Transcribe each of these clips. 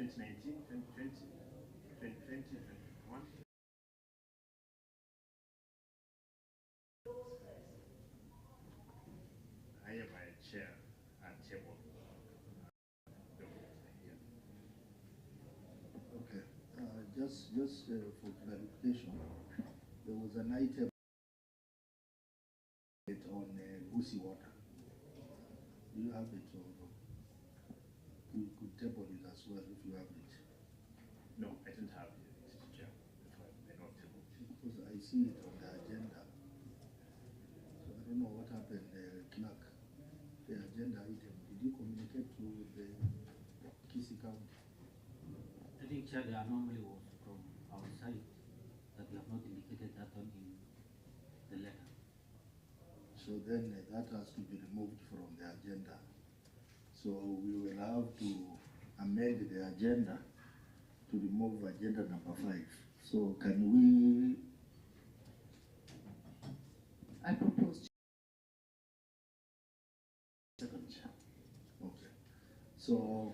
2019, 2020, 2020, 2021. I am my chair and table. Okay, just for clarification, there was an item on Kisii water. Do you have it, or you could table it as well if you have it? No, I didn't have it, Mr. Chair. I don't table it. Because I see it on the agenda. So I don't know what happened, clerk. The agenda item, did you communicate to the Kisii County? I think, Chair, the anomaly was from our side that we have not indicated that one in the letter. So then that has to be removed from the agenda. So we will have to amend the agenda to remove agenda number 5. So can we? I propose. Second, Chair. Okay. So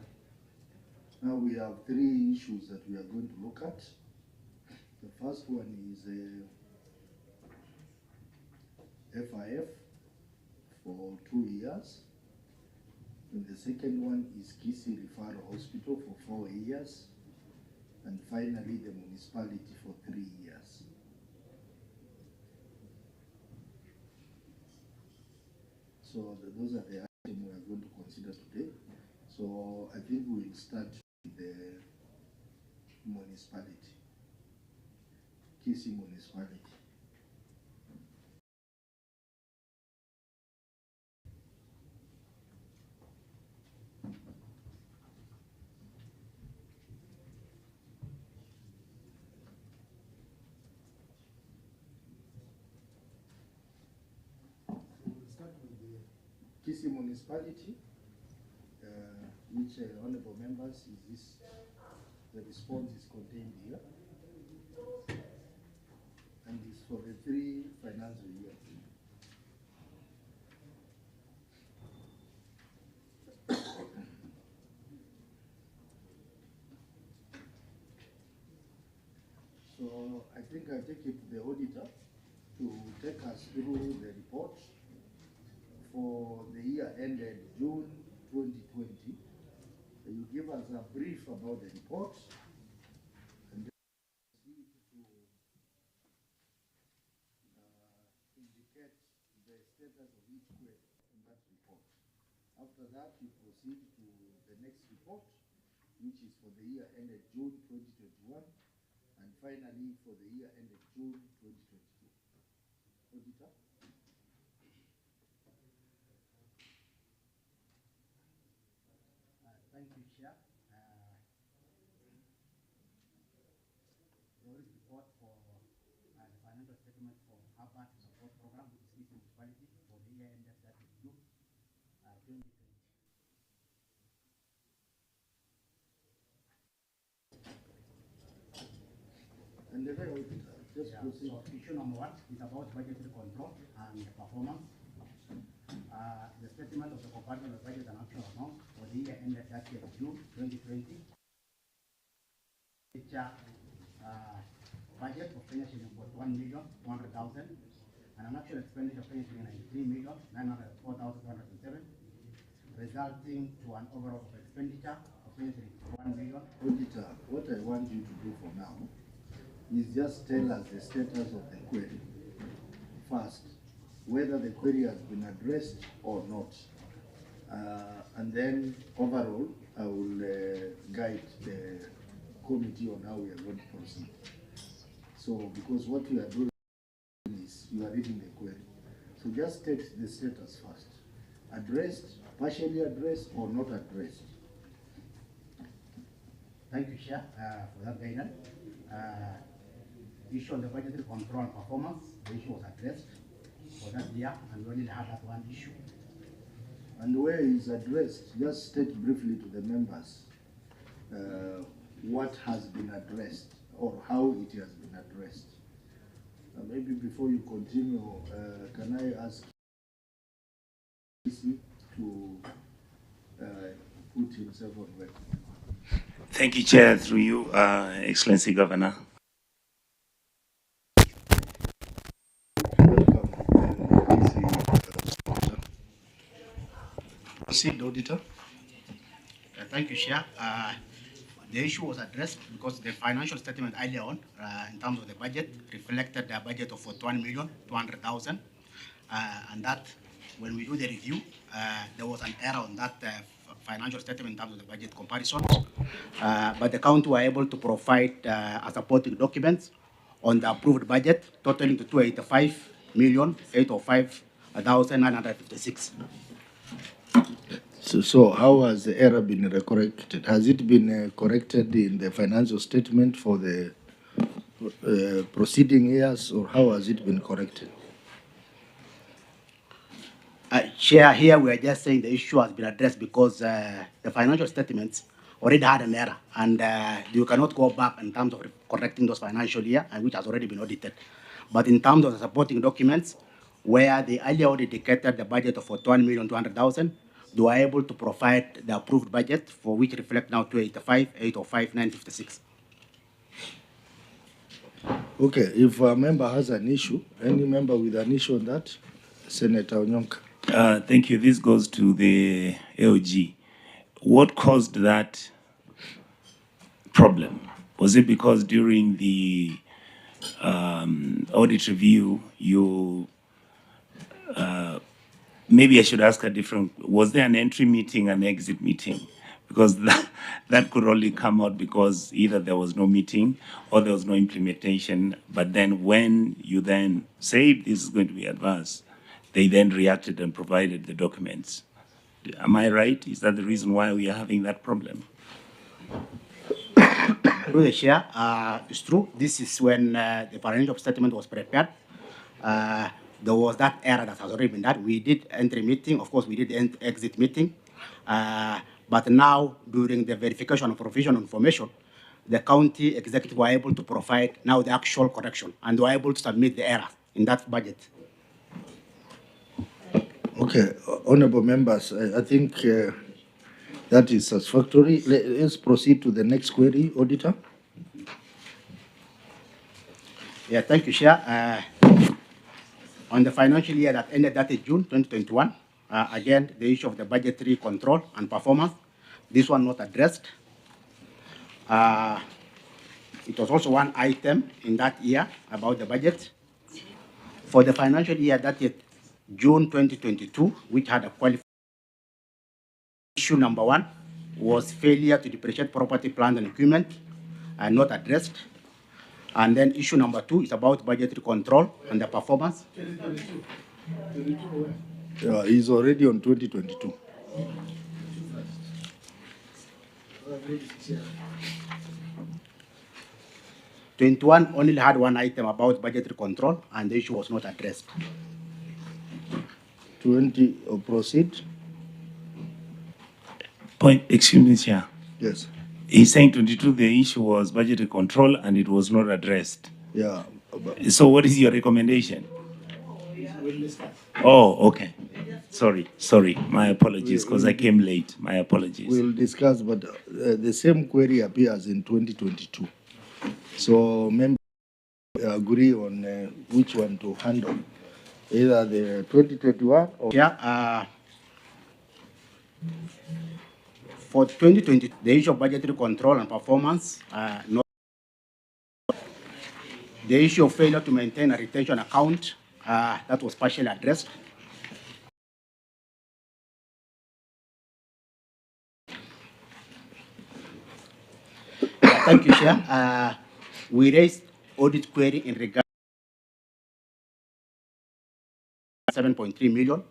now we have 3 issues that we are going to look at. The first one is FIF for 2 years. And the second one is Kisii Referral Hospital for 4 years. And finally, the municipality for 3 years. So those are the items we are going to consider today. So I think we'll start with the municipality, Kisii Municipality. Kisii Municipality, which honorable members, is this, the response is contained here, and is for the 3 financial years. So I think I take it to the auditor to take us through the report for the year ended June 2020. You give us a brief about the report, and then proceed to indicate the status of each query in that report. After that, you proceed to the next report, which is for the year ended June 2021, and finally for the year ended June 2022. Auditor? Thank you, Chair. The audit report for the financial statement for Urban Support Program, which is Kisii Municipality, for the year ended 30 June 2020. And the auditor, just proceed. So issue number 1 is about budgetary control and performance. The statement of the comparison of budget and actual amount for the year ended 30th June 2020. Budget of finishing was 1,200,000 and an actual expenditure of finishing 93,904,207, resulting to an overall expenditure of finishing 1 million. Auditor, what I want you to do for now is just tell us the status of the query first, whether the query has been addressed or not. And then overall, I will guide the committee on how we are going to proceed. So, because what you are doing is you are reading the query. So just state the status first. Addressed, partially addressed, or not addressed. Thank you, Chair, for that guidance. Issue on the budgetary control and performance, the issue was addressed for that year, and we only had that one issue. And where is addressed, just state briefly to the members what has been addressed or how it has been addressed. Maybe before you continue, can I ask Kisii to put himself on record? Thank you, Chair. Through you, Excellency Governor. Welcome, Proceed, Auditor. Thank you, Chair. The issue was addressed because the financial statement earlier on, in terms of the budget, reflected a budget of 41,200,000, and that when we do the review, there was an error on that financial statement in terms of the budget comparison. But the county were able to provide a supporting documents on the approved budget, totaling to 285,805,956. So how has the error been corrected? Has it been corrected in the financial statement for the preceding years, or how has it been corrected? Chair, here we are just saying the issue has been addressed because the financial statements already had an error, and you cannot go back in terms of correcting those financial year, and which has already been audited. But in terms of the supporting documents, where they earlier already indicated the budget of 41,200,000, they were able to provide the approved budget, for which reflect now 285,805,956. Okay, if a member has an issue, any member with an issue on that, Senator Onyonka. Thank you. This goes to the AOG. What caused that problem? Was it because during the audit review, you maybe I should ask a different, was there an entry meeting, an exit meeting? Because that could only come out because either there was no meeting or there was no implementation. But then when you then said this is going to be advanced, they then reacted and provided the documents. Am I right? Is that the reason why we are having that problem? Through the chair, it's true. This is when the financial statement was prepared. There was that error that has already been done. We did entry meeting, of course, we did exit meeting. But now, during the verification of provision information, the county executive were able to provide now the actual correction, and were able to submit the error in that budget. Okay, honorable members, I think that is satisfactory. Let's proceed to the next query, Auditor. Yeah, thank you, Chair. On the financial year that ended that is June 2021, again, the issue of the budgetary control and performance, this one not addressed. It was also one item in that year about the budget. For the financial year that is June 2022, which had a qualified issue number 1 was failure to depreciate property, plant, and equipment, and not addressed. And then issue number 2 is about budgetary control and the performance. He's already on 2022. '21 only had one item about budgetary control, and the issue was not addressed. 20, proceed. Point, excuse me, Chair. Yes. He's saying 22, the issue was budgetary control and it was not addressed. Yeah. So what is your recommendation? Oh, okay. Sorry. My apologies, because I came late. My apologies. We'll discuss, but the same query appears in 2022. So members agree on which one to handle, either the 2021 or... Yeah, for 2020, the issue of budgetary control and performance, the issue of failure to maintain a retention account, that was partially addressed. Thank you, Chair. We raised audit query in regard to 7.3 million.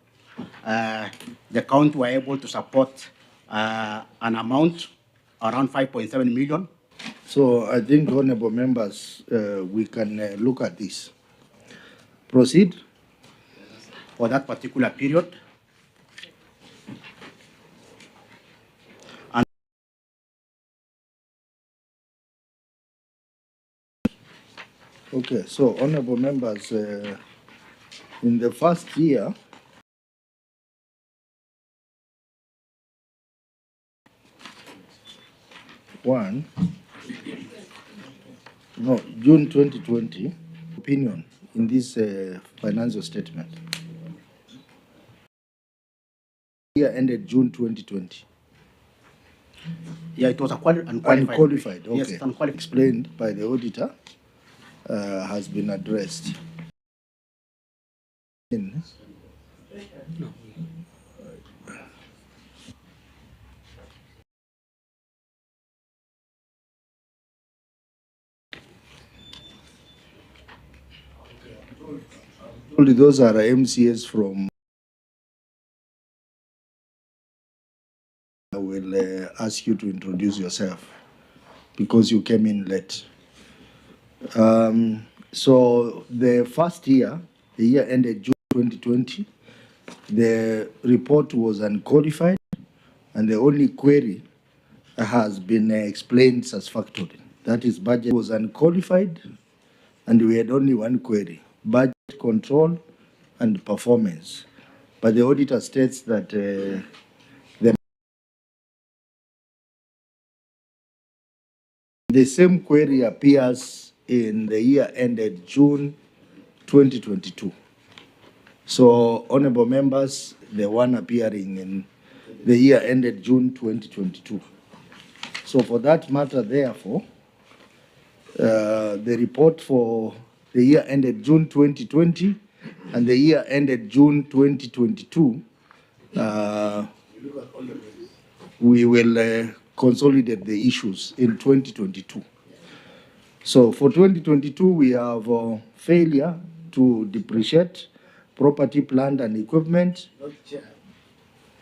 The county were able to support an amount around 5.7 million. So I think, honorable members, we can look at this. Proceed. For that particular period. Okay, so honorable members, in the first year, One, no, June 2020, opinion in this financial statement. Year ended June 2020. Yeah, it was unqualified. Unqualified, okay. Yes, it's unqualified. Explained by the auditor, has been addressed. No. Only those are MCS from. I will ask you to introduce yourself because you came in late. So the first year, the year ended June 2020, the report was unqualified and the only query has been explained satisfactorily. That is, budget was unqualified and we had only one query, budget control and performance. But the auditor states that the same query appears in the year ended June 2022. So, honorable members, the one appearing in the year ended June 2022. So, for that matter, therefore, the report for the year ended June 2020 and the year ended June 2022, we will consolidate the issues in 2022. So for 2022, we have failure to depreciate property, plant, and equipment.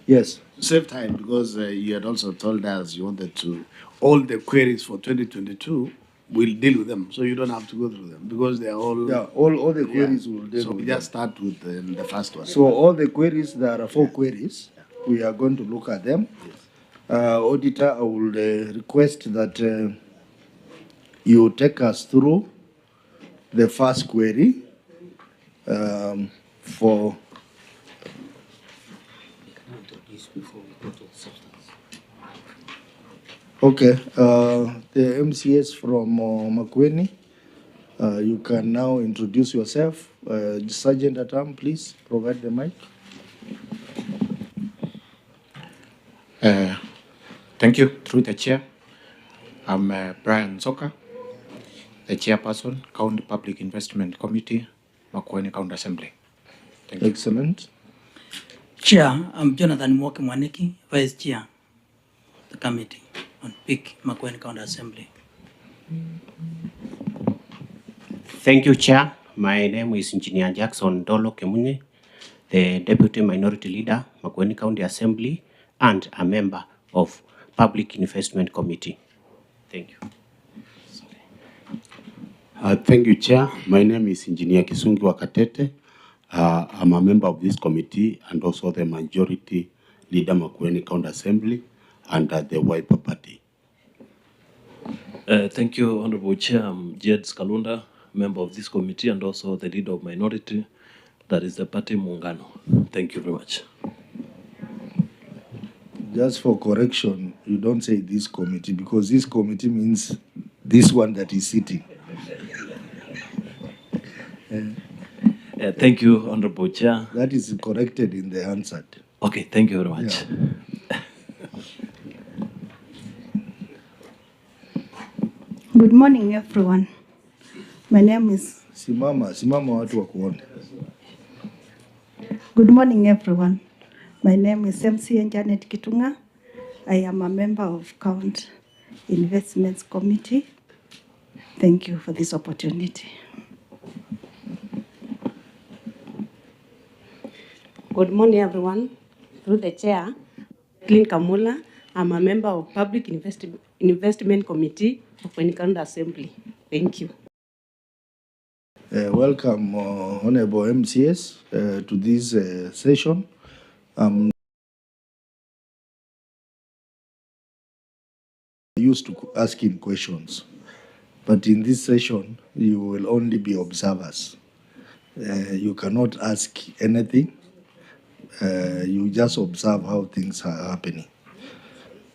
Yes. Save time, because you had also told us you wanted to, all the queries for 2022, we'll deal with them. So you don't have to go through them because they're all. Yeah, all the queries will deal So with we them. just start with the first one. So all the queries, there are 4 queries. We are going to look at them. Auditor, I will request that you take us through the first query for. Okay, the MCS from Makueni, you can now introduce yourself. Sergeant at arm, please provide the mic. Thank you. Through the chair, I'm Brian Soka, the chairperson, County Public Investment Committee, Makueni County Assembly. Thank you. Excellent. Chair, I'm Jonathan Mwoki Mwaniki, Vice Chair of the Committee on Cpic, Makueni County Assembly. Thank you, Chair. My name is Engineer Jackson Dolo Kemunye, the Deputy Minority Leader, Makueni County Assembly, and a member of Public Investment Committee. Thank you. Thank you, Chair. My name is Engineer Kisungi Wakatete. I'm a member of this committee and also the Majority Leader, Makueni County Assembly, under the Wiper Party. Thank you, Honorable Chair. I'm Jed Skalunda, member of this committee and also the leader of minority, that is the party Muungano. Thank you very much. Just for correction, you don't say this committee because this committee means this one that is sitting. Thank you, Honorable Chair. That is corrected in the answer. Okay, thank you very much. Yeah. Good morning, everyone. My name is. Simama watu wa kuona. Good morning, everyone. My name is MC Janet Kitunga. I am a member of County Investments Committee. Thank you for this opportunity. Good morning, everyone. Through the chair, Clint Kamula, I'm a member of Public Investment Committee of Makueni County Assembly. Thank you. Welcome, Honorable MCS, to this session. Used to asking questions, but in this session, you will only be observers. You cannot ask anything. You just observe how things are happening.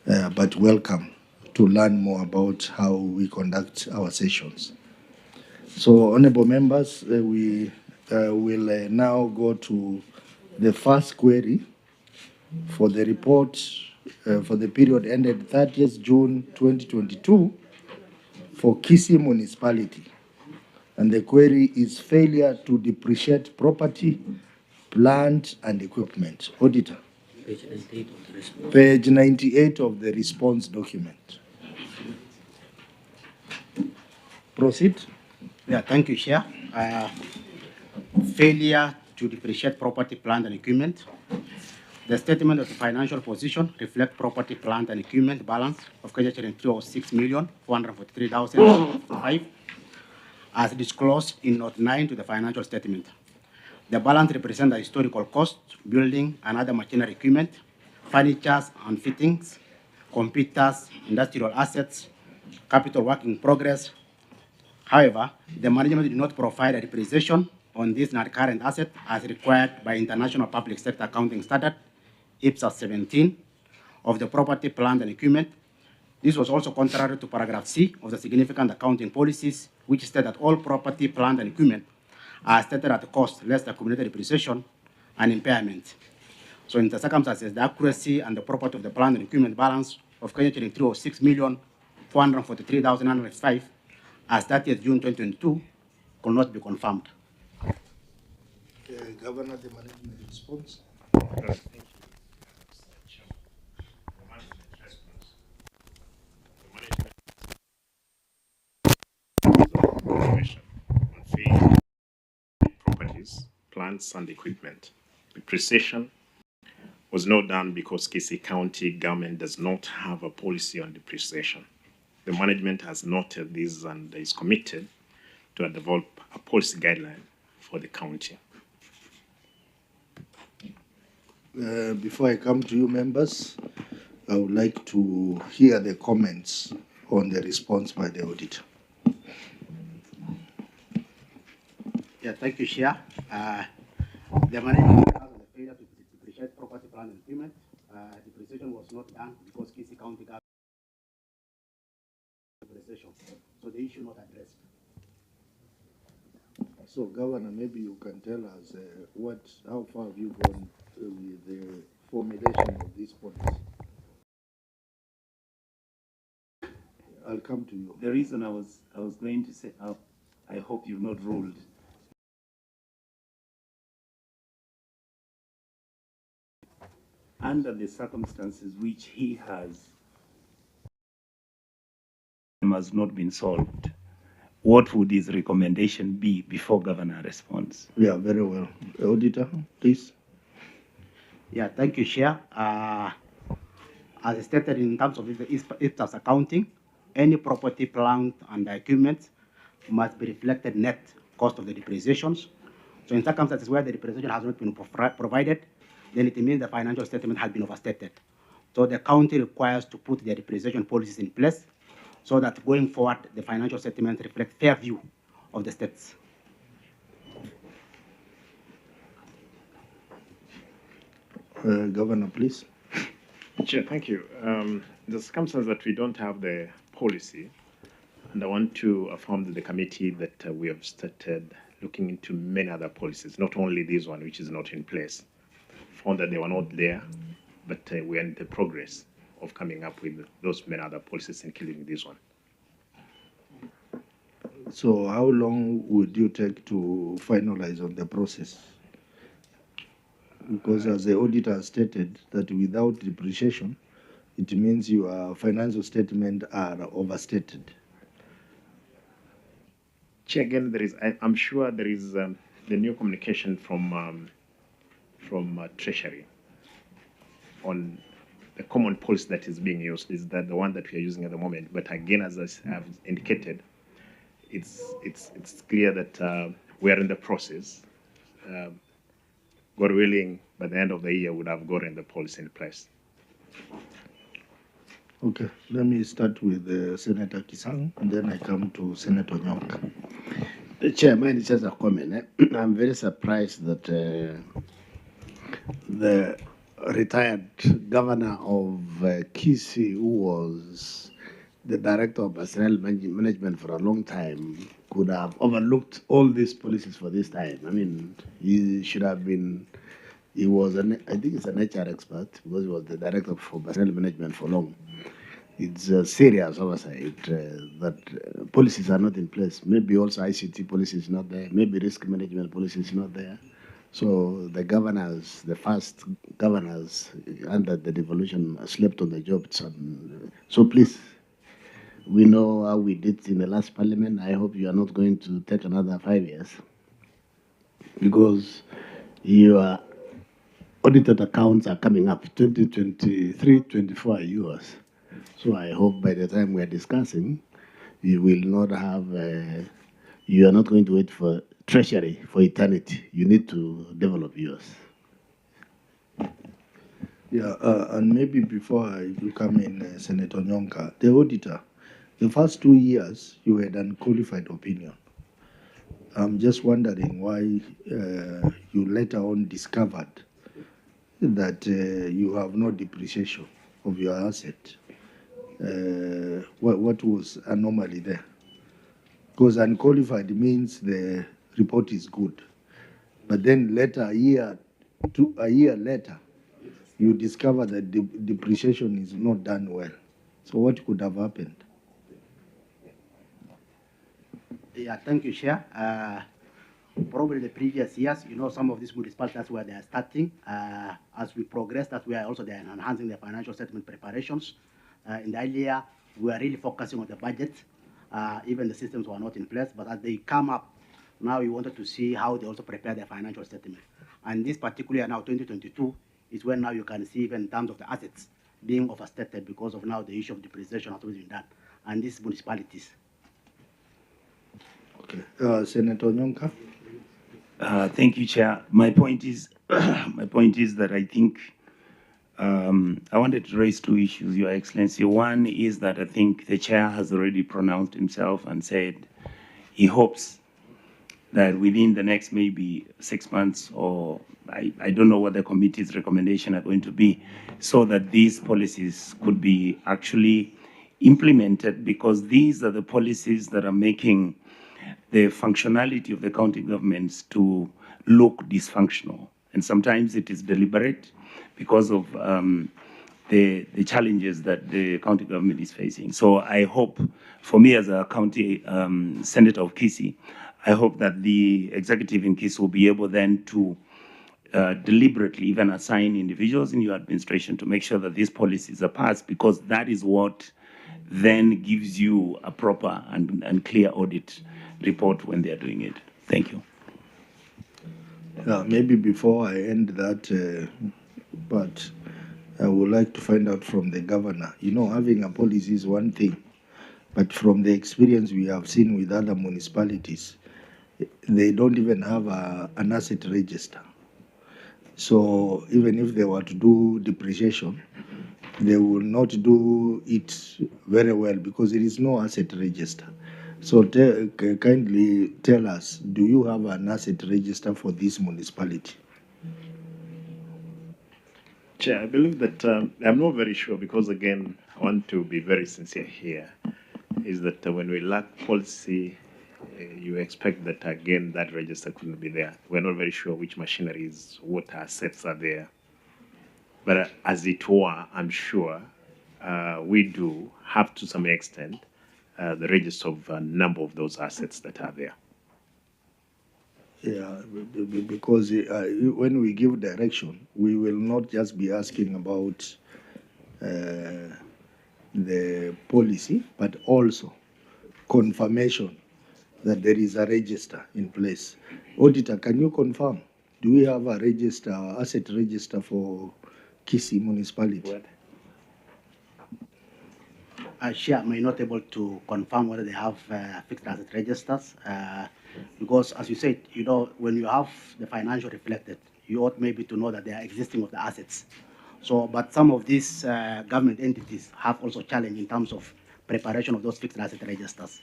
But welcome to learn more about how we conduct our sessions. So, honorable members, we will now go to the first query for the report for the period ended 30th June 2022 for Kisii Municipality. And the query is failure to depreciate property, plant, and equipment. Auditor. Page 98 of the response document. Proceed. Yeah, thank you, Chair. Failure to depreciate property, plant, and equipment. The statement of the financial position reflects property, plant, and equipment balance of KTRH of 6,443,005 as disclosed in Note 9 to the financial statement. The balance represents the historical cost, building and other machinery equipment, furniture and fittings, computers, industrial assets, capital work in progress. However, the management did not provide a depreciation on these non-current assets as required by International Public Sector Accounting Standard, IPSA 17, of the property, plant, and equipment. This was also contrary to paragraph C of the significant accounting policies, which state that all property, plant, and equipment are stated at cost less the accumulated depreciation and impairment. So in the circumstances, the accuracy and the property of the plant and equipment balance of KTRH of 6,443,905 as 30th June 2022 could not be confirmed. Governor, the management response. Properties, plants, and equipment. Depreciation was not done because Kisii County government does not have a policy on depreciation. The management has noted this and is committed to develop a policy guideline for the county. Before I come to you, members, I would like to hear the comments on the response by the auditor. Yeah, thank you, Chair. The management has the failure to depreciate property, plant, and equipment. Depreciation was not done because Kisii County got depreciation, so the issue not addressed. So, Governor, maybe you can tell us how far have you gone with the formulation of this policy? I'll come to you. The reason I was going to say, I hope you've not ruled. Under the circumstances which he has not been solved, what would his recommendation be before Governor responds? Yeah, very well. Auditor, please. Yeah, thank you, Chair. As stated in terms of the IPSA's accounting, any property, plant, and equipment must be reflected net cost of the depreciations. So in circumstances where the depreciation has not been provided, then it means the financial statement has been overstated. So the county requires to put their depreciation policies in place so that going forward, the financial statement reflects fair view of the states. Governor, please. Chair, thank you. The circumstance that we don't have the policy, and I want to affirm to the committee that we have started looking into many other policies, not only this one, which is not in place. Found that they were not there, but we are in the progress of coming up with those many other policies, including this one. So how long would you take to finalize on the process? Because as the auditor stated that without depreciation, it means your financial statement are overstated. Chair, again, I'm sure there is the new communication from Treasury on the common policy that is being used. Is that the one that we are using at the moment? But again, as I have indicated, it's clear that we are in the process. God willing, by the end of the year, would have gotten the policy in place. Okay, let me start with Senator Kisang, and then I come to Senator Nyonk. Chair, mine is just a comment. I'm very surprised that the retired governor of Kisii, who was the director of personnel management for a long time could have overlooked all these policies for this time. I mean, he should have been, he was, I think he's an HR expert because he was the director for personnel management for long. It's a serious oversight that policies are not in place. Maybe also ICT policy is not there. Maybe risk management policy is not there. So the governors, the first governors under the devolution slept on the job. So please, we know how we did in the last parliament. I hope you are not going to take another 5 years because your audited accounts are coming up, 2023, 24 years. So I hope by the time we are discussing, you will not have, you are not going to wait for treasury for eternity. You need to develop yours. Yeah, and maybe before you come in, Senator Nyonka, the auditor, the first 2 years you had unqualified opinion. I'm just wondering why you later on discovered that you have no depreciation of your asset. What was anomaly there? Because unqualified means the report is good, but then later, a year later, you discover that the depreciation is not done well. So what could have happened? Yeah, thank you, Chair. Probably the previous years, some of these municipalities, that's where they are starting. As we progress, that's where also they are enhancing their financial statement preparations. In the earlier, we are really focusing on the budget. Even the systems were not in place, but as they come up, now we wanted to see how they also prepare their financial statement. And this particular now, 2022, is when now you can see even in terms of the assets being overstated because of now the issue of depreciation has been done. And these municipalities. Okay. Senator Nyonka? Thank you, Chair. My point is, that I think I wanted to raise two issues, Your Excellency. One is that I think the Chair has already pronounced himself and said he hopes that within the next maybe 6 months, or I don't know what the committee's recommendation are going to be, so that these policies could be actually implemented, because these are the policies that are making the functionality of the county governments to look dysfunctional. And sometimes it is deliberate because of the challenges that the county government is facing. So I hope, for me as a county senator of Kisii, I hope that the executive in Kisii will be able then to deliberately even assign individuals in your administration to make sure that these policies are passed, because that is what then gives you a proper and clear audit report when they are doing it. Thank you. Maybe before I end that, but I would like to find out from the governor. Having a policy is one thing, but from the experience we have seen with other municipalities, they don't even have an asset register. So even if they were to do depreciation, they will not do it very well because there is no asset register. So kindly tell us, do you have an asset register for this municipality? Chair, I believe that I'm not very sure because, again, I want to be very sincere here, is that when we lack policy, you expect that, again, that register couldn't be there. We're not very sure which machineries, what assets are there. But as it were, I'm sure we do have to some extent the register of a number of those assets that are there. Yeah, because when we give direction, we will not just be asking about the policy, but also confirmation that there is a register in place. Auditor, can you confirm? Do we have a register, asset register for Kisii Municipality? What? Chair may not able to confirm whether they have fixed asset registers, because as you said, when you have the financial reflected, you ought maybe to know that they are existing of the assets. So, but some of these government entities have also challenge in terms of preparation of those fixed asset registers.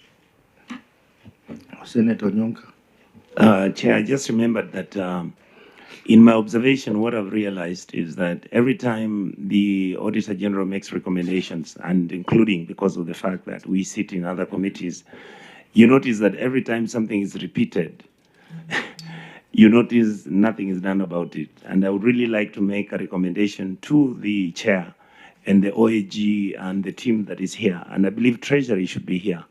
Senator Nyonka. Chair, I just remembered that In my observation, what I've realized is that every time the Auditor General makes recommendations, and including because of the fact that we sit in other committees, you notice that every time something is repeated, you notice nothing is done about it. And I would really like to make a recommendation to the chair and the OAG and the team that is here, and I believe Treasury should be here.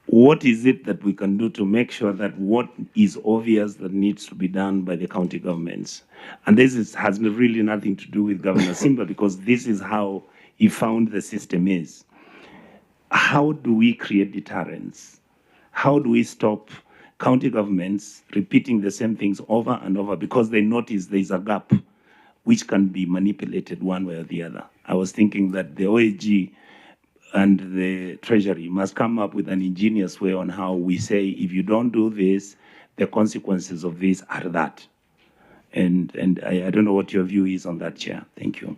What is it that we can do to make sure that what is obvious that needs to be done by the county governments? And has really nothing to do with Governor Simba, because this is how he found the system is. How do we create deterrence? How do we stop county governments repeating the same things over and over because they notice there's a gap which can be manipulated one way or the other? I was thinking that the OAG and the Treasury must come up with an ingenious way on how we say, if you don't do this, the consequences of this are that. And I don't know what your view is on that, Chair. Thank you.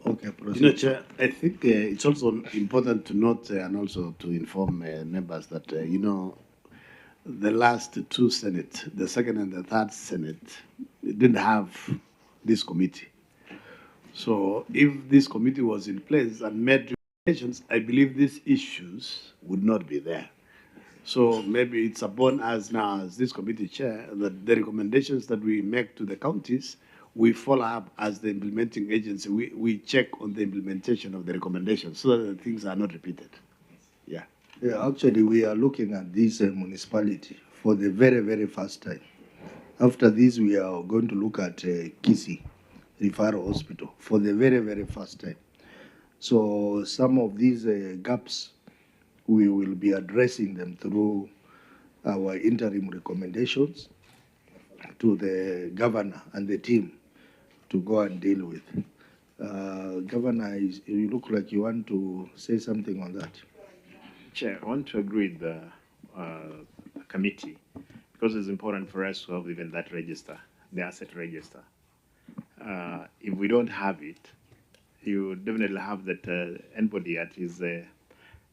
Okay, Chair, I think it's also important to note and also to inform members that, the last two Senate, the second and the third Senate, didn't have this committee. So if this committee was in place and made recommendations, I believe these issues would not be there. So maybe it's upon us now as this committee chair that the recommendations that we make to the counties, we follow up as the implementing agency. We check on the implementation of the recommendations so that the things are not repeated. Yeah. Yeah, actually, we are looking at this municipality for the very, very first time. After this, we are going to look at Kisii Referral Hospital for the very, very first time. So some of these gaps, we will be addressing them through our interim recommendations to the governor and the team to go and deal with. Governor, you look like you want to say something on that. Chair, I want to agree with the committee because it's important for us to have even that register, the asset register. If we don't have it, you definitely have that anybody at his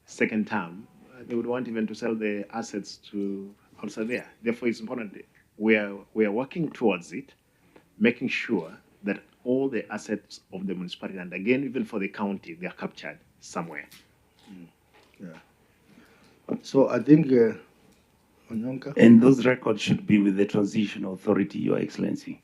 second term, they would want even to sell the assets to also there. Therefore, it's important. We are working towards it, making sure that all the assets of the municipality, and again, even for the county, they are captured somewhere. Yeah. So I think, Onyonka? And those records should be with the Transitional Authority, Your Excellency.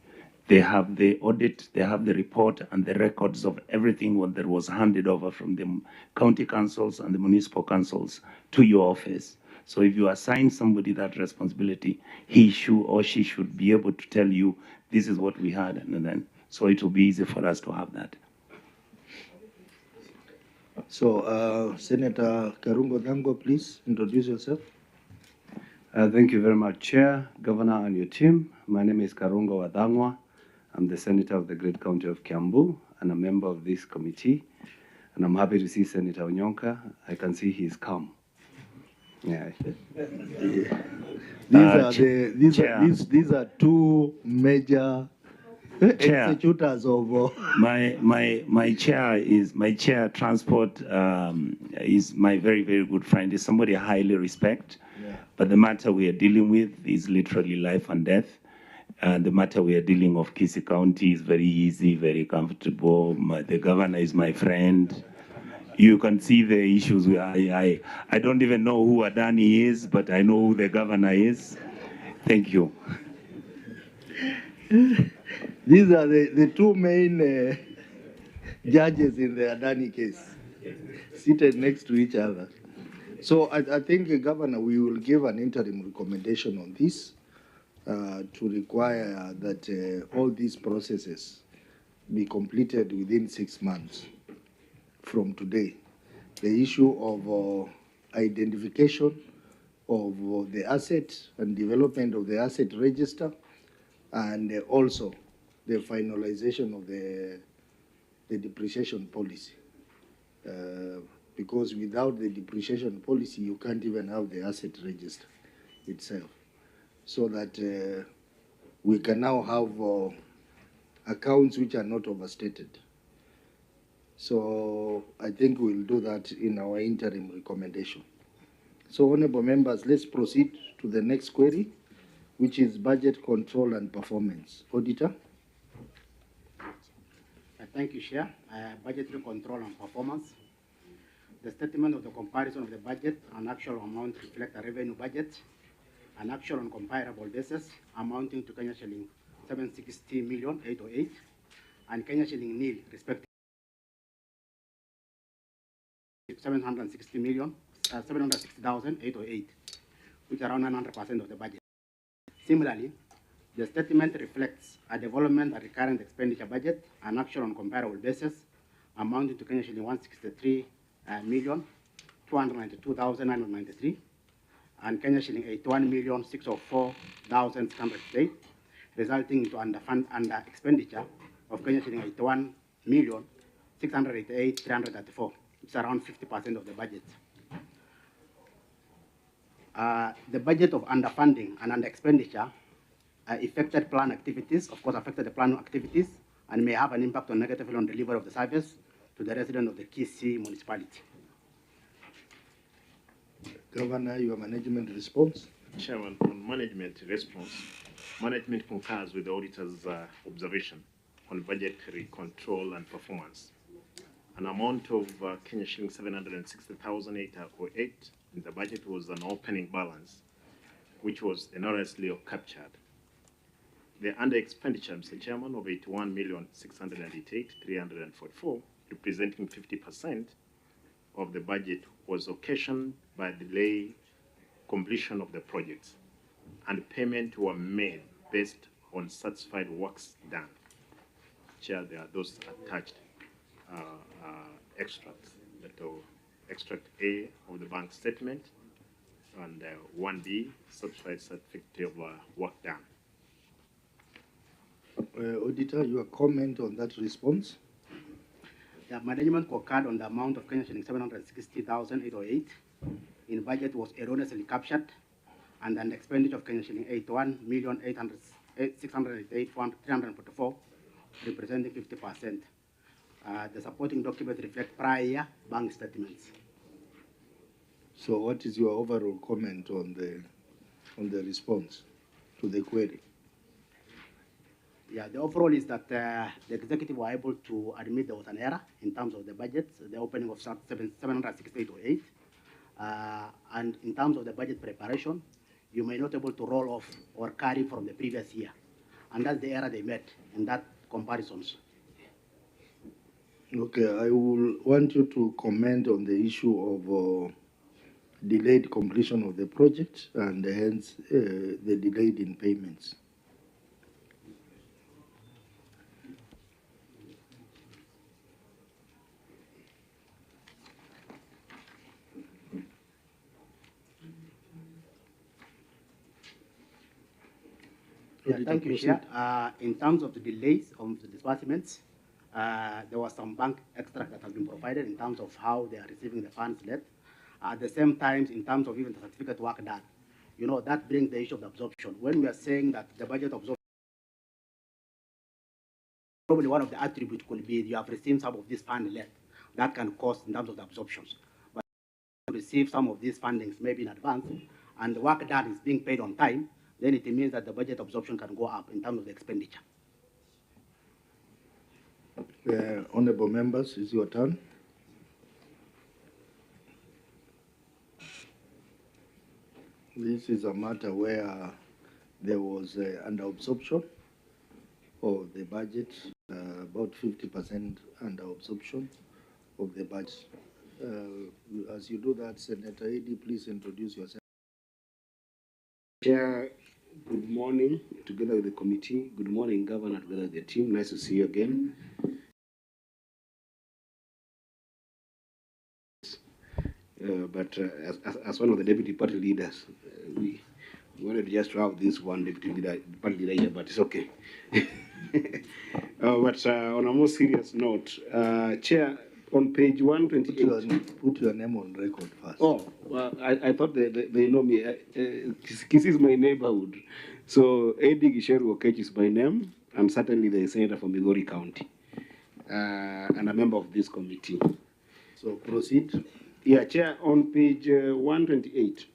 They have the audit, they have the report and the records of everything that was handed over from the county councils and the municipal councils to your office. So if you assign somebody that responsibility, he should or she should be able to tell you, this is what we had, and then, so it will be easy for us to have that. So, Senator Karungo Dango, please introduce yourself. Thank you very much, Chair, Governor, and your team. My name is Karungo Wadangwa. I'm the Senator of the Great County of Kiambu and a member of this committee. And I'm happy to see Senator Onyonka. I can see he's calm. Yeah. These are two major executors of my chair transport is my very, very good friend. Is somebody I highly respect. Yeah. But the matter we are dealing with is literally life and death. The matter we are dealing with Kisii County is very easy, very comfortable. The governor is my friend. You can see the issues. I don't even know who Adani is, but I know who the governor is. Thank you. These are the two main judges in the Adani case, seated next to each other. So I think, Governor, we will give an interim recommendation on this to require that all these processes be completed within 6 months from today. The issue of identification of the asset and development of the asset register, and also the finalization of the depreciation policy. Because without the depreciation policy, you can't even have the asset register itself. So that we can now have accounts which are not overstated. So I think we'll do that in our interim recommendation. So, honorable members, let's proceed to the next query, which is budget control and performance. Auditor. Thank you, Chair. Budgetary control and performance. The statement of the comparison of the budget and actual amount reflect a revenue budget, an actual on comparable basis amounting to Kenya shilling 760,808 and Kenya shilling nil, respectively 760,808, which are around 900% of the budget. Similarly, the statement reflects a development and recurrent expenditure budget, an actual on comparable basis amounting to Kenya shilling 163,292,993 and Kenya shilling 81,604,608, resulting into under expenditure of Kenya shilling 81,688,334, which is around 50% of the budget. The budget of underfunding and under expenditure affected plan activities, of course affected the plan activities, and may have an impact on negatively on delivery of the service to the resident of the Kisii Municipality. Governor, your management response. Chairman, on management response, management concurs with the auditor's observation on budgetary control and performance. An amount of Kenya shilling 760,808 in the budget was an opening balance, which was erroneously captured. The under expenditure, Mr. Chairman, of 81,688,344, representing 50% of the budget, was occasioned by delayed completion of the projects, and payment were made based on satisfied works done. Chair, there are those attached extracts, extract A of the bank statement and 1B, satisfied certificate of work done. Auditor, your comment on that response. The management concurred on the amount of Kenya shilling 760,808 in budget was erroneously captured, and an expenditure of Kenya shilling 81,688,344, representing 50%. The supporting documents reflect prior bank statements. So, what is your overall comment on the response to the query? Yeah, the overall is that the executive were able to admit there was an error in terms of the budget, the opening of 76808, and in terms of the budget preparation, you may not be able to roll off or carry from the previous year, and that's the error they made in that comparisons. Okay, I will want you to comment on the issue of delayed completion of the project and hence the delayed in payments. Yeah, thank you, Chair. In terms of the delays of the disbursements, there was some bank extract that has been provided in terms of how they are receiving the funds late. At the same time, in terms of even the certificate work done, you know, that brings the issue of the absorption. When we are saying that the budget absorption, probably one of the attributes could be you have received some of this fund late. That can cause in terms of the absorptions. But to receive some of these fundings maybe in advance, and the work done is being paid on time, then it means that the budget absorption can go up in terms of the expenditure. Honorable members, it's your turn. This is a matter where there was under absorption of the budget, about 50% under absorption of the budget. As you do that, Senator Eddy, please introduce yourself. Chair, good morning, together with the committee. Good morning, Governor, together with the team. Nice to see you again. But as one of the deputy party leaders, we wanted just to have this one deputy leader, party leader here, but it's okay. But on a more serious note, Chair, on page 128. Put your name on record first. Oh, well, I thought they know me. Kisii is my neighborhood. So, Eddie Gisheru Okech is my name. I'm certainly the senator from Migori County and a member of this committee. So, proceed. Yeah, Chair, on page 128.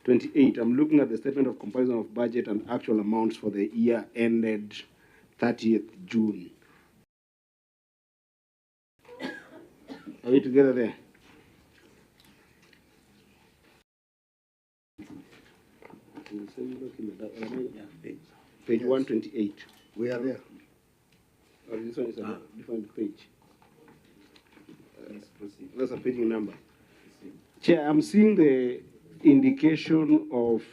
28, I'm looking at the statement of comparison of budget and actual amounts for the year ended 30th June. Are we together there? Page 128. We are there. Oh, this one is a different page. That's a page number. Chair, I'm seeing the indication of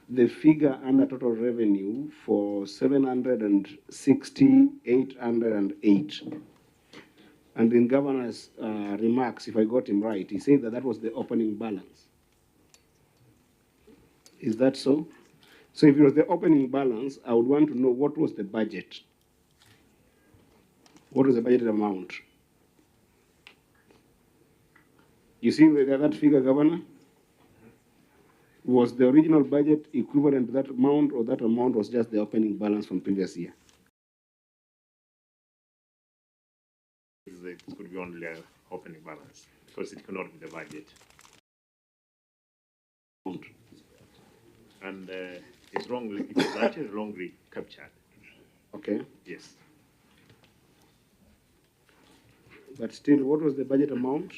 the figure under total revenue for 760,808. And in Governor's remarks, if I got him right, he said that that was the opening balance. Is that so? So if it was the opening balance, I would want to know what was the budget. What was the budgeted amount? You see that figure, Governor? Was the original budget equivalent to that amount, or that amount was just the opening balance from previous year? It could be only an opening balance because it cannot be the budget. And it's wrongly, it was actually wrongly captured. Okay. Yes. But still, what was the budget amount?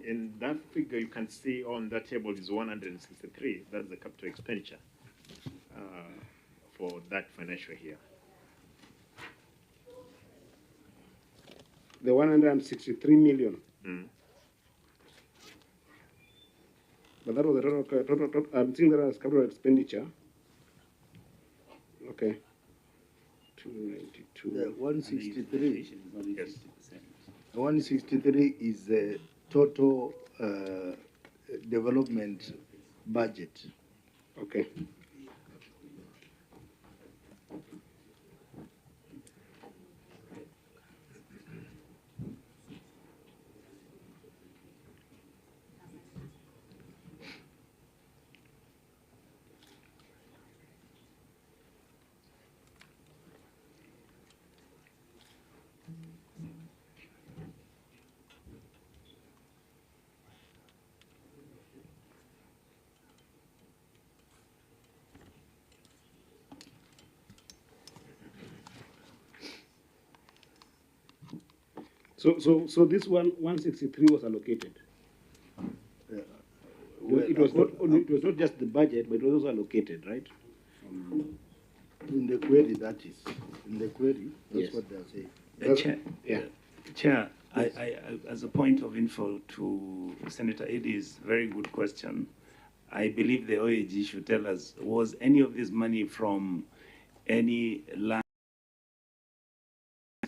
In that figure, you can see on that table is 163. That's the capital expenditure for that financial year. The 163 million. But that was the total I'm seeing that as capital expenditure. Okay. 292. The 163. Yes. The 163 is the total development budget. Okay. So this 163 was allocated. It was not just the budget, but it was also allocated, right? In the query, that is. In the query, that's Yes. what they're saying. Chair, Yeah. Chair, I, as a point of info to Senator Eddie's very good question, I believe the OAG should tell us, was any of this money from any land,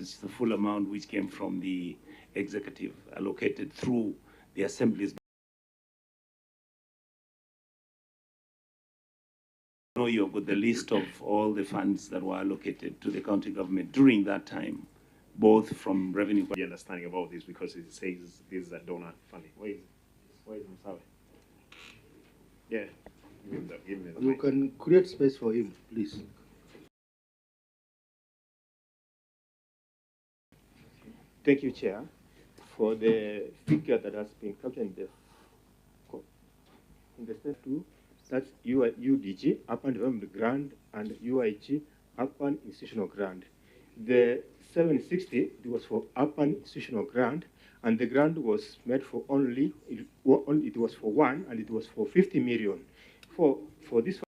it's the full amount which came from the executive allocated through the assemblies? I know you've got the list of all the funds that were allocated to the county government during that time, both from revenue. The understanding about this because it says this is a donor funding. Where is Musawe? Yeah. Give me the You mic. can create space for him, please. Thank you, Chair, for the figure that has been captured in the step 2. That's UDG, Urban Development Grant, and UIG, Urban Institutional Grant. The 760, it was for Urban Institutional Grant, and the grant was made for it was for one, and it was for 50 million. For this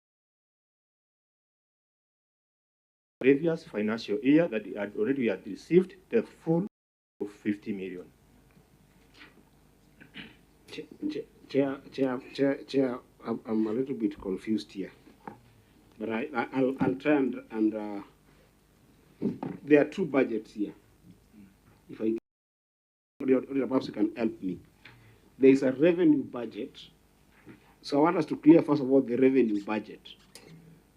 previous financial year that we had received the full of 50 million. Chair, I'm a little bit confused here, but I'll try and there are two budgets here. If I perhaps you can help me. There is a revenue budget, so I want us to clear first of all the revenue budget.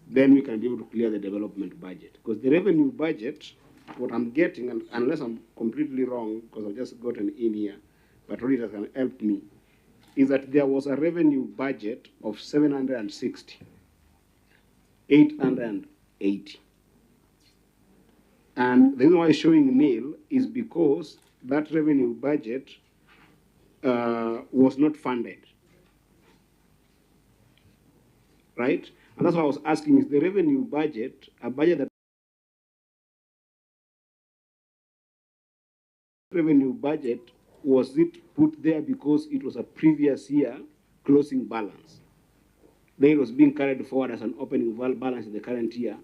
Then we can be able to clear the development budget, because the revenue budget, what I'm getting, and unless I'm completely wrong, because I've just gotten in here, but Rita can help me, is that there was a revenue budget of 760. 880. And the reason why it's showing nil is because that revenue budget was not funded, right? And that's why I was asking, is the revenue budget a budget that revenue budget, was it put there because it was a previous year closing balance? Then it was being carried forward as an opening balance in the current year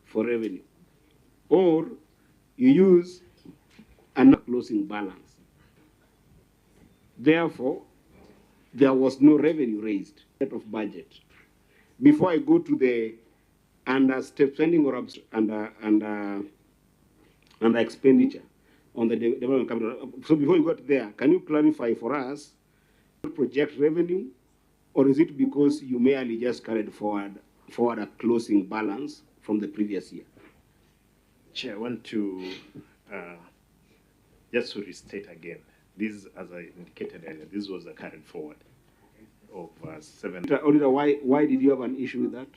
for revenue. Or you use a closing balance. Therefore, there was no revenue raised of budget. Before I go to the under spending or under expenditure on the development capital. So before you got there, can you clarify for us project revenue, or is it because you merely just carried forward a closing balance from the previous year? Chair, I want to just to restate again. This, as I indicated earlier, this was a carried forward of 7. Auditor, why did you have an issue with that?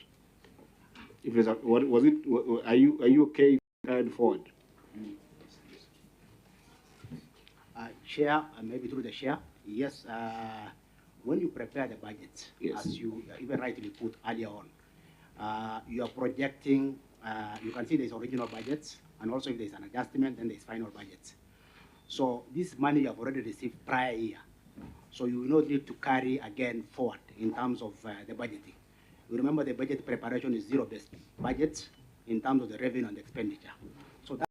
If there's a, what was it? Are you okay carried forward? Chair, maybe through the chair, yes. When you prepare the budget, yes, as you even rightly put earlier on, you are projecting. You can see there's original budgets, and also if there's an adjustment, then there's final budgets. So this money you have already received prior year, so you will not need to carry again forward in terms of the budgeting. You remember the budget preparation is zero-based budget in terms of the revenue and the expenditure. So that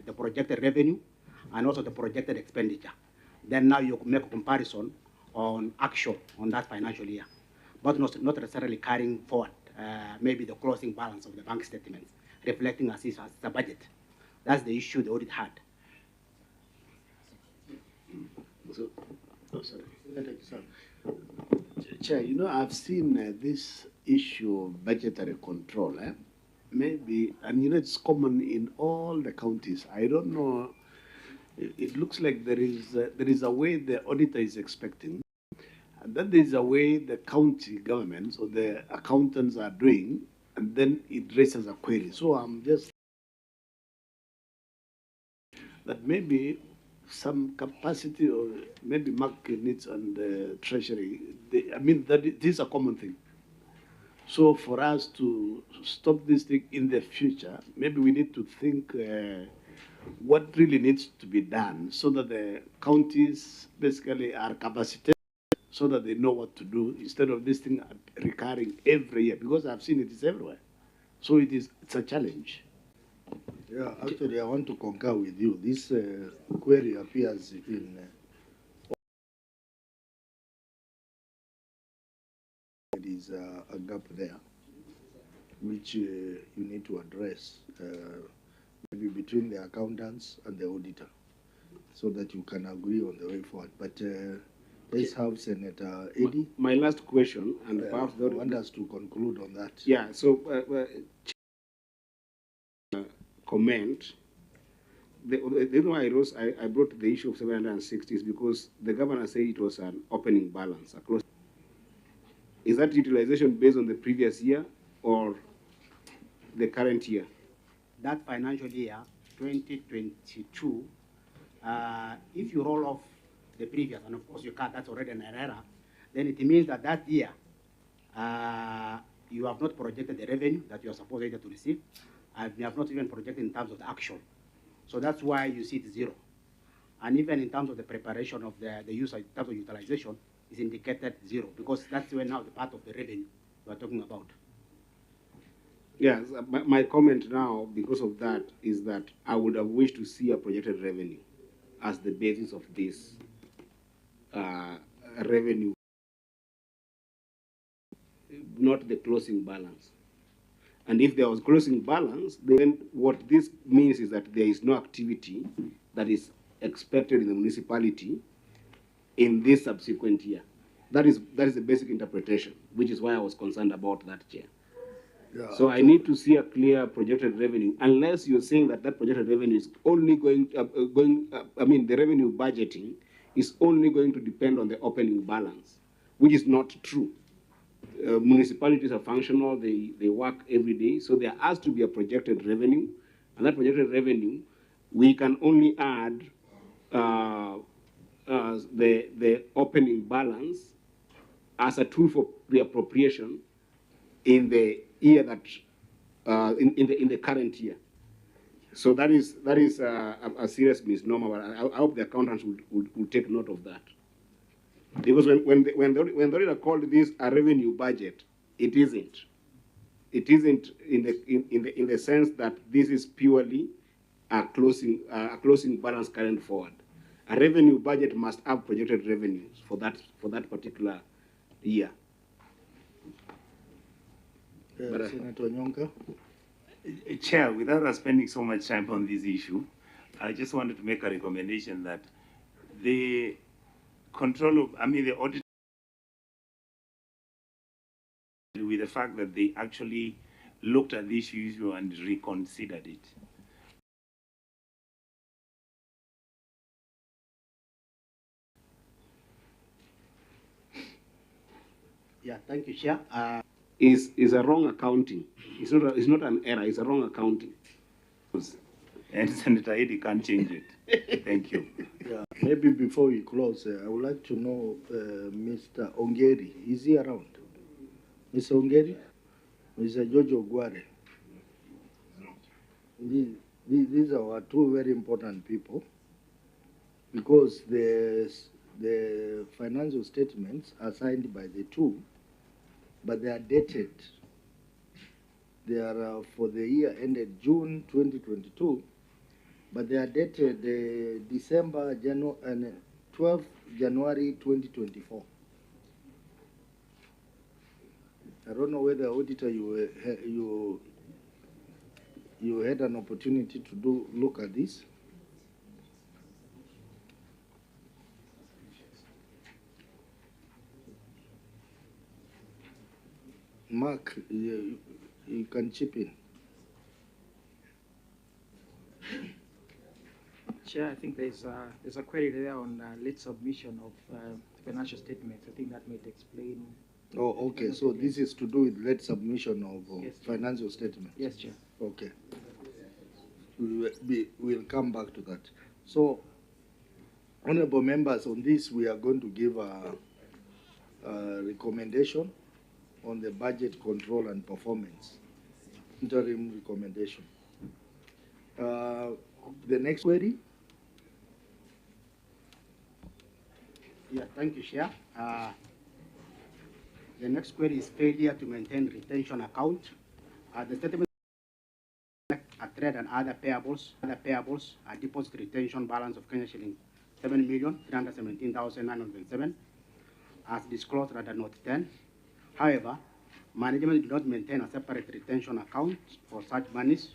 the projected revenue and also the projected expenditure. Then now you make a comparison on actual on that financial year, but not necessarily carrying forward maybe the closing balance of the bank statements, reflecting as a budget. That's the issue the audit had. So, sorry. Chair, you know, I've seen this issue of budgetary control. Maybe, and you know, it's common in all the counties. I don't know. It looks like there is a way the auditor is expecting, and then there is a way the county governments or the accountants are doing, and then it raises a query. So I'm just that maybe some capacity, or maybe market needs and treasury. I mean, that this is a common thing. So for us to stop this thing in the future, maybe we need to think what really needs to be done so that the counties basically are capacitated so that they know what to do instead of this thing recurring every year, because I've seen it is everywhere. So it's a challenge. Yeah, actually, I want to concur with you. This query appears in there is a gap there, which you need to address, maybe between the accountants and the auditor, so that you can agree on the way forward. But let's have Senator Eddie. My last question, and perhaps I want us to conclude on that. Yeah, so comment. The reason why I brought the issue of 760 is because the governor said it was an opening balance. Is that utilization based on the previous year or the current year? That financial year, 2022, if you roll off the previous, and of course you can't, that's already an error, then it means that that year you have not projected the revenue that you are supposed to receive, and you have not even projected in terms of the actual. So that's why you see it zero. And even in terms of the preparation of the use in terms of utilization, is indicated zero, because that's where now the part of the revenue we are talking about. Yes, my comment now, because of that, is that I would have wished to see a projected revenue as the basis of this revenue, not the closing balance. And if there was closing balance, then what this means is that there is no activity that is expected in the municipality in this subsequent year. That is the basic interpretation, which is why I was concerned about that, Chair. Yeah, so I need to see a clear projected revenue, unless you're saying that that projected revenue is only I mean, the revenue budgeting is only going to depend on the opening balance, which is not true. municipalities are functional, they work every day, so there has to be a projected revenue, and that projected revenue, we can only add the opening balance as a tool for reappropriation in the year that, in the current year. So that is a serious misnomer, but I hope the accountants will take note of that. Because when the auditor called this a revenue budget, it isn't. It isn't in the sense that this is purely a closing balance carried forward. A revenue budget must have projected revenues for that particular year. Senator Nyonka. Chair, without us spending so much time on this issue, I just wanted to make a recommendation that the the audit, with the fact that they actually looked at this issue and reconsidered it. Yeah, thank you, Chair. Is a wrong accounting. It's not an error. It's a wrong accounting. And Senator Eddy can't change it. Thank you. Yeah, maybe before we close, I would like to know Mr. Ongeri. Is he around? Mr. Ongeri? Mr. Jojo Guare. These are our two very important people because the financial statements are signed by the two, but they are dated. They are for the year ended June 2022, but they are dated December, 12th January 2024. I don't know whether, auditor, you had an opportunity to look at this. Mark, you can chip in. Chair, I think there's a query there on late submission of financial statements. I think that might explain. Oh, okay. So this is to do with late submission of yes, financial statements. Yes, Chair. Okay. We'll come back to that. So, honorable members, on this we are going to give a recommendation on the budget control and performance, interim recommendation. The next query. Yeah, thank you, Chair. The next query is failure to maintain retention account. The statement a trade and other payables, a deposit retention balance of Kenya shilling 7,317,907, as disclosed under Note 10. However, management did not maintain a separate retention account for such monies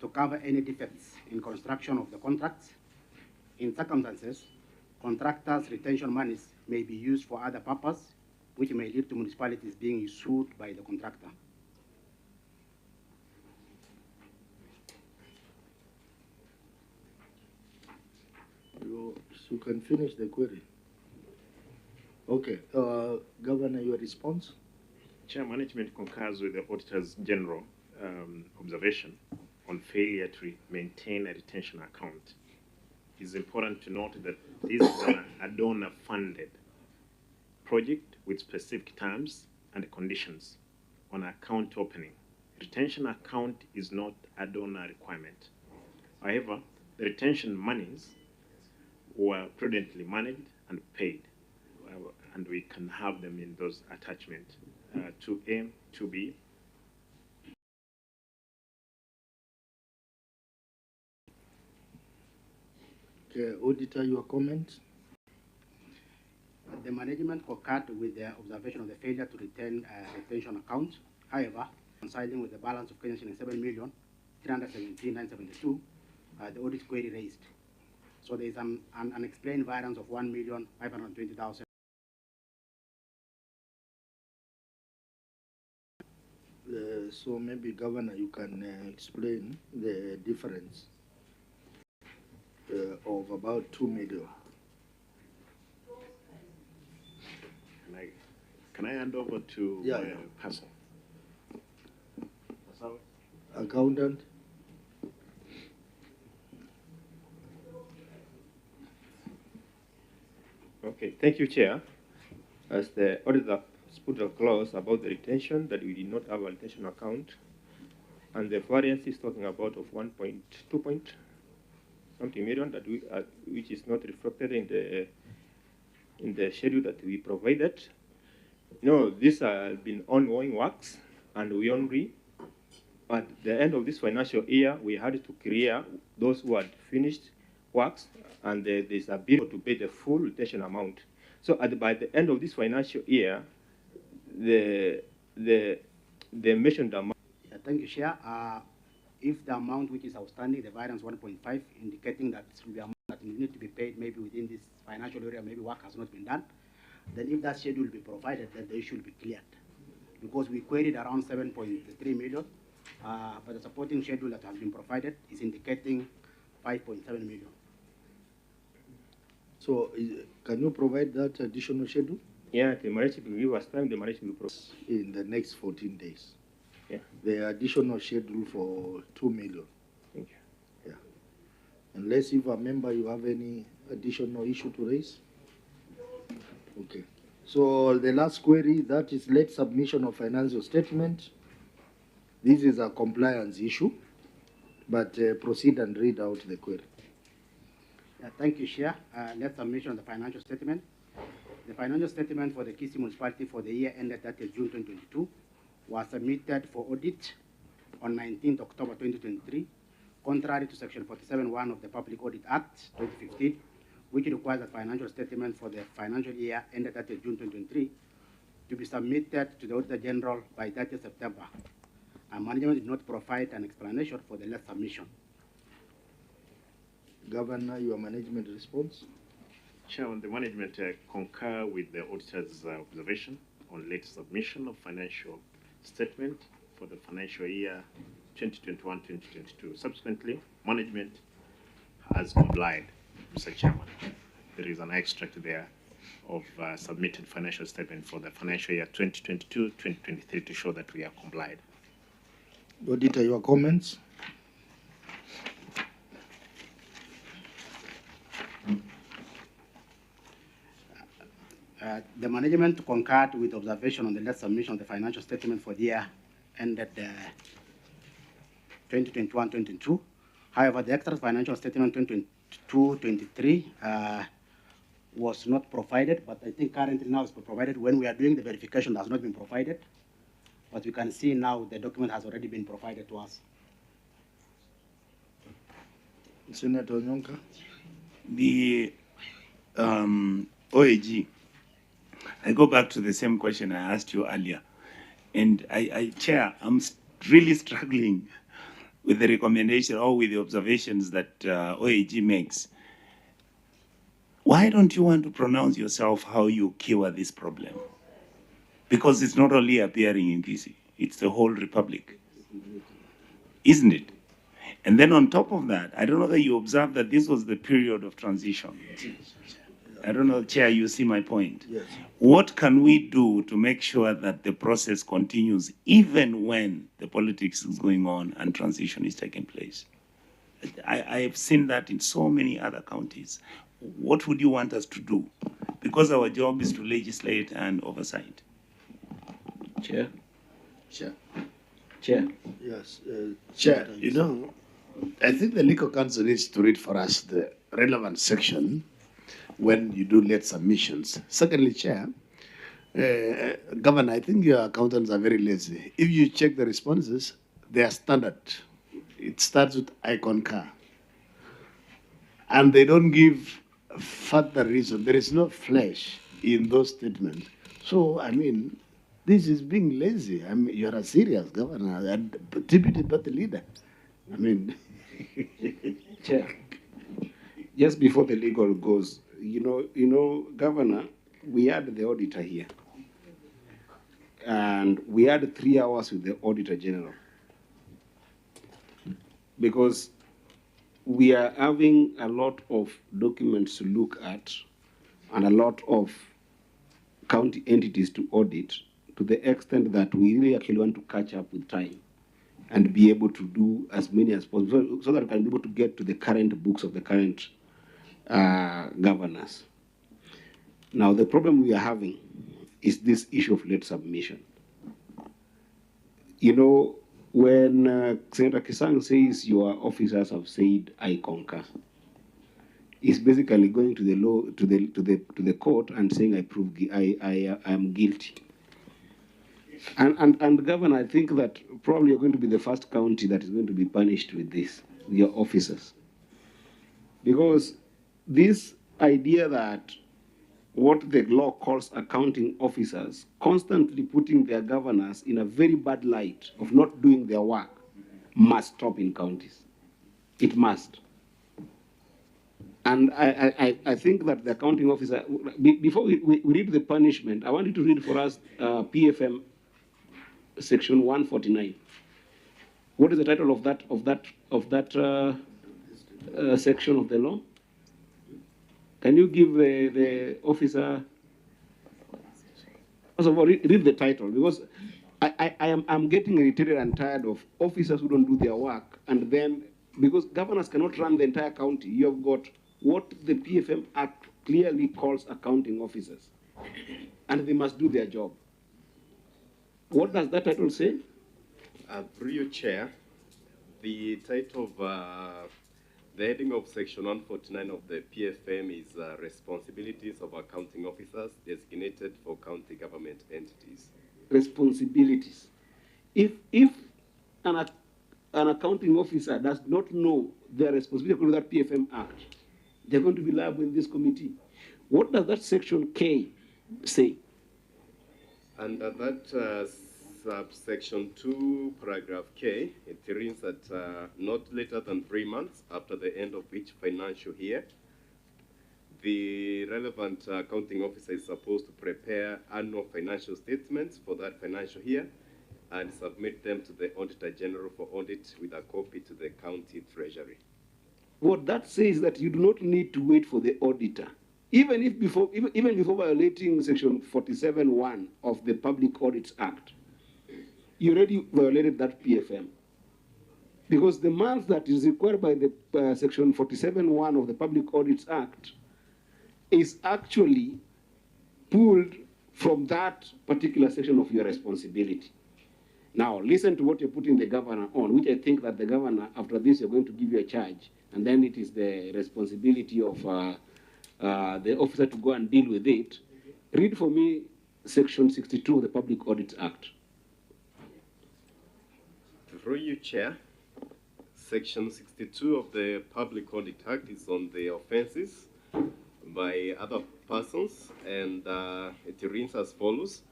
to cover any defects in construction of the contracts. In circumstances, contractors' retention monies may be used for other purposes, which may lead to municipalities being sued by the contractor. You can finish the query. Okay, Governor, your response? Chair, management concurs with the Auditor General observation on failure to maintain a retention account. It's important to note that this is a donor-funded project with specific terms and conditions on account opening. Retention account is not a donor requirement. However, the retention monies were prudently managed and paid, and we can have them in those attachments 2A, 2B. Okay, Auditor, your comment? The management concurred with the observation of the failure to retain retention account. However, coinciding with the balance of Kenya shilling 7,317,972, the audit query raised. So there is an unexplained variance of 1,520,000. So maybe, Governor, you can explain the difference of about 2 million. Can I hand over to person? Accountant. Okay, thank you, Chair. As the auditor put a clause about the retention, that we did not have a retention account, and the variance is talking about of 1.2 point something million that we which is not reflected in the schedule that we provided. No, these have been ongoing works, and we only at the end of this financial year we had to clear those who had finished works, and there's a bill to pay the full retention amount. So by the end of this financial year, the mentioned amount. Yeah, thank you, Chair. If the amount which is outstanding, the variance 1.5, indicating that it will be amount that will need to be paid maybe within this financial area, maybe work has not been done, then if that schedule will be provided, then the issue will be cleared. Because we queried around 7.3 million, but the supporting schedule that has been provided is indicating 5.7 million. So can you provide that additional schedule? Yeah, the management will give us time, the management will provide. In the next 14 days. Yeah. The additional schedule for 2 million. Thank you. Yeah. Unless if a member you have any additional issue to raise. Okay. So the last query, that is late submission of financial statement. This is a compliance issue, but proceed and read out the query. Yeah, thank you, Chair. Let's submission the financial statement. The financial statement for the Kisii Municipality for the year ended 30th June 2022 was submitted for audit on 19th October 2023, contrary to Section 47(1) of the Public Audit Act 2015, which requires a financial statement for the financial year ended 30th June 2023 to be submitted to the Auditor General by 30th September. And management did not provide an explanation for the late submission. Governor, your management response? Chairman, the management concur with the auditor's observation on late submission of financial statement for the financial year 2021-2022. Subsequently, management has complied, Mr. Chairman. There is an extract there of submitted financial statement for the financial year 2022-2023 to show that we are complied. Auditor, your comments? The management concurred with observation on the late submission of the financial statement for the year ended 2021-2022. However, the extra financial statement 2022-23 was not provided, but I think currently now it's provided. When we are doing the verification, it has not been provided. But you can see now the document has already been provided to us. Senator Nyonka? The OAG, I go back to the same question I asked you earlier. And Chair, I'm really struggling with the recommendation or with the observations that OAG makes. Why don't you want to pronounce yourself how you cure this problem? Because it's not only appearing in Kisii, it's the whole Republic, isn't it? And then on top of that, I don't know that you observed that this was the period of transition. I don't know, Chair, you see my point? Yes. What can we do to make sure that the process continues even when the politics is going on and transition is taking place? I have seen that in so many other counties. What would you want us to do? Because our job is to legislate and oversight. Chair. Chair. Chair. Yes. Chair, you know, I think the legal counsel needs to read for us the relevant section when you do late submissions. Secondly, Chair, Governor, I think your accountants are very lazy. If you check the responses, they are standard. It starts with I concur. And they don't give further reason. There is no flesh in those statements. So, I mean, this is being lazy. I mean, you're a serious governor and deputy party leader. I mean, Chair, just before the legal goes, you know, Governor, we had the auditor here, and we had 3 hours with the Auditor General because we are having a lot of documents to look at and a lot of county entities to audit to the extent that we really actually want to catch up with time and be able to do as many as possible so that we can be able to get to the current books of the current governors. Now, the problem we are having is this issue of late submission. You know, when Senator Kisang says your officers have said, I concur, it's basically going to the law, to the court and saying, I am guilty. And Governor, I think that probably you're going to be the first county that is going to be punished with this, your officers. Because this idea that what the law calls accounting officers constantly putting their governors in a very bad light of not doing their work must stop in counties. It must. And I think that the accounting officer, before we read the punishment, I want you to read for us PFM section 149. What is the title of that section of the law? Can you give the officer? First of all, read the title, because I'm getting irritated and tired of officers who don't do their work, and then because governors cannot run the entire county, you have got what the PFM Act clearly calls accounting officers, and they must do their job. What does that title say? Through your chair, the title of the heading of section 149 of the PFM is responsibilities of accounting officers designated for county government entities. Responsibilities. If an accounting officer does not know their responsibility according to that PFM Act, they're going to be liable in this committee. What does that section K say? Under that subsection 2, paragraph K, it reads that not later than 3 months after the end of each financial year, the relevant accounting officer is supposed to prepare annual financial statements for that financial year and submit them to the Auditor General for audit with a copy to the county treasury. What that says that you do not need to wait for the auditor. Even before violating section 47(1) of the Public Audits Act, you already violated that PFM. Because the month that is required by the section 47(1) of the Public Audits Act is actually pulled from that particular section of your responsibility. Now, listen to what you're putting the governor on, which I think that the governor, after this, you're going to give you a charge, and then it is the responsibility of the officer to go and deal with it. Read for me section 62 of the Public Audits Act. Through you, Chair, section 62 of the Public Audit Act is on the offenses by other persons, and it reads as follows.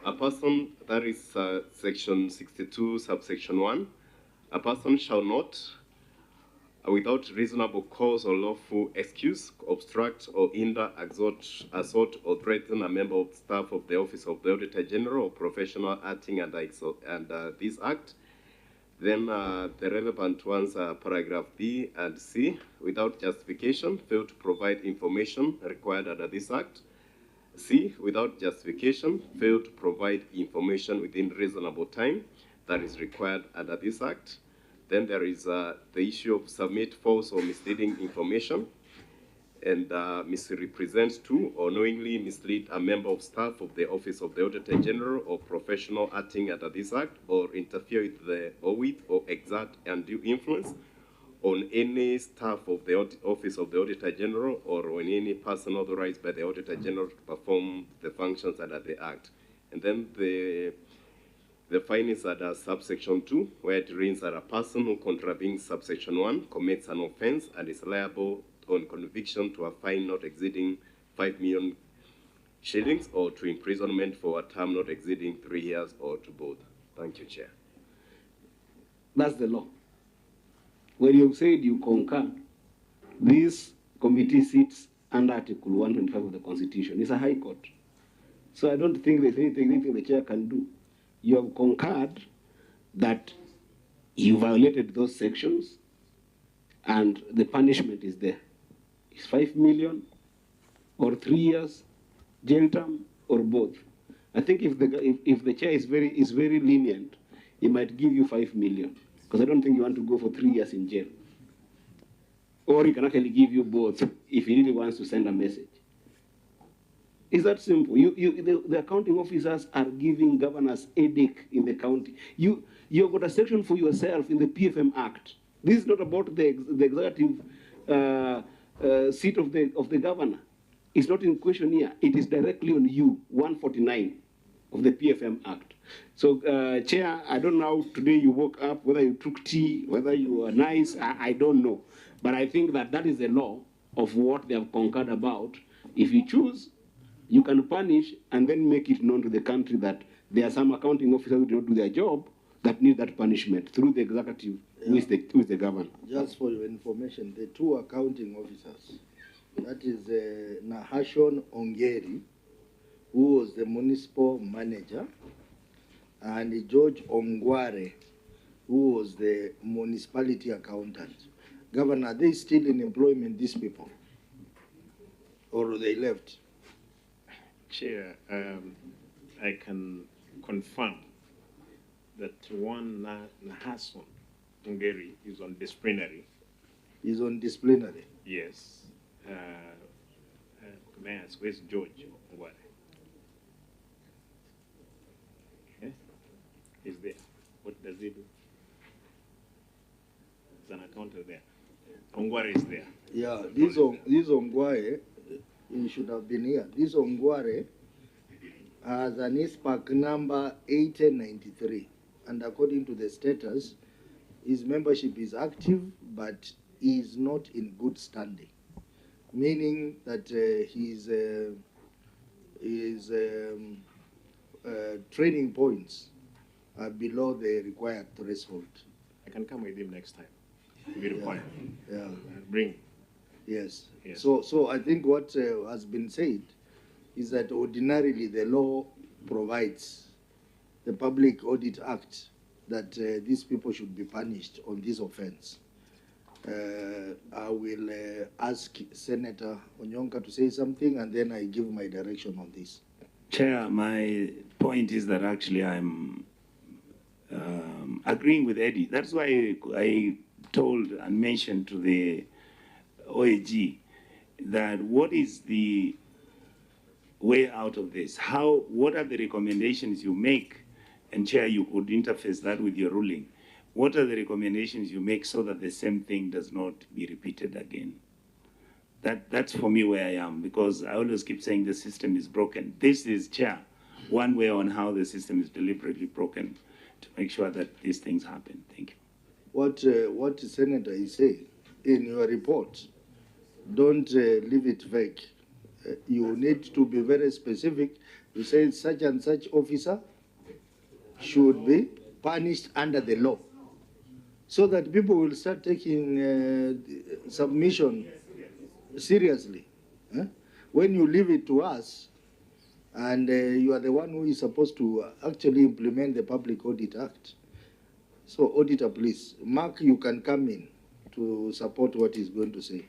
A person, that is section 62, subsection 1, a person shall not, without reasonable cause or lawful excuse, obstruct or hinder, exhort, assault, or threaten a member of staff of the Office of the Auditor General or professional acting under this Act. Then the relevant ones are paragraph B and C, without justification, fail to provide information required under this Act. C, without justification, fail to provide information within reasonable time that is required under this Act. Then there is the issue of submit false or misleading information and misrepresent to or knowingly mislead a member of staff of the Office of the Auditor General or professional acting under this Act, or interfere with or exert undue influence on any staff of the Office of the Auditor General or on any person authorized by the Auditor General to perform the functions under the Act. And then the fine is under subsection 2, where it reads that a person who contravenes subsection 1 commits an offense and is liable on conviction to a fine not exceeding 5 million shillings or to imprisonment for a term not exceeding 3 years or to both. Thank you, Chair. That's the law. When you said you concur, this committee sits under Article 125 of the Constitution. It's a high court. So I don't think there's anything the chair can do. You have concurred that you violated those sections and the punishment is there. It's 5 million or 3 years jail term or both? I think if the chair is very lenient, he might give you 5 million, because I don't think you want to go for 3 years in jail. Or he can actually give you both if he really wants to send a message. It's that simple. The accounting officers are giving governors headache in the county. You've got a section for yourself in the PFM Act. This is not about the executive seat of the governor. It's not in question here. It is directly on you, 149 of the PFM Act. So, Chair, I don't know how today you woke up, whether you took tea, whether you were nice, I don't know. But I think that is the law of what they have concurred about. If you choose, you can punish and then make it known to the country that there are some accounting officers who do not do their job that need that punishment through the executive, who is the governor. Just for your information, the two accounting officers, that is Nahashon Ongeri, who was the municipal manager, and George Ongware, who was the municipality accountant. Governor, are they still in employment, these people? Or they left? Chair, I can confirm that one Nahason Ongeri is on disciplinary. He's on disciplinary? Yes. May I ask, where's George Ongware? Okay. He's there. What does he do? He's an accountant there. Ongware is there. Yeah, this Ongware, he should have been here. This Ongware has an ISPAC number 8093, and according to the status, his membership is active, but he is not in good standing, meaning that his training points are below the required threshold. I can come with him next time. If you require. Yeah. Bring. Yes. Yes. So I think what has been said is that ordinarily the law provides, the Public Audit Act, that these people should be punished on this offense. I will ask Senator Onyonka to say something, and then I give my direction on this. Chair, my point is that actually I'm agreeing with Eddie. That's why I told and mentioned to the OAG that what is the way out of this? What are the recommendations you make? And Chair, you could interface that with your ruling. What are the recommendations you make so that the same thing does not be repeated again? That's for me where I am, because I always keep saying the system is broken. This is, Chair, one way on how the system is deliberately broken to make sure that these things happen. Thank you. What Senator is saying in your report, don't leave it vague. You need to be very specific. You say such and such officer should be punished under the law, so that people will start taking submission seriously. When you leave it to us, and you are the one who is supposed to actually implement the Public Audit Act. So, Auditor, please. Mark, you can come in to support what he's going to say.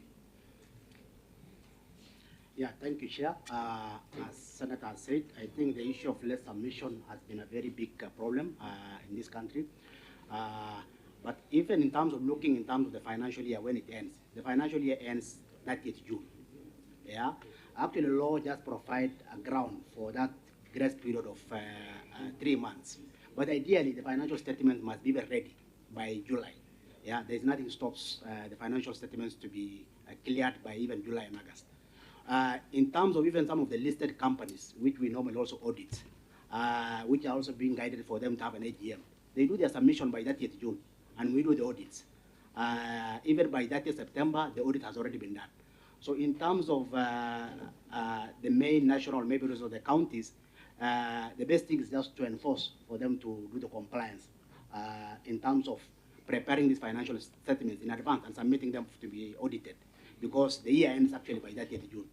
Yeah, thank you, Chair. As Senator said, I think the issue of less submission has been a very big problem in this country. But even in terms of looking in terms of the financial year when it ends, the financial year ends 30th June. Yeah, actually, the law just provides a ground for that grace period of 3 months. But ideally, the financial statement must be ready by July. Yeah, there's nothing stops the financial statements to be cleared by even July and August. In terms of even some of the listed companies, which we normally also audit, which are also being guided for them to have an AGM, they do their submission by 30th June, and we do the audits. Even by 30th September, the audit has already been done. So in terms of the main national members of the counties, the best thing is just to enforce for them to do the compliance in terms of preparing these financial statements in advance and submitting them to be audited, because the year ends actually by 30th June.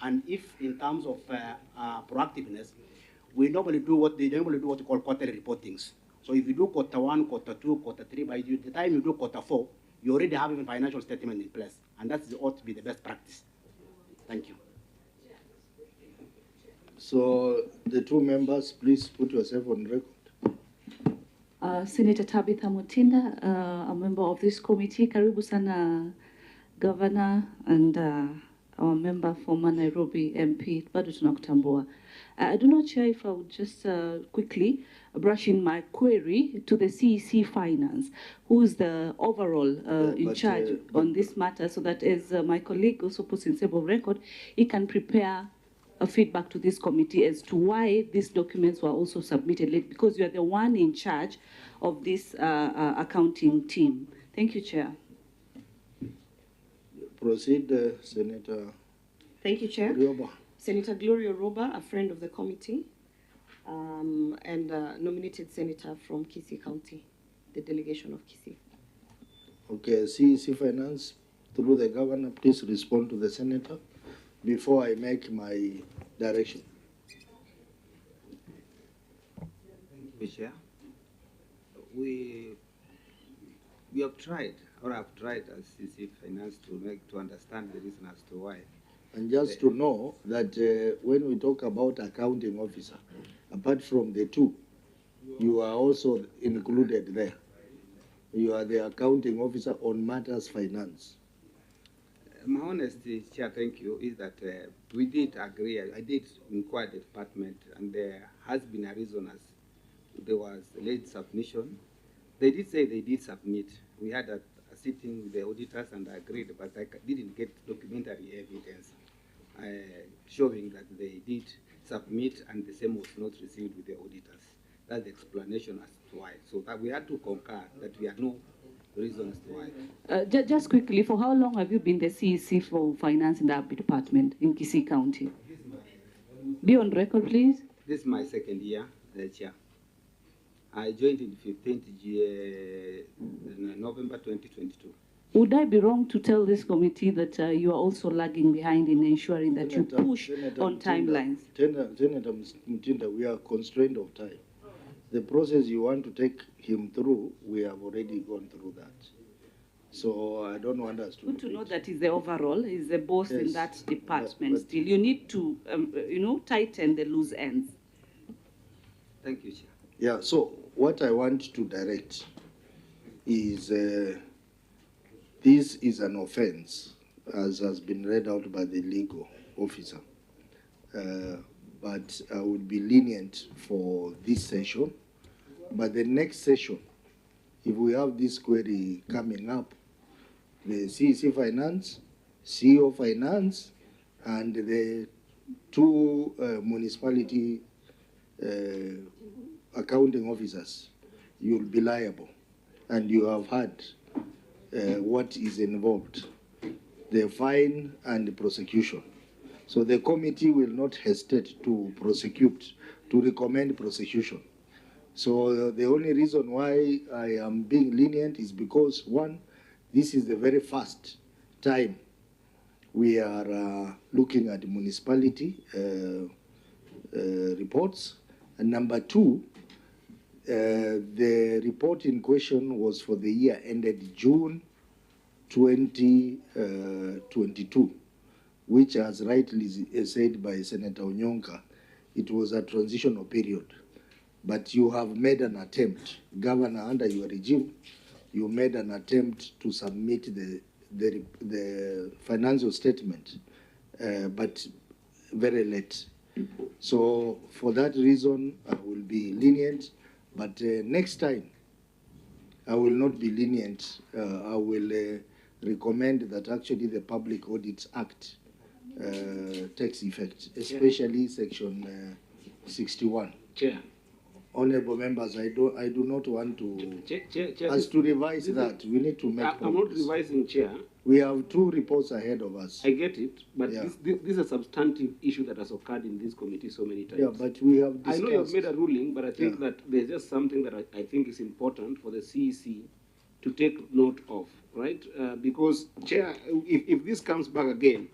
And if in terms of proactiveness, we normally do what we call quarterly reportings. So if you do quarter 1, quarter 2, quarter 3, by the time you do quarter 4, you already have even financial statement in place, and that ought to be the best practice. Thank you. So the two members, please put yourself on record. Senator Tabitha Mutinda, a member of this committee. Karibu sana Governor and our member former Nairobi MP, bado tunakutambua. I do not care if I would just quickly brush in my query to the CEC Finance, who is the overall in charge on this matter, so that as my colleague also puts in stable record, he can prepare a feedback to this committee as to why these documents were also submitted late, because you are the one in charge of this accounting team. Thank you, Chair. Proceed, Senator. Thank you, Chair. Rioba. Senator Gloria Roba, a friend of the committee, and nominated senator from Kisii County, the delegation of Kisii. Okay, CEC Finance, through the governor, please respond to the senator before I make my direction. Thank you, Chair. We have tried, or have tried as CEC Finance to understand the reason as to why. And just to know that when we talk about accounting officer, apart from the two, you are also included there. You are the accounting officer on matters finance. My honesty, Chair, thank you, is that we did agree. I did inquire the department, and there has been a reason as there was late submission. They did say they did submit. We had a sitting with the auditors and agreed, but I didn't get documentary evidence showing that they did submit and the same was not received with the auditors. That's the explanation as to why. So that we had to concur that we had no reasons why. Just quickly, for how long have you been the CEC for finance in that department in Kisii County? Be on record, please. This is my second year, Chair. I joined in 15th November 2022. Would I be wrong to tell this committee that you are also lagging behind in ensuring that you push on timelines? Senator Mutinda, we are constrained of time. The process you want to take him through, we have already gone through that. So I don't want us to... Good to know that he's the overall, he's the boss in that department still. You need to, tighten the loose ends. Thank you, Chair. Yeah, so what I want to direct is this is an offense, as has been read out by the legal officer. But I would be lenient for this session. But the next session, if we have this query coming up, the CEC Finance, CEO Finance, and the two municipality accounting officers, you'll be liable. And you have heard what is involved, the fine and the prosecution. So the committee will not hesitate to prosecute, to recommend prosecution. So the only reason why I am being lenient is because, one, this is the very first time we are looking at municipality reports. And number two, the report in question was for the year ended June 2022, which, as rightly said by Senator Onyonka, it was a transitional period. But you have made an attempt, Governor, under your regime, you made an attempt to submit the financial statement, but very late. So for that reason, I will be lenient, but next time, I will not be lenient. I will recommend that actually the Public Audits Act takes effect, especially Section 61. Chair. Honorable members, I do not want to Chair, to revise that. We need to make I'm not revising, Chair. We have two reports ahead of us. I get it, but Yeah. this is a substantive issue that has occurred in this committee so many times. Yeah, but we have I know you have discussed- made a ruling, but I think Yeah. that there's just something that I think is important for the CEC to take note of, right? Because, Chair, if this comes back again,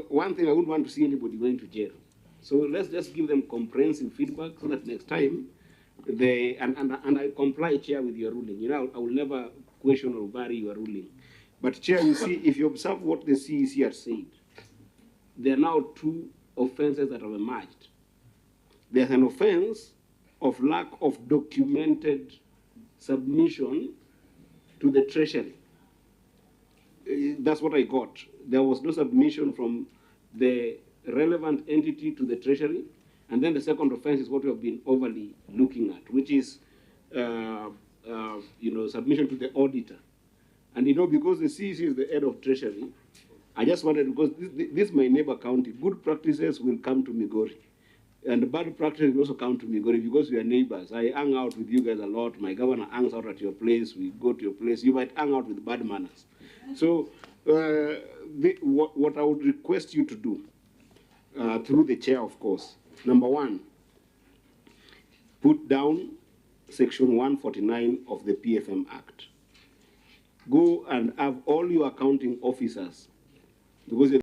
one thing I wouldn't want to see anybody going to jail. So let's just give them comprehensive feedback so that next time they and I comply, Chair, with your ruling. You know, I will never question or vary your ruling. But Chair, you see, if you observe what the CEC has said, there are now two offenses that have emerged. There's an offense of lack of documented submission to the Treasury. That's what I got. There was no submission from the relevant entity to the Treasury. And then the second offense is what we have been overly looking at, which is submission to the auditor. And because the CEC is the head of Treasury, I just wanted, because this is my neighbor county, good practices will come to Migori. And bad practices will also come to Migori because we are neighbors. I hang out with you guys a lot. My governor hangs out at your place. We go to your place. You might hang out with bad manners. So what I would request you to do, through the chair, of course, number one, put down Section 149 of the PFM Act. Go and have all your accounting officers, because they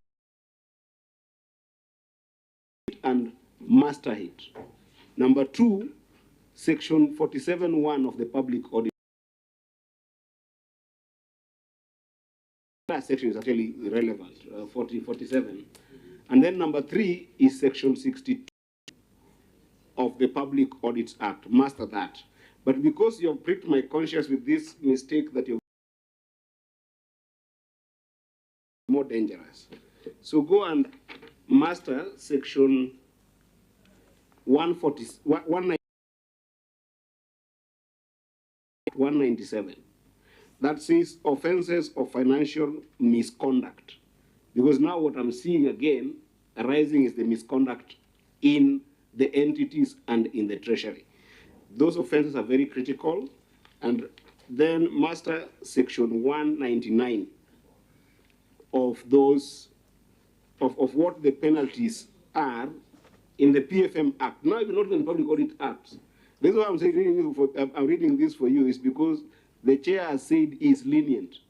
and master it. Number two, Section 47(1) of the Public Audit. That section is actually irrelevant, 47. And then number three is Section 62 of the Public Audits Act. Master that. But because you have pricked my conscience with this mistake that you're more dangerous. So go and master Section 197. That says offenses of financial misconduct. Because now what I'm seeing again arising is the misconduct in the entities and in the Treasury. Those offenses are very critical. And then master Section 199 of those, of what the penalties are in the PFM Act. Now, even not in the Public Audit Act. This is why I'm saying I'm reading this for you, is because the chair has said is lenient.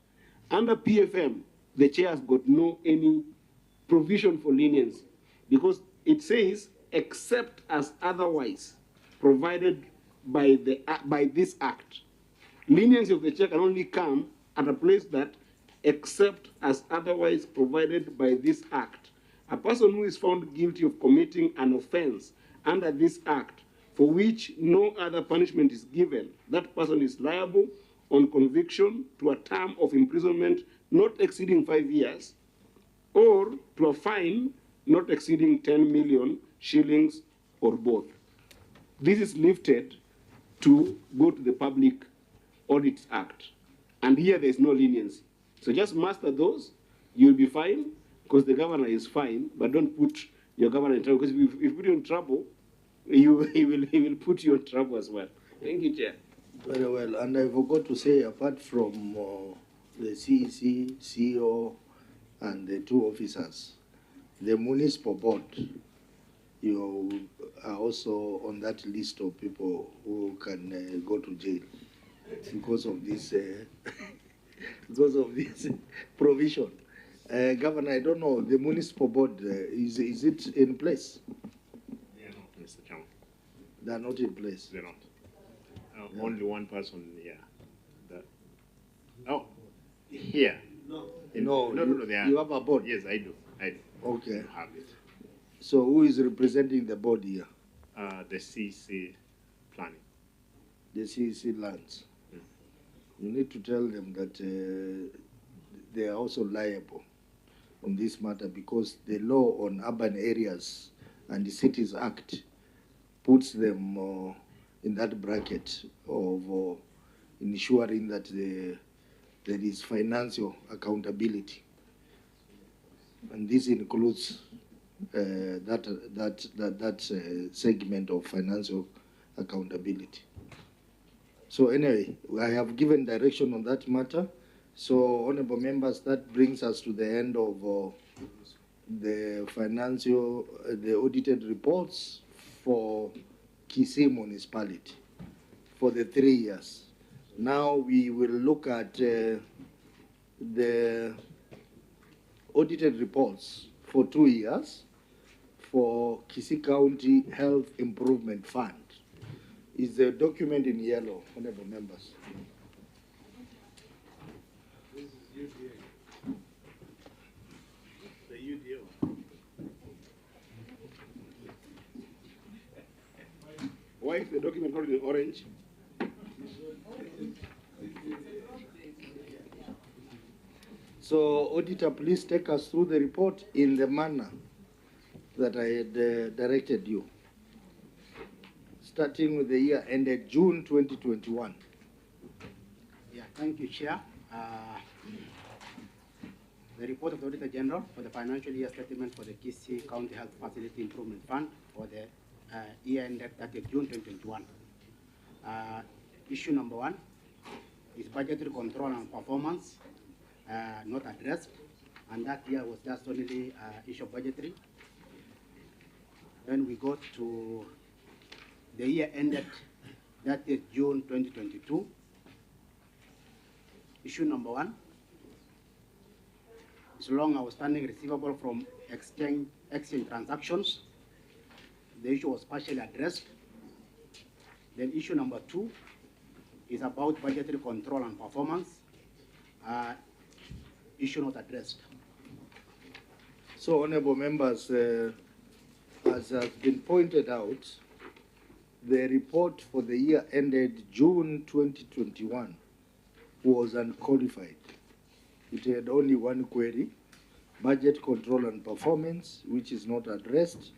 Under PFM, the chair has got no any provision for leniency, because it says, except as otherwise provided by this act. Leniency of the chair can only come at a place that, except as otherwise provided by this act. A person who is found guilty of committing an offense under this act, for which no other punishment is given, that person is liable on conviction to a term of imprisonment not exceeding 5 years, or to a fine not exceeding 10 million shillings, or both. This is lifted to go to the Public Audit Act. And here there is no leniency. So just master those, you'll be fine, because the governor is fine, but don't put your governor in trouble, because if you put you in trouble, he will put you in trouble as well. Thank you, Chair. Very well. And I forgot to say, apart from the CEC, CEO, and the two officers, the municipal board, you are also on that list of people who can go to jail because of this provision. Governor, I don't know, the municipal board, is it in place? They are not, Mr. Chairman. They are not in place? They're not. Only one person here. Here. No, they are. you have a board? Yes, I do. Okay. I have it. So who is representing the board here? The CC planning. The CC lands. You need to tell them that they are also liable on this matter, because the law on urban areas and the Cities Act puts them in that bracket of ensuring that there is financial accountability, and this includes that segment of financial accountability. So anyway, I have given direction on that matter. So, honorable members, that brings us to the end of the audited reports for Kisii Municipality for the 3 years. Now we will look at the audited reports for 2 years for Kisii County Health Improvement Fund. Is the document in yellow, honorable members? This is UDA. The UDA. Why is the document called in orange? So, Auditor, please take us through the report in the manner that I had directed you, starting with the year ended June 2021. Yeah, thank you, Chair. The report of the Auditor General for the financial year statement for the Kisii County Health Facility Improvement Fund for the year ended 30th June 2021. Issue number 1 is budgetary control and performance not addressed, and that year was just only issue of budgetary. Then we go to the year ended 30th June 2022. Issue number 1 is long outstanding receivable from exchange transactions. The issue was partially addressed. Then issue number 2 is about budgetary control and performance. Issue not addressed. So, honorable members, as has been pointed out, the report for the year ended June 2021 was unqualified. It had only one query, budget control and performance, which is not addressed.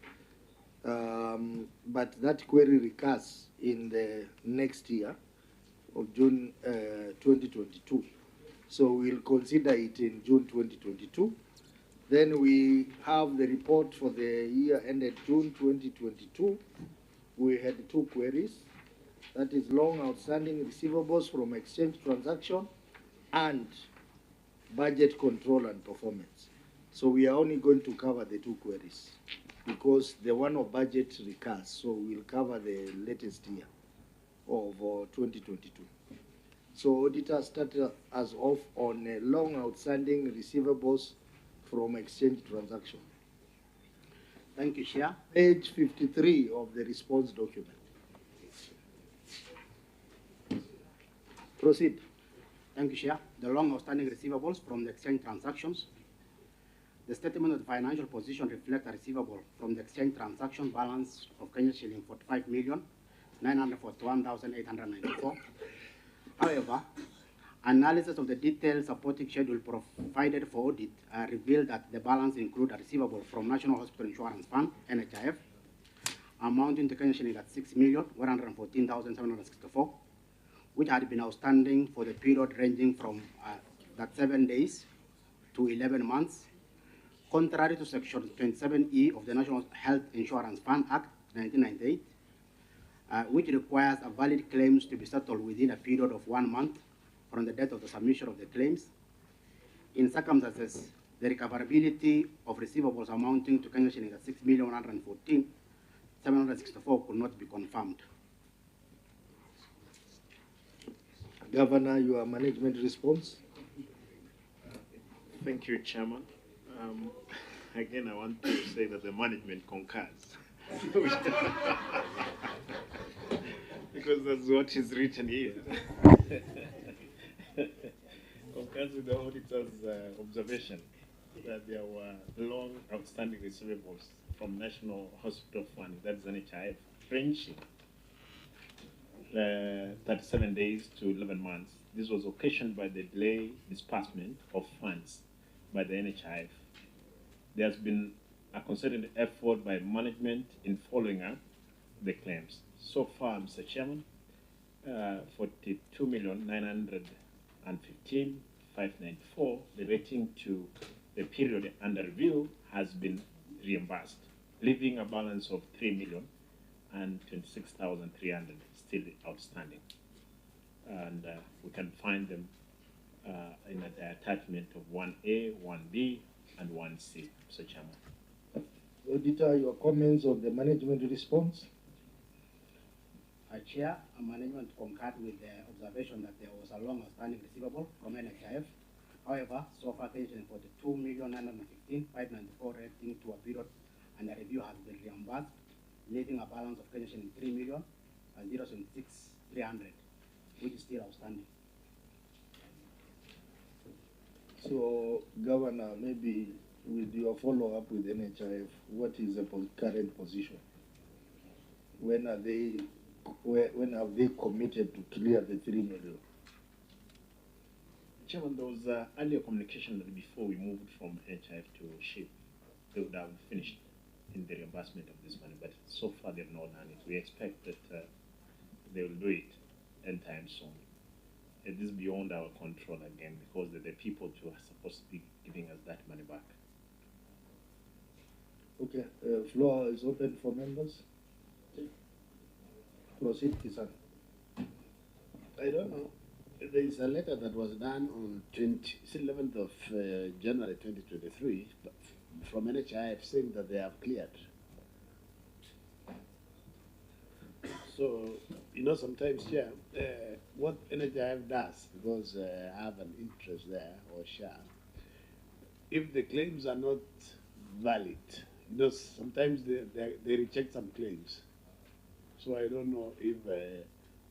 But that query recurs in the next year of June 2022. So we'll consider it in June 2022. Then we have the report for the year ended June 2022. We had 2 queries. That is long outstanding receivables from exchange transaction and budget control and performance. So we are only going to cover the 2 queries because the one of budget recurs. So we'll cover the latest year of 2022. So auditor started us off on long outstanding receivables from exchange transaction. Thank you, Chair. Page 53 of the response document. Proceed. Thank you, Chair. The long outstanding receivables from the exchange transactions. The statement of the financial position reflects a receivable from the exchange transaction balance of Kenya shilling 45,941,894. However, analysis of the detailed supporting schedule provided for audit revealed that the balance includes a receivable from National Hospital Insurance Fund, NHIF, amounting to Kenya shilling at 6,114,764, which had been outstanding for the period ranging from that 7 days to 11 months, contrary to Section 27E of the National Health Insurance Fund Act 1998, which requires a valid claims to be settled within a period of 1 month from the date of the submission of the claims. In circumstances, the recoverability of receivables amounting to Kenya shilling at 6,114,764 could not be confirmed. Governor, your management response. Thank you, Chairman. Again, I want to say that the management concurs. Because that's what is written here. Concurs with the auditor's observation that there were long outstanding receivables from National Hospital Fund, that's NHIF, ranging 37 days to 11 months. This was occasioned by the delay disbursement of funds by the NHIF. There has been a concerted effort by management in following up the claims. So far, Mr. Chairman, 42,915,594 relating to the period under review has been reimbursed, leaving a balance of 3,026,300 still outstanding. And we can find them in the attachment of 1A, 1B, and 1C, Mr. Chairman. Auditor, your comments on the management response? Chair, management concurred with the observation that there was a long outstanding receivable from NHIF. However, so far, Kenya shilling 42,915,594 relating to a period under review has been reimbursed, leaving a balance of Kenya shilling 3,076,300, which is still outstanding. So, Governor, maybe with your follow-up with NHIF, what is the current position? When are they when have they committed to clear the 3 million? Chairman, there was earlier communication that before we moved from HIF to SHIP, they would have finished in the reimbursement of this money, but so far they've not done it. We expect that they will do it anytime soon. It is beyond our control again because they're the people who are supposed to be giving us that money back. Okay, floor is open for members. Proceed, Kisan. I don't know. There is a letter that was done on 11th of January 2023 from NHIF saying that they have cleared. So, you know, sometimes, yeah, what NHIF does, because I have an interest there or share, if the claims are not valid, you know, sometimes they reject some claims. So I don't know if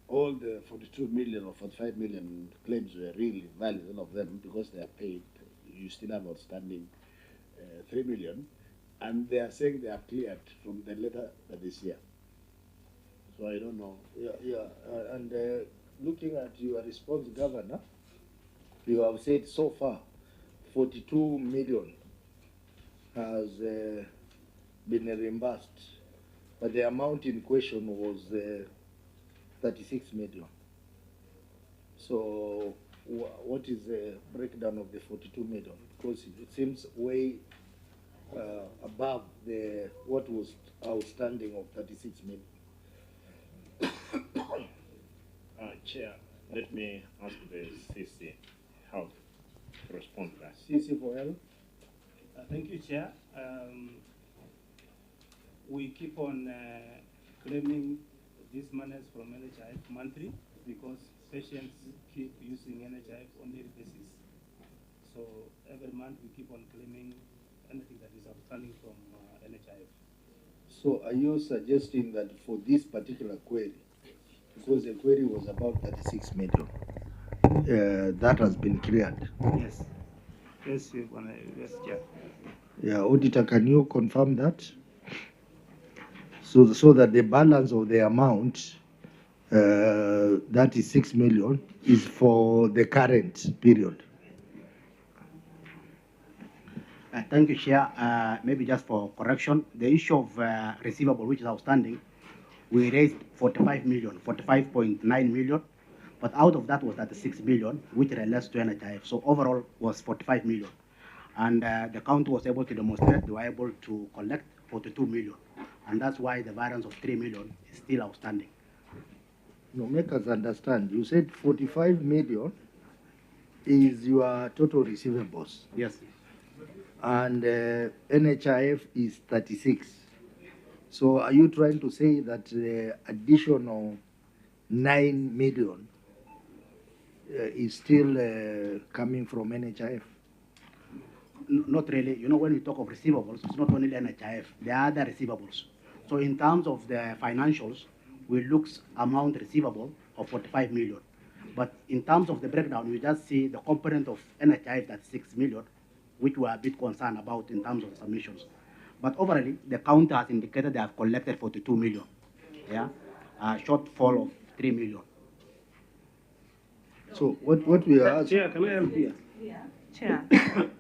all the 42 million or 45 million claims were really valid, all of them, because they are paid. You still have outstanding 3 million, and they are saying they are cleared from the letter that is here. So I don't know. And looking at your response, Governor, you have said so far 42 million has been reimbursed, but the amount in question was 36 million. So what is the breakdown of the 42 million? Because it seems way above what was outstanding of 36 million. Chair, let me ask the CC Health to respond to that. CC for Health. Thank you, Chair. We keep on claiming these monies from NHIF monthly because patients keep using NHIF on daily basis. So every month we keep on claiming anything that is outstanding from NHIF. So are you suggesting that for this particular query, because the query was about 36 million, that has been cleared? Yes. Yes, yes, Chair. Yeah, Auditor, can you confirm that? So that the balance of the amount, that is 6 million, is for the current period. Thank you, Chair. Maybe just for correction, the issue of receivable, which is outstanding, we raised 45 million, 45.9 million, but out of that was 36 million, which relates to NHIF. So overall was 45 million. And the county was able to demonstrate they were able to collect 42 million. And that's why the variance of 3 million is still outstanding. No, make us understand. You said 45 million is your total receivables. Yes. And NHIF is 36. So are you trying to say that the additional 9 million is still coming from NHIF? Not really. You know, when we talk of receivables, it's not only NHIF, there are other receivables. So in terms of the financials, we look amount receivable of 45 million. But in terms of the breakdown, we just see the component of NHIF, that's 6 million, which we are a bit concerned about in terms of the submissions. But overall, the county has indicated they have collected 42 million. Yeah, a shortfall of 3 million. So what we are asking... Chair, can I help here? Yeah. Chair,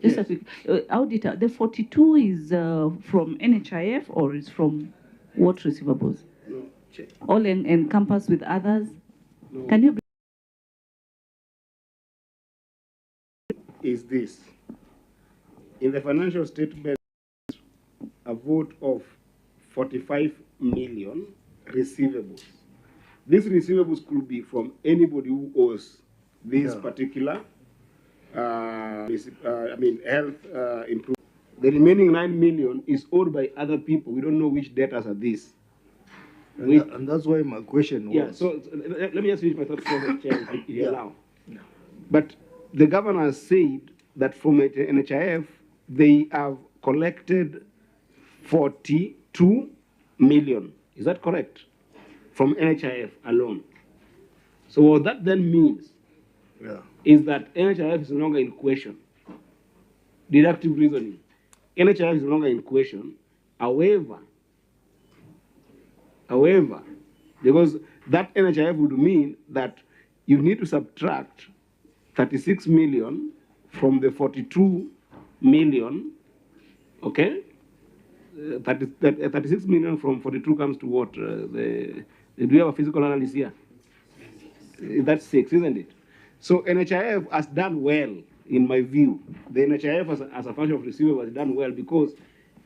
just a quick, Auditor, the 42 is from NHIF or is from what receivables? No, Chair. All encompassed with others? No. Can you... Is this. In the financial statement, a vote of 45 million receivables. These receivables could be from anybody who owes this particular, health improvement. The remaining 9 million is owed by other people. We don't know which debtors are these. And that's why my question was... Yeah, so let me just finish my thought for Chair, if you allow. But the governor has said that from NHIF, they have collected 42 million. Is that correct? From NHIF alone. So what that then means is that NHIF is no longer in question. Deductive reasoning. NHIF is no longer in question. However, because that NHIF would mean that you need to subtract 36 million from the 42 million, okay? 36 million from 42 comes to what? Do you have a physical analysis here? That's 6, isn't it? So NHIF has done well, in my view. The NHIF as a function of receivable has done well because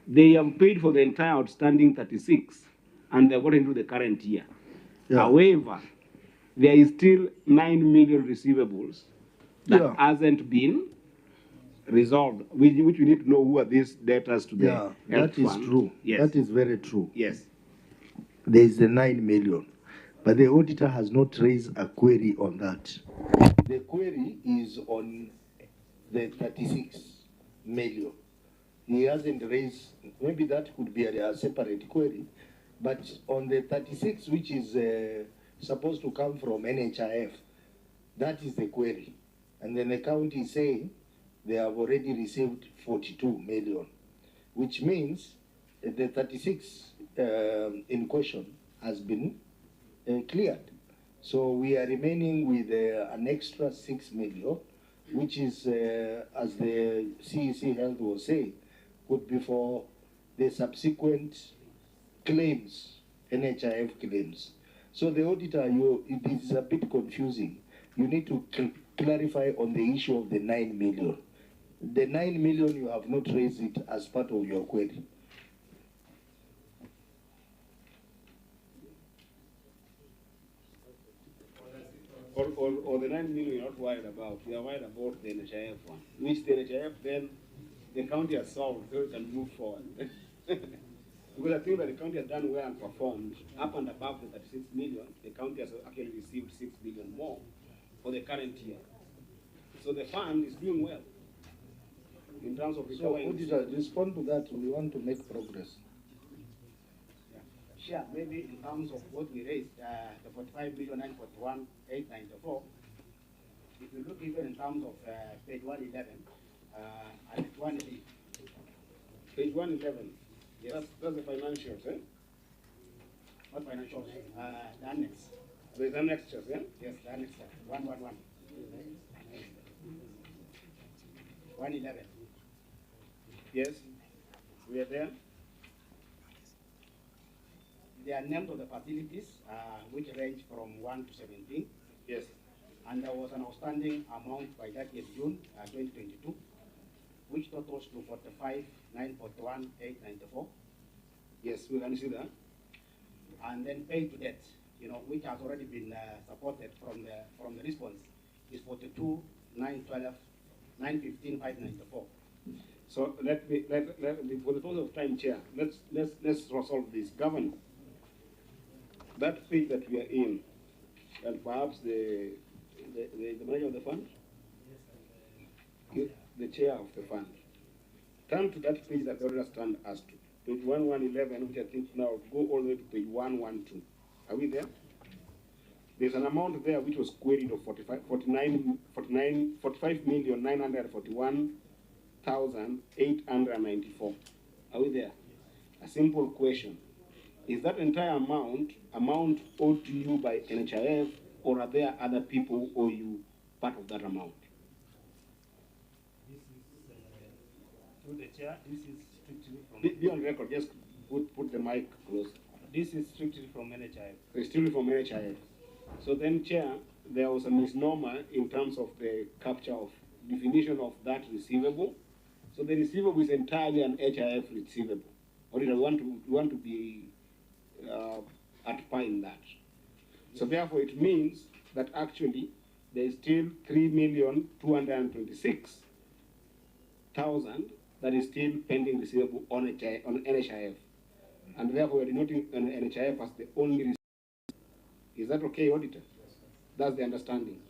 they have paid for the entire outstanding 36 and they've got into the current year. Yeah. However, there is still 9 million receivables that hasn't been resolved, which we need to know who are these debtors to the health that is fund. true. Yes. That is very true. Yes. There is the 9 million, but the auditor has not raised a query on that. The query is on the 36 million. He hasn't raised, maybe that could be a separate query, but on the 36, which is supposed to come from NHIF, that is the query. And then the county is saying they have already received 42 million, which means the 36 in question has been cleared. So we are remaining with an extra 6 million, which is, as the CEC Health was saying, could be for the subsequent claims, NHIF claims. So the auditor, it is a bit confusing. You need to clarify on the issue of the 9 million. The 9 million, you have not raised it as part of your query. Or the 9 million you're not worried about. You are worried about the NHIF one, which the NHIF then the county has solved so it can move forward. Because I think that the county has done well and performed up and above the 36 million. The county has actually received 6 billion more for the current year. So the fund is doing well in terms of recovering. So, auditor, respond to that. We want to make progress. Sure, maybe in terms of what we raised, the 45,941,894, if you look even in terms of page 111 and 1B. Page 111, yes, that's the financials, eh? What financials? The annex. There's annexures, yeah? Yes, the annex, 111. 111. Yes, we are there. They are named of the facilities, which range from 1 to 17. Yes. And there was an outstanding amount by 30th June 2022, which totals to 45,941,894. Yes, we can see that. And then paid to debt, which has already been supported from the response, is 42,912,915,594. So let me, for the purpose of time, Chair, let's resolve this. Governor, that page that we are in, and perhaps the manager of the fund, the chair of the fund, turn to that page that the auditor stand as to page 1111, which I think now go all the way to page 112. Are we there? There's an amount there which was queried of 45,941,894. Are we there? A simple question. Is that entire amount owed to you by NHIF, or are there other people who owe you part of that amount? This is, through the chair, this is strictly from... Be on record, just put the mic close. This is strictly from NHIF. It's strictly from NHIF. So then, Chair, there was a misnomer in terms of the capture of definition of that receivable. So the receivable is entirely an HIF receivable. Or we want to be at par in that. So therefore, it means that actually there is still 3,226,000 that is still pending receivable on NHIF. And therefore, we are denoting NHIF as the only receiver. Is that okay, Auditor? That's the understanding.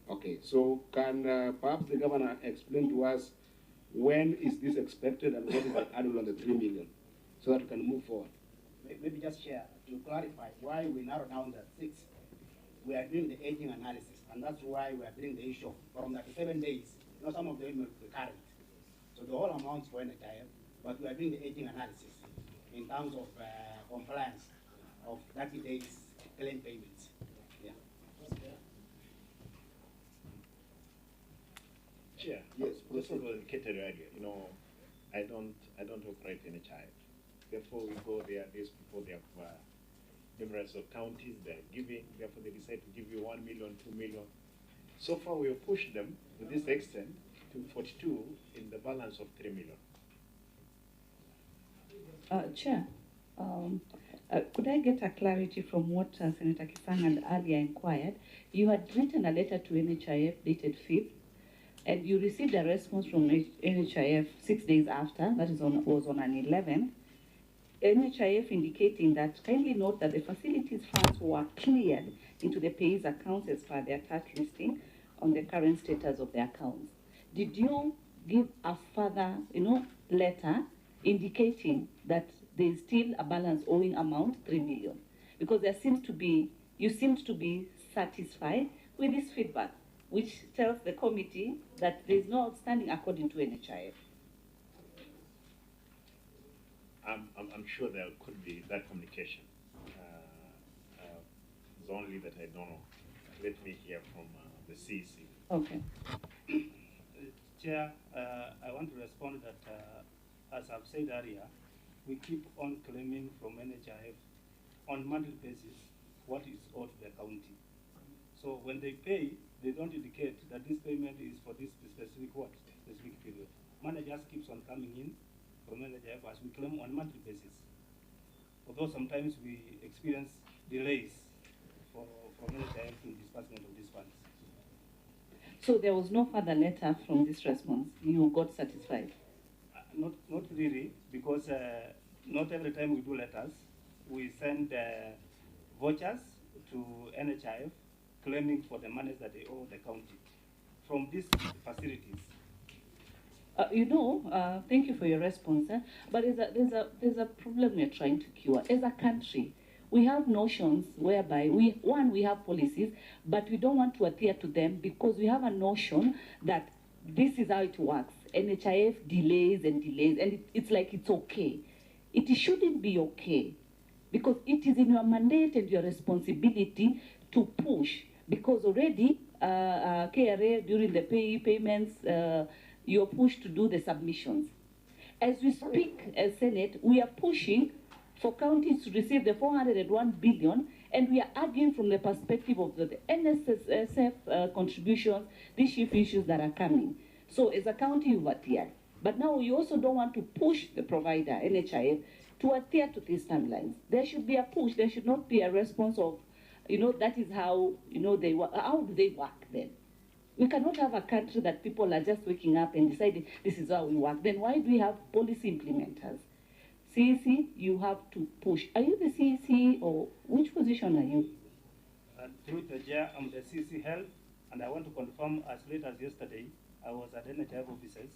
Okay, so can perhaps the Governor explain to us when is this expected and what is the added on the 3 million so that we can move forward? Maybe just share to clarify why we narrow down the 6. We are doing the aging analysis, and that's why we are doing the issue from 37 days. Some of them will be current. So the whole amount's for NHIF, but we are doing the aging analysis in terms of compliance of 30 days claim payments. Yeah. Chair, yes, this was indicated earlier. You know, I don't operate any child. Therefore, we go there. These people, they have numerous of counties. They're giving. Therefore, they decide to give you 1 million, 2 million. So far, we have pushed them to this extent to 42 in the balance of 3 million. Chair, could I get a clarity from what Senator Kisang had earlier inquired? You had written a letter to NHIF dated 5th, and you received a response from NHIF 6 days after, that is was on an 11th. NHIF indicating that, kindly note that the facilities funds were cleared into the payees' accounts as per their tax listing on the current status of the accounts. Did you give a further, letter indicating that there is still a balance owing amount 3 million? Because you seemed to be satisfied with this feedback, which tells the committee that there is no outstanding according to NHIF. I'm sure there could be that communication. It's only that I don't know. Let me hear from the CEC. Okay. Chair, I want to respond that, as I've said earlier, we keep on claiming from NHIF on monthly basis what is owed to the county. So when they pay, they don't indicate that this payment is for this specific period. Money just keeps on coming in from NHIF as we claim on monthly basis. Although sometimes we experience delays from NHIF in disbursement of these funds. So there was no further letter from this response. You got satisfied? Not really, because not every time we do letters, we send vouchers to NHIF claiming for the monies that they owe the county from these facilities. Thank you for your response, but there's a problem we're trying to cure. As a country, we have notions whereby we have policies, but we don't want to adhere to them because we have a notion that this is how it works. NHIF delays and delays, and it's like it's okay. It shouldn't be okay, because it is in your mandate and your responsibility to push, because already KRA during the payments, you're pushed to do the submissions. As we speak as Senate, we are pushing for counties to receive the 401 billion, and we are arguing from the perspective of the NSSF contributions, these chief issues that are coming. So as a county, you've adhered. But now you also don't want to push the provider, NHIF, to adhere to these timelines. There should be a push. There should not be a response of, that is how, they work. How do they work then? We cannot have a country that people are just waking up and deciding this is how we work. Then why do we have policy implementers? CEC, you have to push. Are you the CEC, or which position are you? Through the chair, I'm the CEC Health, and I want to confirm as late as yesterday, I was at NHIF offices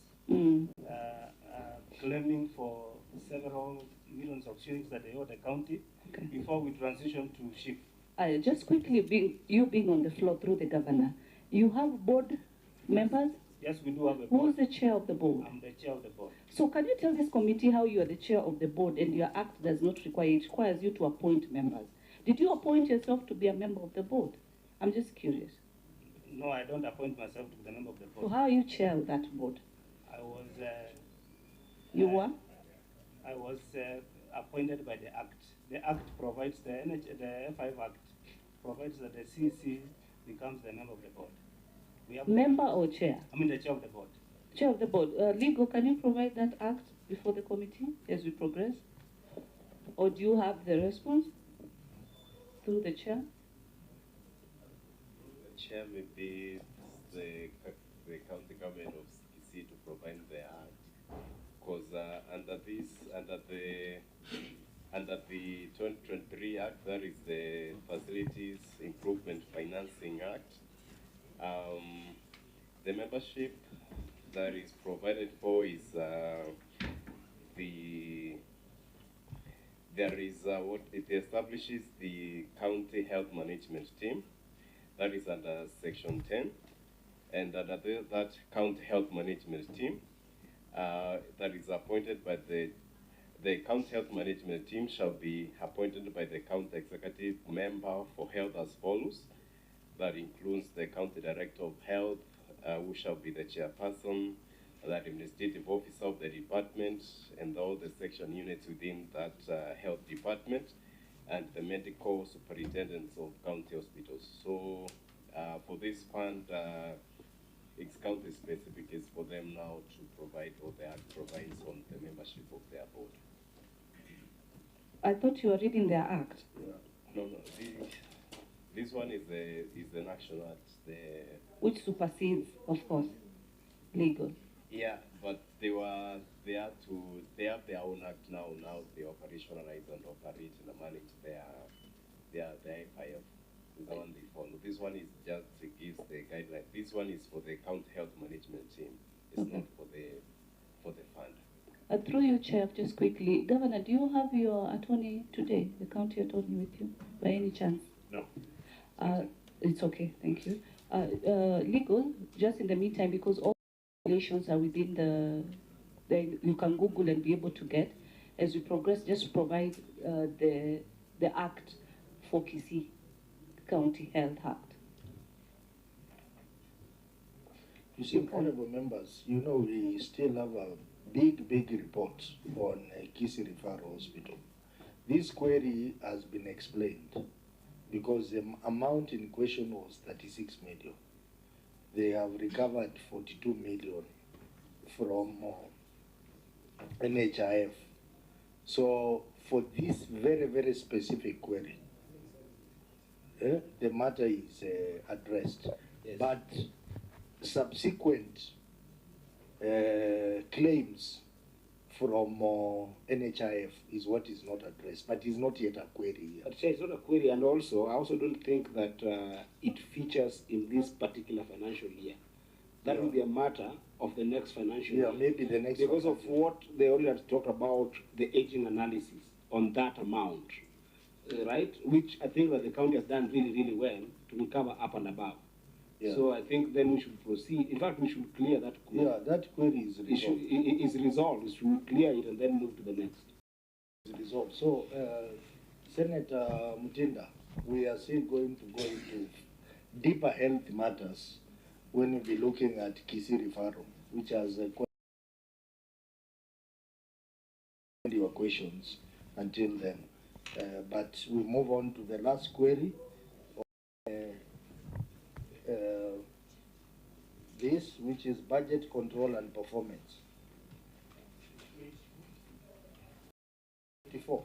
claiming for several millions of shillings that they owe the county before we transition to SHIP. Just quickly, being on the floor through the governor, you have board members? Yes, we do have a board. Who's the chair of the board? I'm the chair of the board. So can you tell this committee how you are the chair of the board and your act does not require, it requires you to appoint members? Did you appoint yourself to be a member of the board? I'm just curious. No, I don't appoint myself to be the member of the board. So how are you chair of that board? I was... you were? I was appointed by the Act. The Act provides, the F5 Act provides that the CEC becomes the member of the board. Member or chair? I mean the chair of the board. Chair of the board. Legal, can you provide that act before the committee as we progress? Or do you have the response through the chair? The chair may be the county government of Kisii to provide the act, because under the 2023 Act, that is the Facilities Improvement Financing Act. The membership that is provided for is what it establishes the county health management team, that is under section 10, and under that county health management team that is appointed by the The County Health Management Team shall be appointed by the County Executive Member for Health as follows. That includes the County Director of Health, who shall be the chairperson, the administrative officer of the department, and all the section units within that health department, and the medical superintendents of county hospitals. So for this fund, it's county specific, is for them now to provide what the Act provides on the membership of their board. I thought you were reading their act. No, this one is an action act. Which supersedes, of course, legal. Yeah, but they have their own act now. Now they operationalize and operate and manage their FIF. Is the one they follow. This one is just gives the guideline. This one is for the county health management team. It's not for the fund. Through you, Chair, just quickly, Governor, do you have your attorney today, the county attorney with you, by any chance? No. It's okay, thank you. Legal, just in the meantime, because all regulations are within you can Google and be able to get. As we progress, just provide the act for Kisii County Health Act. You see, honorable members, you know we still have a big report on Kisii Referral Hospital. This query has been explained because the amount in question was 36 million. They have recovered 42 million from NHIF. So for this very specific query, the matter is addressed. Yes. But subsequent claims from NHIF is what is not addressed, but is not yet a query. But it's not a query, and also I also don't think that it features in this particular financial year. That will be a matter of the next financial year. Yeah, maybe the next because of what they already talked about, the aging analysis on that amount, right? Which I think that the county has done really well to recover up and above. Yeah. So I think then we should proceed. In fact, we should clear that query. Yeah, that query is resolved. It is resolved. We should clear it and then move to the next. It's resolved. So, Senator Mutinda, we are still going to go into deeper health matters when we'll be looking at Kisii Referral, which has your questions until then. But we move on to the last query. This, which is budget control and performance. 54.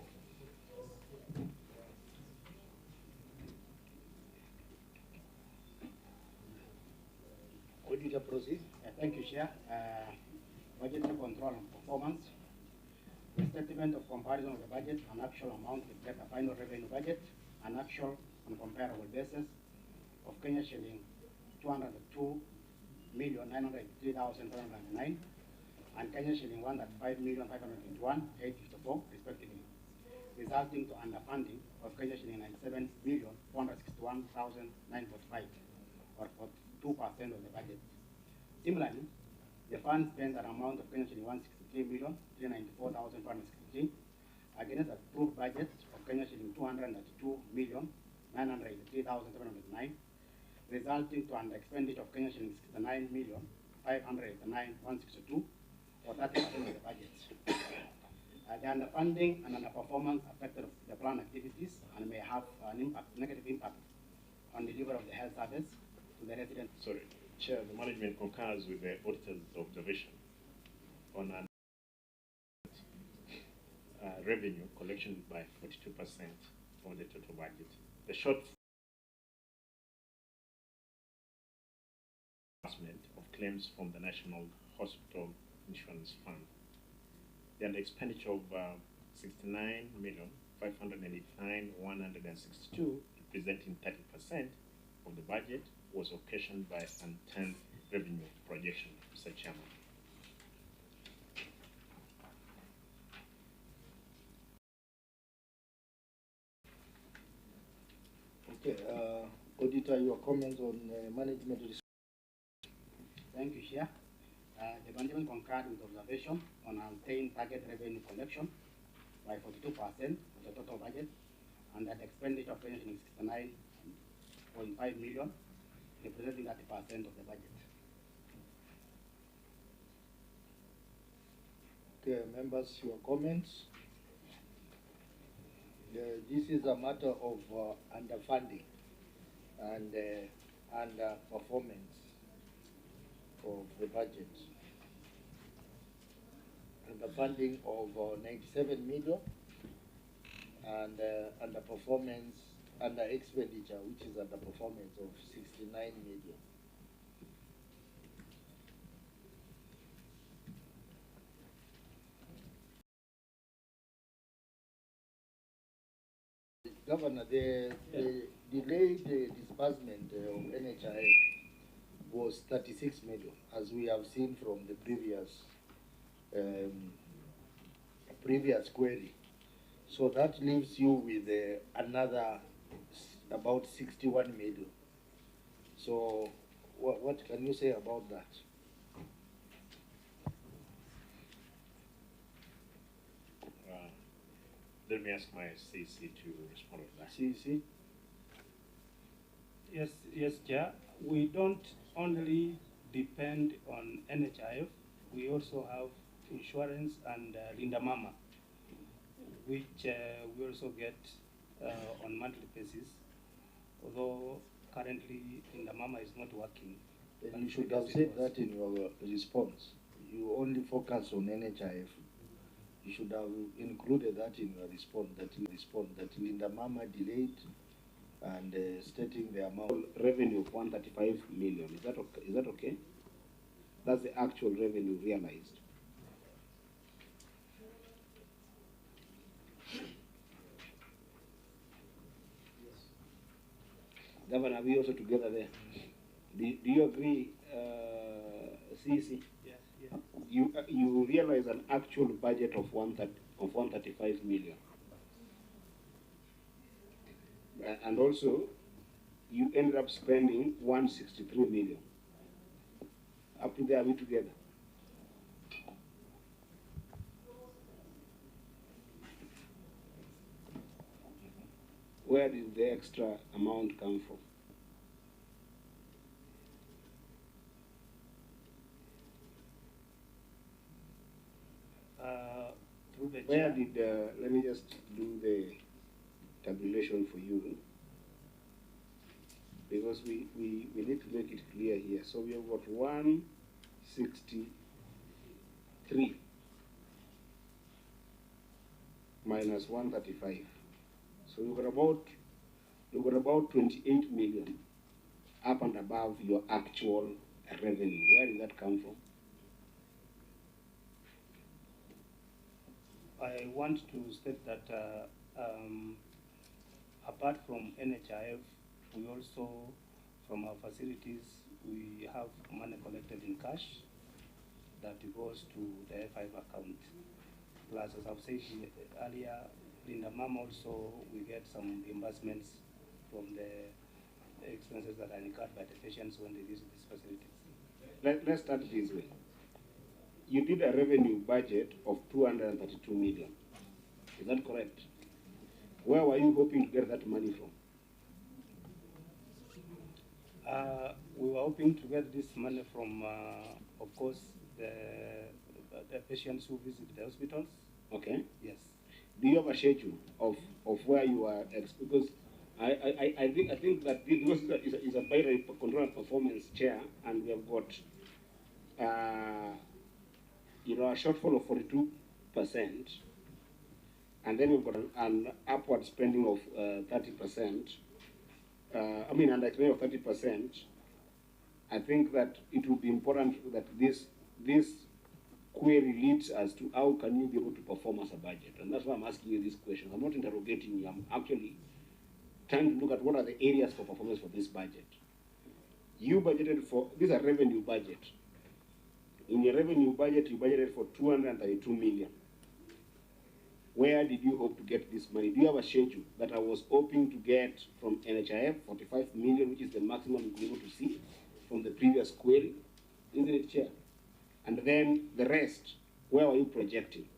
Auditor proceed. Thank you, Chair. Budget control and performance. The statement of comparison of the budget and actual amount reflect a final revenue budget and actual on comparable basis of Kenya shilling 202,903,709 and Kenya shilling 105,521,854 respectively, resulting to underfunding of Kenya shilling 97,461,945 or 2% of the budget. Similarly, the fund spends an amount of Kenya shilling 163,394,463 against a approved budget of Kenya shilling 292,983,709, resulting to an expenditure of Kenya shilling 69,589,162 or 30% of the budget. The underfunding and underperformance affected the plan activities and may have an negative impact on delivery of the health service to the residents. Sorry, Chair, the management concurs with the auditor's observation on revenue collection by 42% of the total budget. The short of claims from the National Hospital Insurance Fund. Then the expenditure of 69,589,162, representing 30% of the budget, was occasioned by untamed revenue projection, Mr. Chairman. Okay, Auditor, your comments on management risk. Thank you, Chair. The management concurred with observation on untamed target revenue collection by 42% of the total budget, and that expenditure of pension is 69.5 million, representing 30% of the budget. Okay, members, your comments. This is a matter of underfunding and underperformance of the budget. Underfunding of 97 million and underperformance, under expenditure, which is underperformance of 69 million. Governor, the delayed disbursement of NHIF was 36 million, as we have seen from the previous query. So that leaves you with another about 61 million. So what can you say about that? Let me ask my CC to respond to that. CC? Yes, Chair. We don't only depend on NHIF, we also have insurance and Linda Mama, which we also get on monthly basis, although currently Linda Mama is not working. Then you should have said that in your response. You only focus on NHIF. You should have included that in your response, that Linda Mama delayed and stating the amount. Revenue of 135 million. Is that okay? Is that okay? That's the actual revenue realized. Governor, are we also together there? Do you agree, CC? Yes. You realize an actual budget of 135 million. And also, you ended up spending 163 million. Up to there, are we together? Where did the extra amount come from? Through the Where chair. did, let me just do the tabulation for you, because we need to make it clear here. So we have got 163 minus 135. So you've got about 28 million up and above your actual revenue. Where did that come from? I want to state that apart from NHIF, we also, from our facilities, we have money collected in cash that goes to the F5 account. Plus, as I've said earlier, Linda Mama also, we get some reimbursements from the expenses that are incurred by the patients when they visit these facilities. Let's start this way. You did a revenue budget of 232 million. Is that correct? Where were you hoping to get that money from? We were hoping to get this money from, of course, the patients who visit the hospitals. Okay. Yes. Do you have a schedule of where you are? Because I think that this is a better control and performance chair, and we have got a shortfall of 42%, and then we've got an upward spending of 30%. An expending of 30%. I think that it would be important that this query leads us to how can you be able to perform as a budget, and that's why I'm asking you these questions. I'm not interrogating you. I'm actually trying to look at what are the areas for performance for this budget. You budgeted for, this is a revenue budget. In your revenue budget, you budgeted for 232 million. Where did you hope to get this money? Do you have a schedule that I was hoping to get from NHIF, 45 million, which is the maximum you'll be able to see from the previous query? Isn't it, Chair? And then the rest, where are you projecting?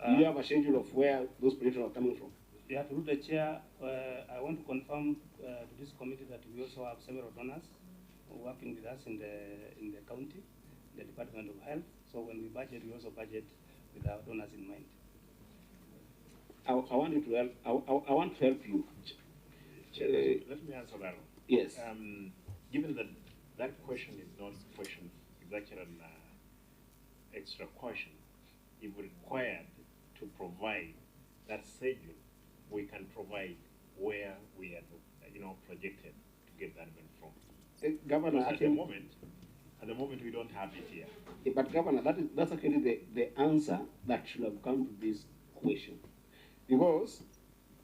Do you have a schedule of where those projections are coming from? Yeah, through the chair, I want to confirm to this committee that we also have several donors working with us in the county, the Department of Health. So when we budget, we also budget with our donors in mind. I want you to help. I want to help you. Let me answer that one. Yes. Given that that question is not a question, it's actually an extra question. If required to provide that schedule, we can provide where we are, projected to get that money from. Governor, at the moment, we don't have it here. But Governor, that's actually the answer that should have come to this question, because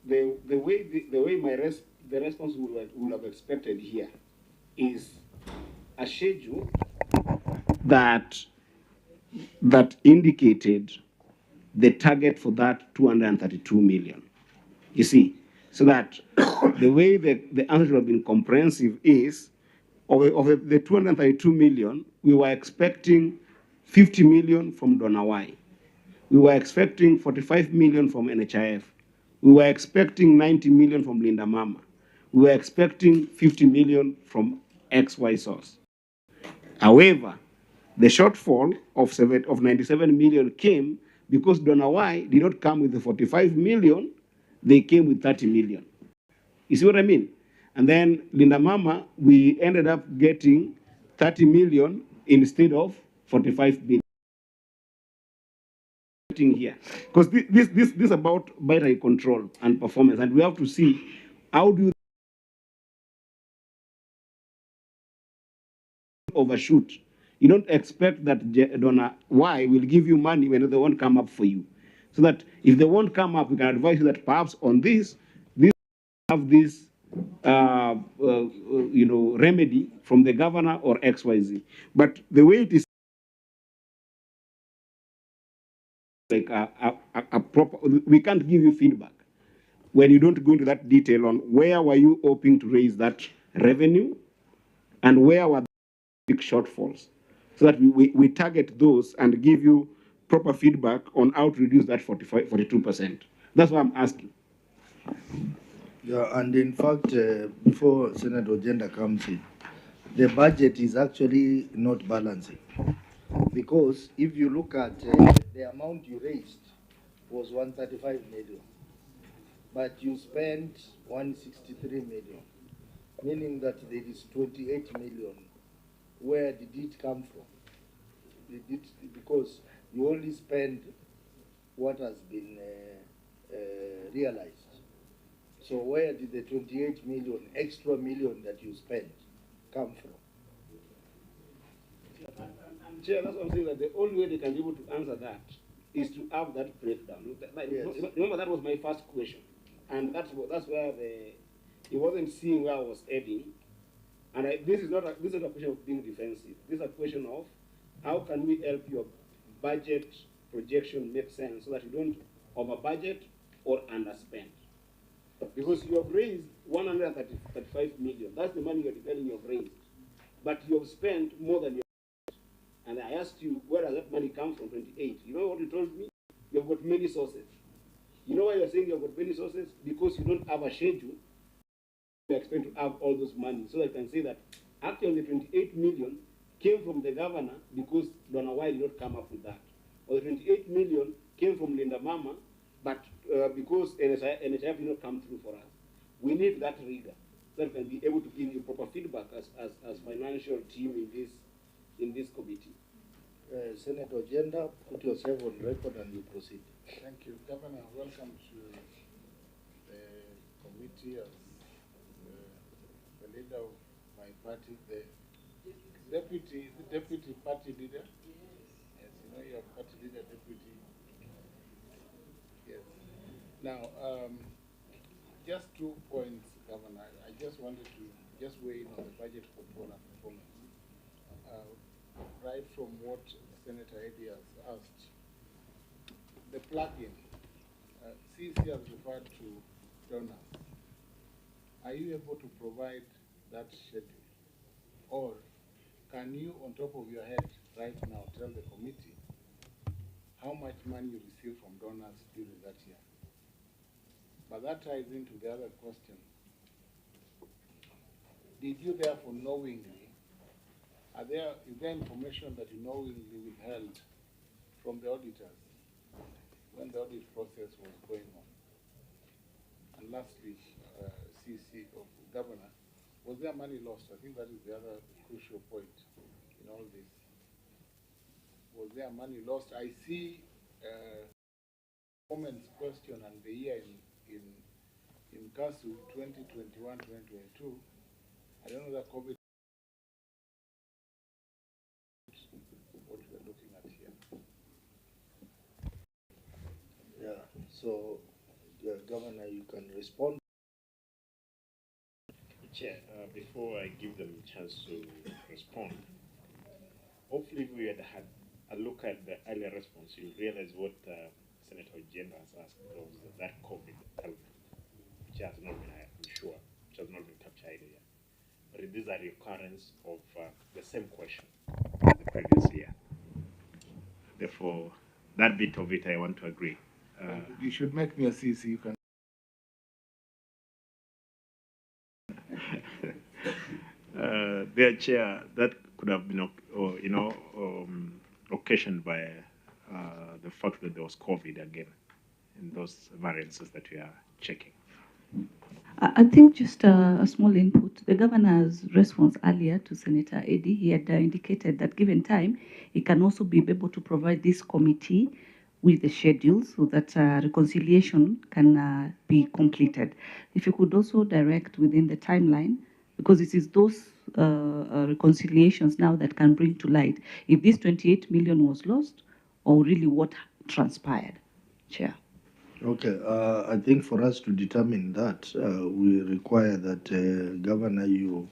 the way the response would have expected here is a schedule that indicated the target for that 232 million. You see, so that the way the answer should have been comprehensive is, of the 232 million, we were expecting 50 million from Donawai. We were expecting 45 million from NHIF. We were expecting 90 million from Linda Mama. We were expecting 50 million from XY source. However, the shortfall of 97 million came because Donawai did not come with the 45 million, they came with 30 million. You see what I mean? And then Linda Mama, we ended up getting 30 million instead of 45 million. Here, because this is about battery control and performance, and we have to see how do you overshoot. You don't expect that donor Y will give you money when they won't come up for you. So that if they won't come up, we can advise you that perhaps on this have this remedy from the governor or XYZ. But the way it is like a proper, we can't give you feedback when you don't go into that detail on where were you hoping to raise that revenue and where were the big shortfalls, so that we target those and give you proper feedback on how to reduce that 42%. That's what I'm asking. Yeah, and in fact, before Senator Ogenda comes in, the budget is actually not balancing. Because if you look at the amount you raised was 135 million, but you spent 163 million, meaning that there is 28 million. Where did it come from? Because you only spend what has been realized. So where did the 28 million, extra million that you spent come from? Chair, that's what I'm saying, that the only way they can be able to answer that is to have that breakdown. Yes. Remember, that was my first question. And that's where he wasn't seeing where I was heading. And this is not a question of being defensive. This is a question of how can we help your budget projection make sense so that you don't over budget or underspend. Because you have raised 135 million. That's the money you're declaring you've raised. But you have spent more than you have. And I asked you, where does that money come from, 28? You know what you told me? You've got many sources. You know why you're saying you've got many sources? Because you don't have a schedule. You expect to have all those money. So I can say that actually the 28 million came from the governor because Donawai did not come up with that. Or the 28 million came from Linda Mama, but because NHIF did not come through for us. We need that rigor so that we can be able to give you proper feedback as financial team in this committee. Senator Ogenda, put yourself on record and you proceed. Thank you. Governor, welcome to the committee as the leader of my party, the deputy party leader. Yes, you know your party leader, deputy. Yes. Now, just 2 points, Governor. I just wanted to just weigh in on the budget control and performance. Right from what Senator Eddy has asked, the plug-in, CC has referred to donors. Are you able to provide that schedule? Or can you, on top of your head right now, tell the committee how much money you received from donors during that year. But that ties into the other question. Did you therefore knowingly, is there information that you knowingly withheld from the auditors when the audit process was going on? And lastly, CC of Governor, was there money lost? I think that is the other crucial point in all this. Was there money lost? I see performance question and the year in KASU 2021-2022. I don't know that COVID, what we're looking at here. Yeah, so Governor, you can respond. Chair, before I give them a chance to respond, hopefully if we had had a look at the earlier response, you'll realize what Senator General has asked was that COVID element, which has not been, I'm sure, which has not been captured here. But it is a recurrence of the same question as the previous year. Therefore, that bit of it I want to agree. You should make me a CC. You can. Their chair, that could have been, occasioned by the fact that there was COVID again in those variances that we are checking. I think just a small input. The governor's response earlier to Senator Eddy, he had indicated that given time, he can also be able to provide this committee with the schedule so that reconciliation can be completed. If you could also direct within the timeline, because it is those reconciliations now that can bring to light if this 28 million was lost or really what transpired. Chair. Okay, I think for us to determine that, we require that Governor, your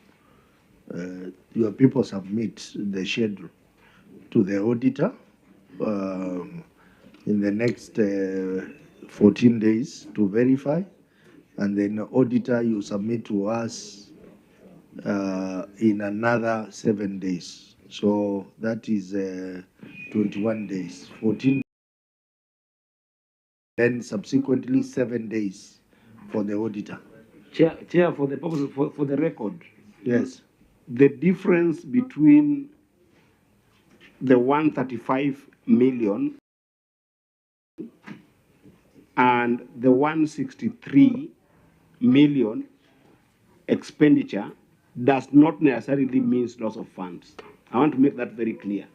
people submit the schedule to the auditor in the next 14 days to verify, and then the auditor you submit to us in another 7 days. So that is 21 days, 14. Then subsequently 7 days for the auditor. Chair, for the purpose for the record. Yes. The difference between the 135 million and the 163 million expenditure does not necessarily mean loss of funds. I want to make that very clear.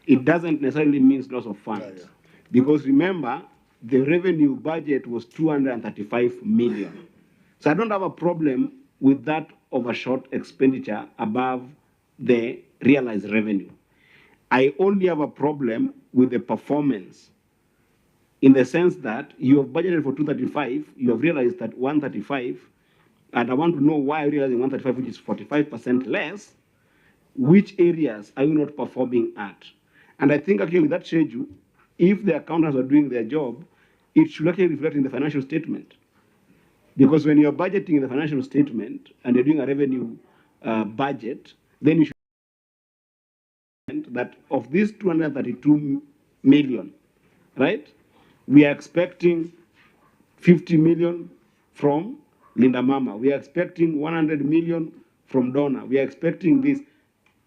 It doesn't necessarily mean loss of funds. Yeah. Because remember, the revenue budget was 235 million. So I don't have a problem with that overshot expenditure above the realized revenue. I only have a problem with the performance in the sense that you have budgeted for 235, you have realized that 135, and I want to know why you're realizing 135, which is 45% less. Which areas are you not performing at? And I think actually that schedule, if the accountants are doing their job, it should actually reflect in the financial statement. Because when you're budgeting in the financial statement and you're doing a revenue budget, then you should that of these 232 million, right? We are expecting 50 million from Linda Mama. We are expecting 100 million from Donna. We are expecting this.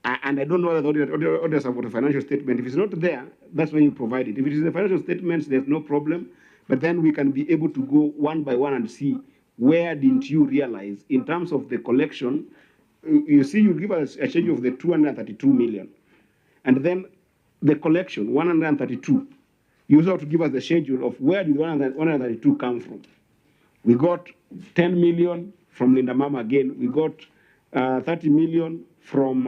And I don't know whether the auditors have got a financial statement. If it's not there, that's when you provide it. If it is the financial statements, there's no problem. But then we can be able to go one by one and see where didn't you realize in terms of the collection. You see, you give us a schedule of the 232 million. And then the collection, 132. You also have to give us the schedule of where did 132 come from. We got 10 million from Linda Mama again. We got 30 million from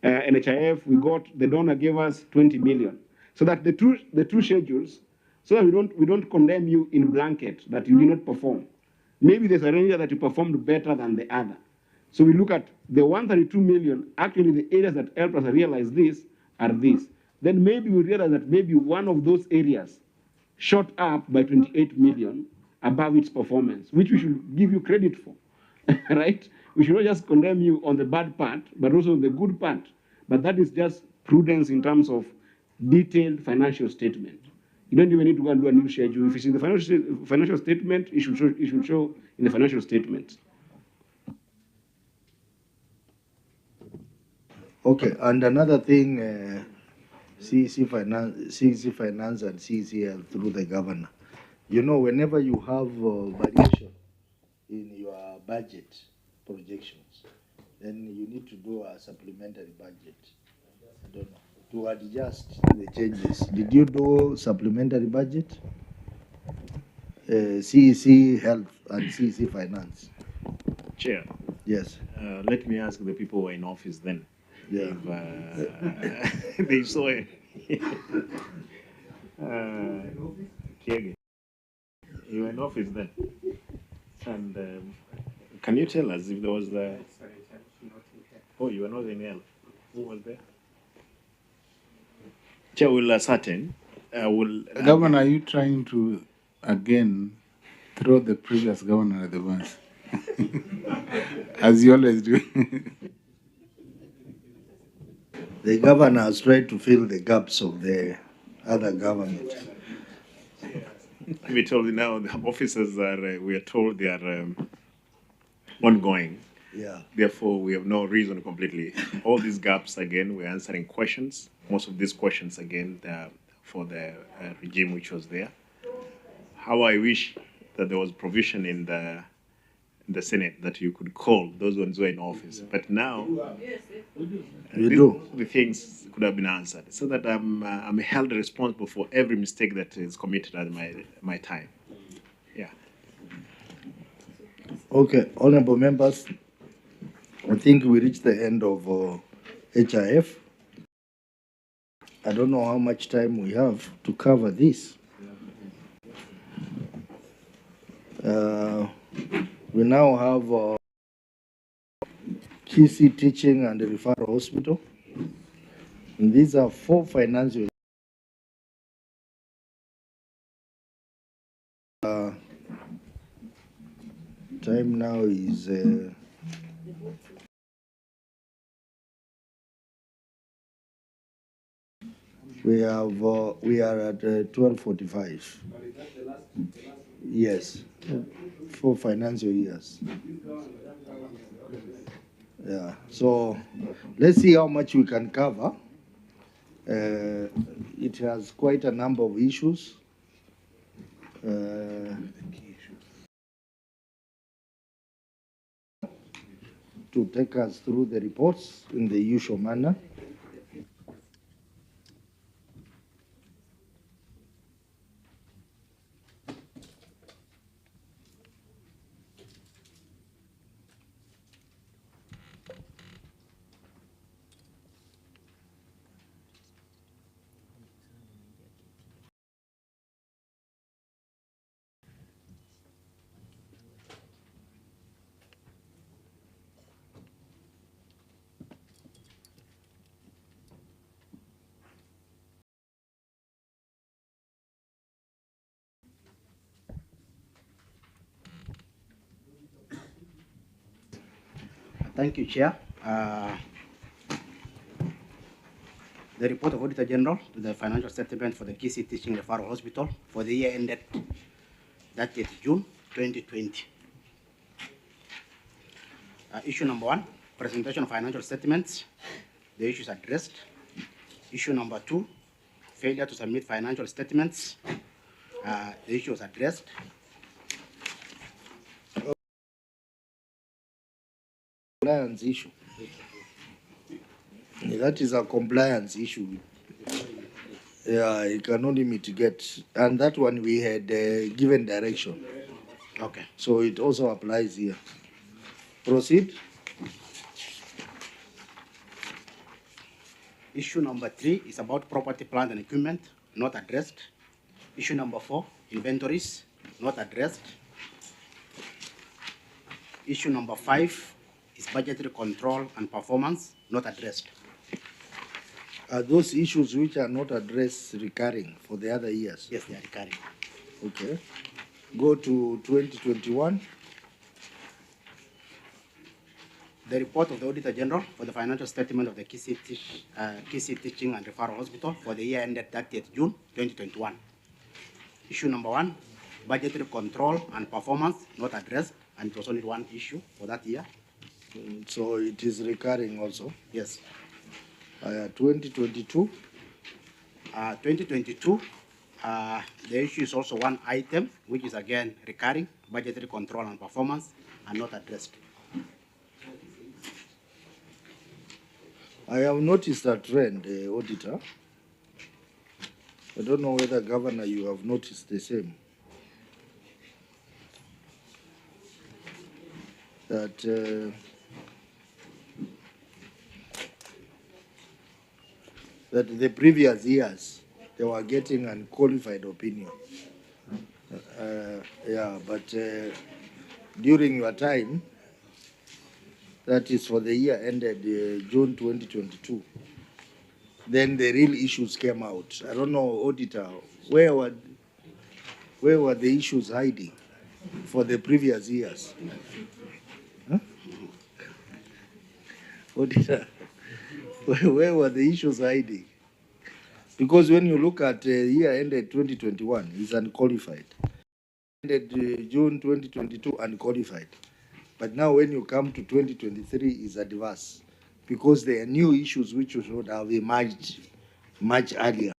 NHIF. We got, the donor gave us 20 million. So that the two schedules, so that we don't condemn you in blanket that you did not perform. Maybe there's an area that you performed better than the other. So we look at the 132 million, actually the areas that help us realize this are these. Then maybe we realize that maybe one of those areas shot up by 28 million above its performance, which we should give you credit for, right? We should not just condemn you on the bad part, but also on the good part. But that is just prudence in terms of detailed financial statement. You don't even need to go and do a new schedule. If it's in the financial statement, it should show in the financial statement. Okay, and another thing, CEC Finance and CEC through the governor. You know, whenever you have variation in your budget projections, then you need to do a supplementary budget. I don't know, to adjust the changes. Did you do supplementary budget? CEC Health and CEC Finance. Chair. Yes. Let me ask the people who were in office then. Yeah. If they saw it. Kiege, you were in office then. And can you tell us if there was the... Oh, you were not in L. Who was there? Chair will ascertain. Governor, are you trying to again throw the previous governor at the bus? As you always do. The governor has tried to fill the gaps of the other government. We told you now the officers are, we are told they are ongoing. Yeah. Therefore, we have no reason completely. All these gaps, again, we're answering questions. Most of these questions, again, for the regime which was there. How I wish that there was provision in the Senate that you could call those ones who are in office. But now, the things could have been answered, so that I'm held responsible for every mistake that is committed at my time. Yeah. Okay, honorable members, I think we reached the end of HIF. I don't know how much time we have to cover this. We now have Kisii Teaching and Referral Hospital. And these are 4 financial. Time now is we are at 12:45. Yes, 4 financial years. Yeah, so let's see how much we can cover. It has quite a number of issues. To take us through the reports in the usual manner. Thank you, Chair. The report of Auditor General to the financial statement for the Kisii Teaching Referral Hospital for the year ended 30th June 2020. Issue number 1, presentation of financial statements. The issues addressed. Issue number 2, failure to submit financial statements. The issue was addressed. Compliance issue. That is a compliance issue. Yeah, it can only mitigate. And that one we had given direction. Okay. So it also applies here. Proceed. Issue number 3 is about property, plant, and equipment, not addressed. Issue number 4, inventories, not addressed. Issue number 5 is budgetary control and performance, not addressed. Are those issues which are not addressed recurring for the other years? Yes, they are recurring. Okay. Go to 2021. The report of the Auditor General for the financial statement of the Kisii Teaching and Referral Hospital for the year ended 30th June 2021. Issue number 1, budgetary control and performance not addressed, and it was only one issue for that year. So it is recurring also? Yes. 2022? 2022, the issue is also one item, which is again recurring, budgetary control and performance, and not addressed. I have noticed a trend, Auditor. I don't know whether, Governor, you have noticed the same. That the previous years, they were getting unqualified opinion. Yeah, but during your time, that is for the year ended June 2022, then the real issues came out. I don't know, Auditor, where were the issues hiding for the previous years? Huh? Auditor, where were the issues hiding? Because when you look at year ended 2021, it's unqualified. Ended June 2022, unqualified. But now when you come to 2023, it's adverse. Because there are new issues which should have emerged much earlier.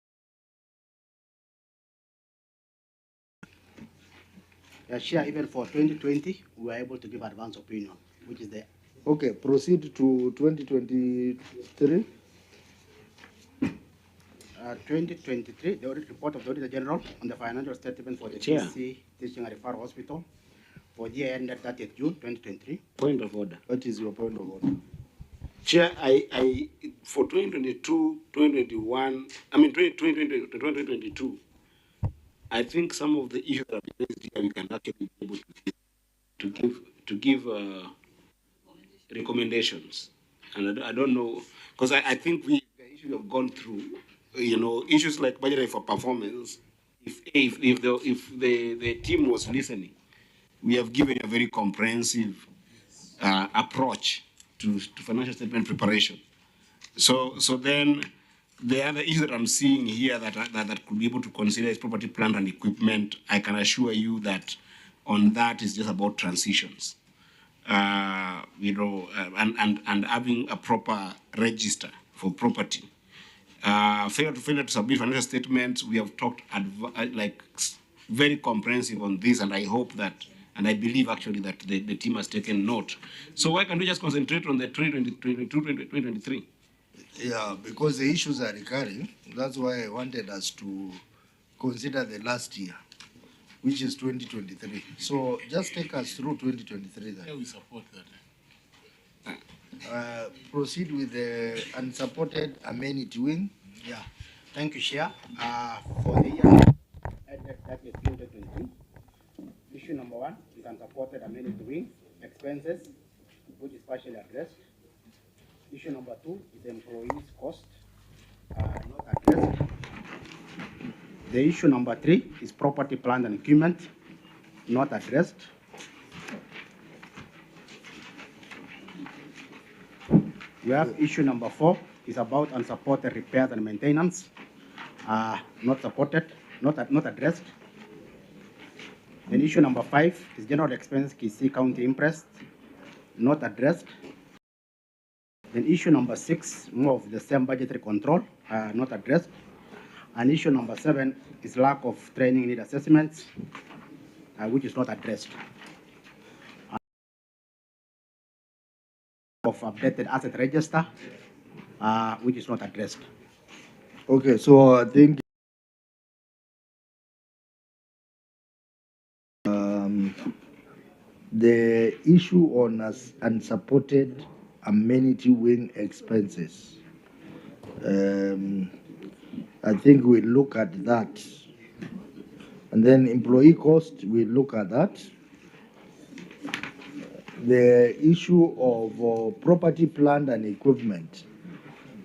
Chair, even for 2020, we were able to give advance opinion, which is there. Okay, proceed to 2023. 2023, the audit report of the Auditor General on the financial statement for the Chair. Kisii Teaching and Referral Hospital for the year ended 30th June 2023. Point of order. What is your point of order? Chair, I for 2022, 2021, I mean 2020 to 2022, I think some of the issues that have been raised here, we can actually be able to give recommendations. And I don't know, because I think the issues have gone through, issues like budgetary for performance. If the team was listening, we have given a very comprehensive approach to financial statement preparation. So then the other issue that I'm seeing here that could be able to consider is property, plant, and equipment. I can assure you that on that is just about transitions, and having a proper register for property. Failure to submit financial statements. We have talked very comprehensive on this, and I hope that, and I believe actually that the team has taken note. So why can't we just concentrate on the 2022-2023? Yeah, because the issues are recurring. That's why I wanted us to consider the last year, which is 2023. So just take us through 2023 then. Yeah, we support that. Proceed with the unsupported amenity wing. Yeah, thank you, Chair. For the year ended 30th June 2022, issue number 1 is unsupported amenity wing expenses, which is partially addressed. Issue number 2 is employees' cost, not addressed. The issue number 3 is property, plant, and equipment, not addressed. We have issue number 4 is about unsupported repairs and maintenance, not supported, not addressed. Then issue number 5 is general expense Kisii County interest, not addressed. Then issue number 6, more of the same budgetary control, not addressed. And issue number 7 is lack of training need assessments, which is not addressed. Of updated asset register, which is not addressed. Okay, so I think the issue on unsupported amenity wing expenses, I think we'll look at that. And then employee cost, we'll look at that. The issue of property, plant, and equipment.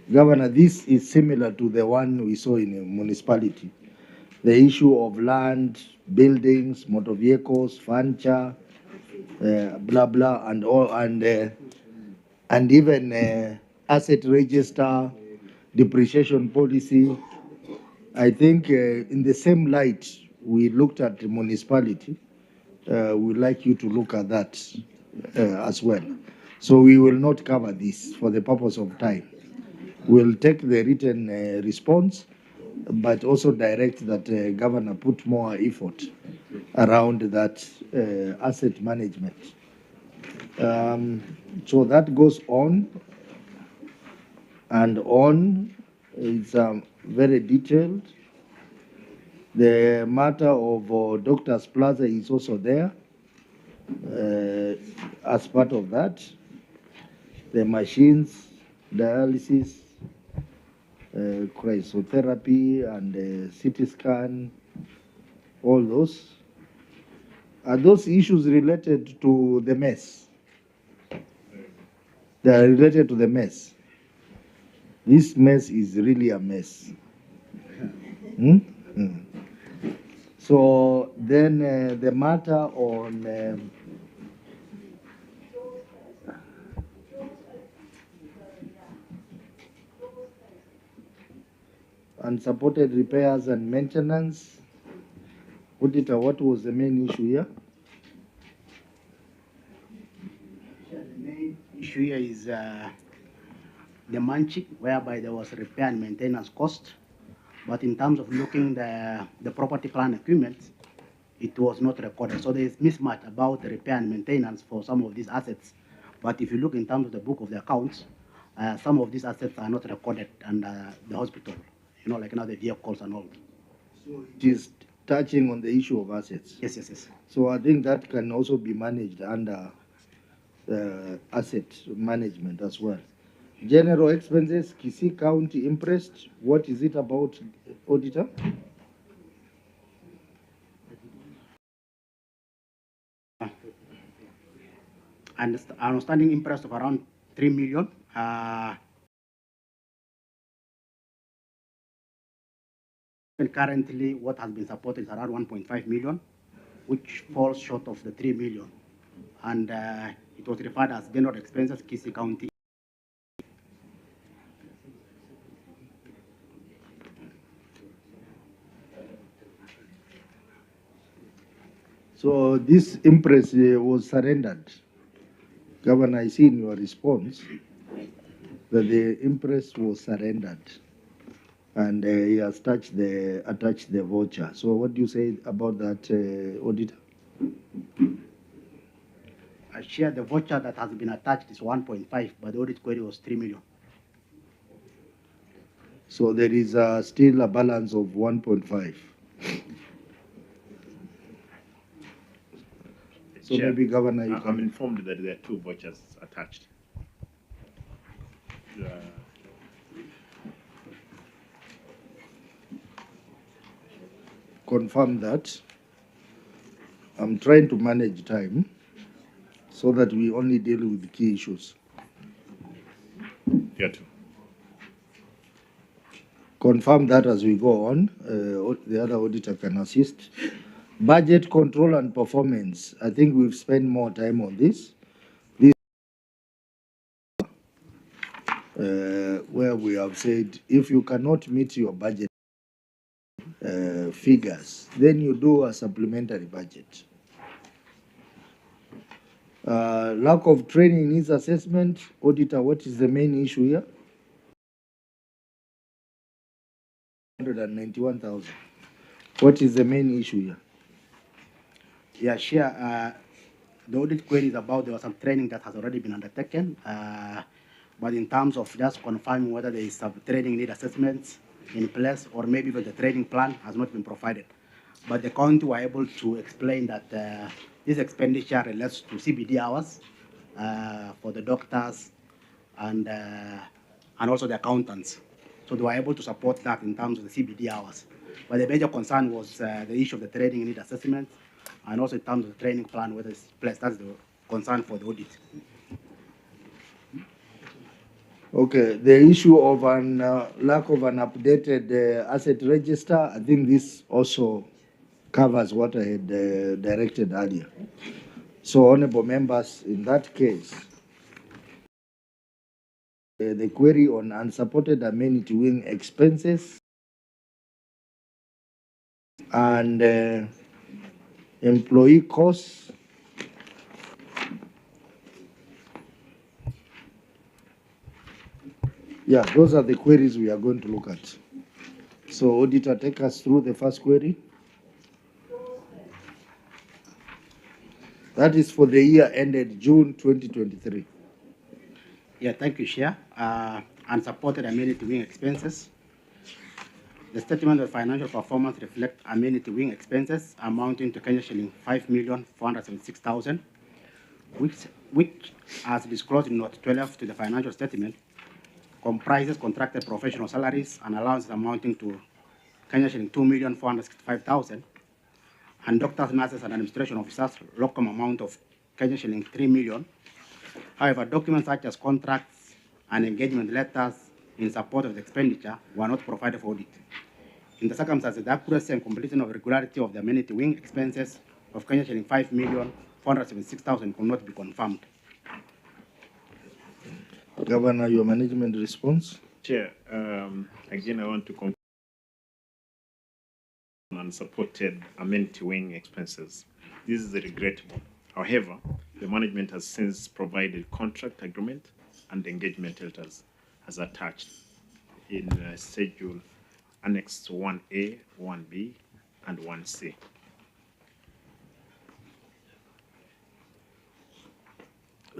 Governor, this is similar to the one we saw in a municipality. The issue of land, buildings, motor vehicles, furniture, blah, blah, and all, and and even asset register, depreciation policy. I think in the same light we looked at the municipality, we'd like you to look at that as well. So we will not cover this for the purpose of time. We'll take the written response, but also direct that Governor put more effort around that asset management. So that goes on and on. It's very detailed. The matter of Doctor's Plaza is also there as part of that. The machines, dialysis, cryotherapy, and CT scan, all those. Are those issues related to the mess? They are related to the mess. This mess is really a mess. So then the matter on unsupported repairs and maintenance. Auditor, what was the main issue here? The main issue here is the munching, whereby there was repair and maintenance cost. But in terms of looking the property plan equipment, it was not recorded. So there is mismatch about the repair and maintenance for some of these assets. But if you look in terms of the book of the accounts, some of these assets are not recorded under the hospital, like now the vehicles and all. So it is touching on the issue of assets. Yes, yes, yes. So I think that can also be managed under asset management as well. General expenses, Kisii County impressed. What is it about, Auditor? And outstanding interest of around 3 million. And currently, what has been supported is around 1.5 million, which falls short of the 3 million. And it was referred as general expenses, Kisii County. So this impress was surrendered. Governor, I see in your response that the impress was surrendered, and he has attached the voucher. So what do you say about that, Auditor? I share the voucher that has been attached is 1.5, but the audit query was 3 million. So there is still a balance of 1.5. So Chair, maybe, Governor, you I'm informed that there are 2 vouchers attached. Confirm that. I'm trying to manage time so that we only deal with the key issues. Here too. Confirm that as we go on. The other auditor can assist. Budget control and performance. I think we've spent more time on this. Where we have said if you cannot meet your budget figures, then you do a supplementary budget. Lack of training needs assessment. Auditor, what is the main issue here? 191,000. What is the main issue here? Yeah, sure. The audit query is about there was some training that has already been undertaken. But in terms of just confirming whether there is some training need assessments in place, or maybe even the training plan has not been provided. But the county were able to explain that this expenditure relates to CBD hours for the doctors and also the accountants. So they were able to support that in terms of the CBD hours. But the major concern was the issue of the training need assessment, and also in terms of the training plan, whether it's placed. That's the concern for the audit. Okay, the issue of an lack of an updated asset register, I think this also covers what I had directed earlier. So, honorable members, in that case, The query on unsupported amenity wing expenses and employee costs. Yeah, those are the queries we are going to look at. So, Auditor, take us through the first query. That is for the year ended June 2023. Yeah, thank you, Chair. Unsupported amenity wing expenses. The statement of financial performance reflects amenity wing expenses amounting to Kenya shilling 5,476,000, which, as disclosed in Note 12 to the financial statement, comprises contracted professional salaries and allowances amounting to Kenya shilling 2,465,000, and doctors, nurses, and administration officers, locum amount of Kenya shilling 3 million. However, documents such as contracts and engagement letters in support of the expenditure were not provided for audit. In the circumstances, the accuracy and completion of regularity of the amenity wing expenses of Kenya shilling 5,476,000 could not be confirmed. Governor, your management response? Chair, again, I want to confirm unsupported amenity wing expenses. This is regrettable. However, the management has since provided contract agreement and engagement letters as attached in Schedule Annex 1A, 1B, and 1C.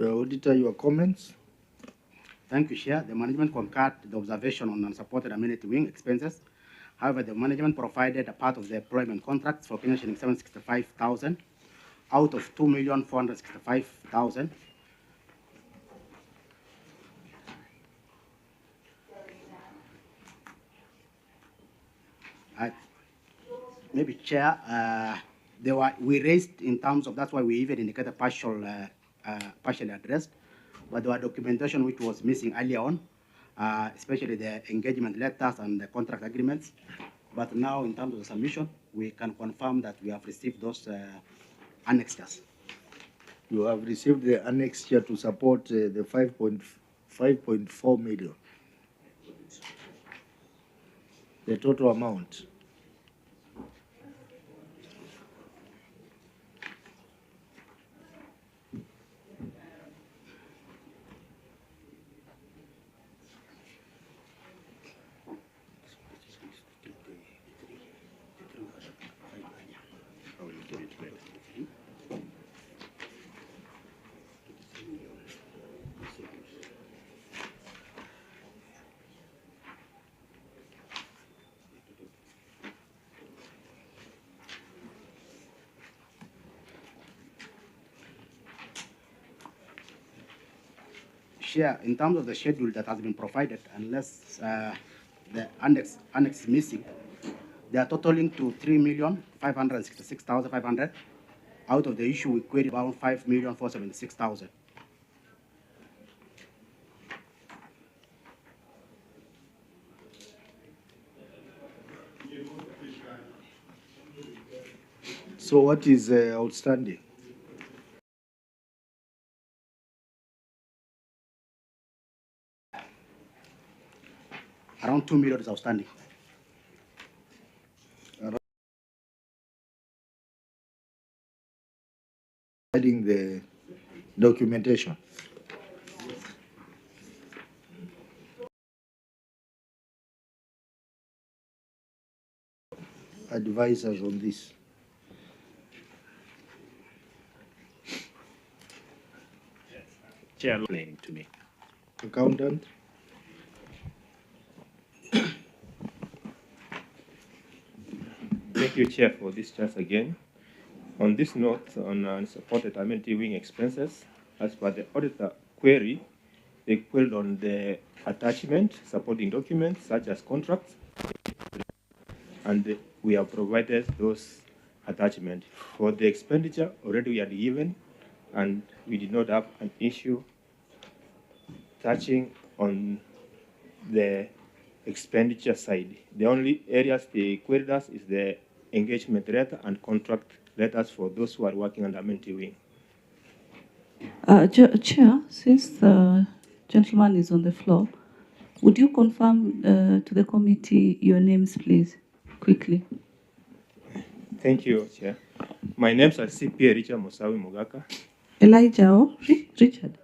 Auditor, your comments? Thank you, Chair. The management concurred the observation on unsupported amenity wing expenses. However, the management provided a part of the employment contracts for Kenya shilling 765,000 out of 2,465,000. Maybe, Chair, we raised in terms of, that's why we even indicated partially addressed, but there were documentation which was missing earlier on, especially the engagement letters and the contract agreements. But now, in terms of the submission, we can confirm that we have received those annexures. You have received the annexure to support the 5.4 million. The total amount. Share in terms of the schedule that has been provided, unless the annex is missing, they are totaling to 3,566,500. Out of the issue, we queried about 5,476,000. So what is outstanding? Around 2 million is outstanding. Adding the documentation. Advisors on this. Chair, explaining to me. Accountant. Thank you, Chair, for this chance again. On this note, on unsupported amenity wing expenses, as per the auditor query, they queried on the attachment supporting documents such as contracts, and we have provided those attachments. For the expenditure, already we had given, and we did not have an issue touching on the expenditure side. The only areas they queried us is the engagement letter and contract letters for those who are working on the amenity wing. Chair, since the gentleman is on the floor. Would you confirm to the committee your names, please, quickly? Thank you, Chair. My names are CPA Richard Musawi Mugaka. Elijah, Richard?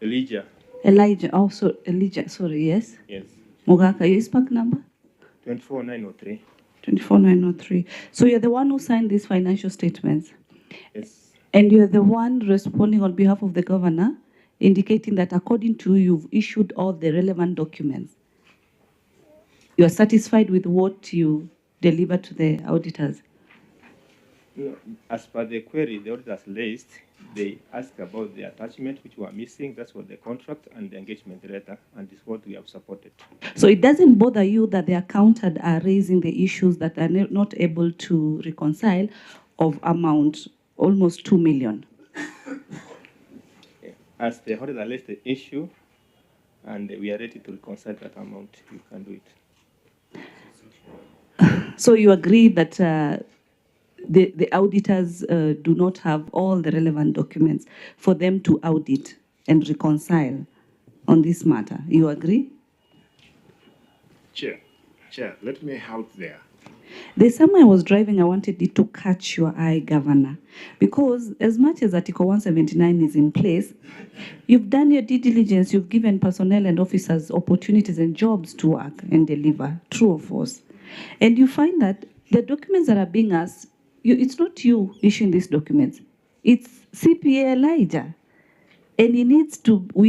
Elijah. Elijah, also Elijah, sorry, yes? Yes. Mugaka, your SPAC number? 24903. 24903. So you're the one who signed these financial statements? Yes. And you're the one responding on behalf of the governor, indicating that according to you, you've issued all the relevant documents. You are satisfied with what you delivered to the auditors? No, as per the query, the auditors raised, they asked about the attachment which were missing. That's what the contract and the engagement letter, and this is what we have supported. So it doesn't bother you that the accountant are raising the issues that are not able to reconcile of amount almost 2 million? As the auditor raised the issue, and we are ready to reconcile that amount, you can do it. So you agree that the auditors do not have all the relevant documents for them to audit and reconcile on this matter. You agree? Chair, let me help there. There's somewhere I was driving, I wanted it to catch your eye, Governor, because as much as Article 179 is in place, you've done your due diligence, you've given personnel and officers opportunities and jobs to work and deliver, true or false. And you find that the documents that are being asked, it's not you issuing these documents, it's CPA Elijah. And we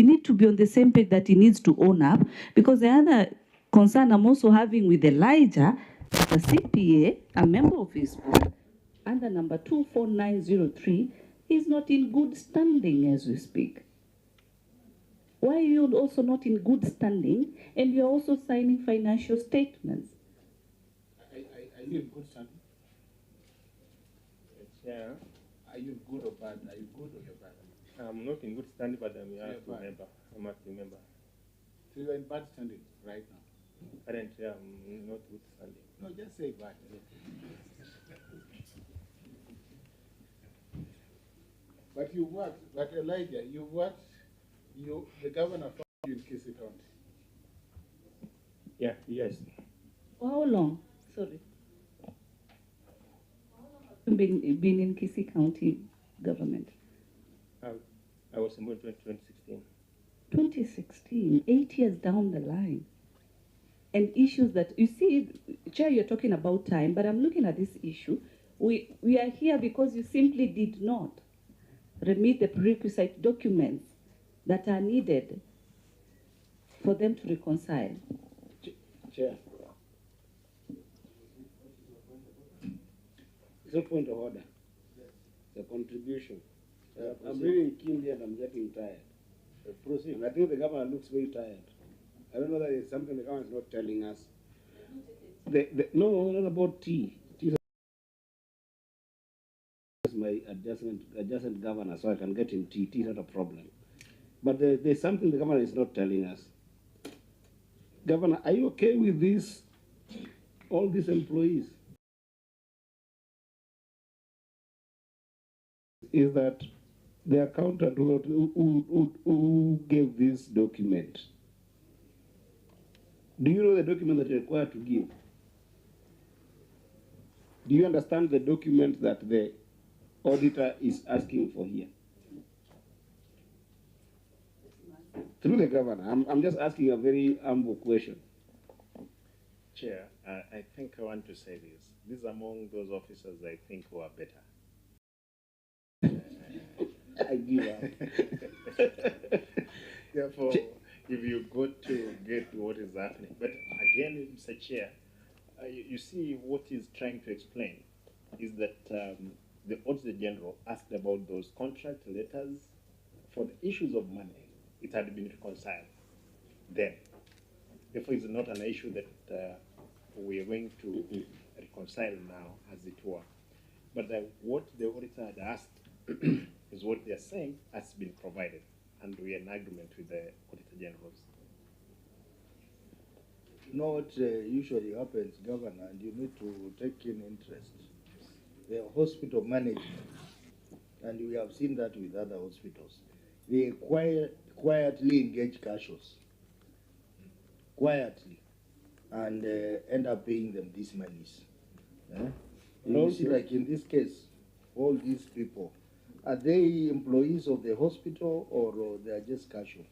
need to be on the same page that he needs to own up, because the other concern I'm also having with Elijah, the CPA, a member of his board, under number 24903, is not in good standing as we speak. Why are you also not in good standing and you're also signing financial statements? Are you in good standing? Yeah. Are you good or bad? Are you good or you're bad? I'm not in good standing, but I'm a member. I'm a member. So you're in bad standing right now? Currently, I'm not good standing. No, just say bad. But you worked, but Elijah, you worked, the governor found you in Kisii County. Yeah, yes. For how long? Sorry. Been in Kisii County government? I was involved in 2016. 2016, 8 years down the line. And issues that, you see, Chair, you're talking about time, but I'm looking at this issue. We are here because you simply did not remit the prerequisite documents that are needed for them to reconcile. Chair. It's a point of order. The contribution. I'm really keen here and I'm getting tired. Proceed. I think the governor looks very tired. I don't know that it's something the government is not telling us. No, not about tea. Tea is my adjacent governor, so I can get him tea. Tea is not a problem. But there's something the governor is not telling us. Governor, are you okay with this? All these employees? Is that the accountant who gave this document? Do you know the document that you're required to give? Do you understand the document that the auditor is asking for here? Through the governor, I'm just asking a very humble question. Chair, I think I want to say this. This is among those officers I think who are better. I give up. Therefore, if you got to get what is happening. But again, Mr. Chair, you see what he's trying to explain is that the Auditor General asked about those contract letters for the issues of money. It had been reconciled then. Therefore, it's not an issue that we are going to reconcile now, as it were. But what the auditor had asked is what they are saying has been provided, and we are in agreement with the Auditor Generals. You know what usually happens, Governor, and you need to take in interest. The hospital management, and we have seen that with other hospitals, they acquire quietly engage casuals, quietly, and end up paying them these monies. You see, like in this case, all these people, are they employees of the hospital or they are just casuals?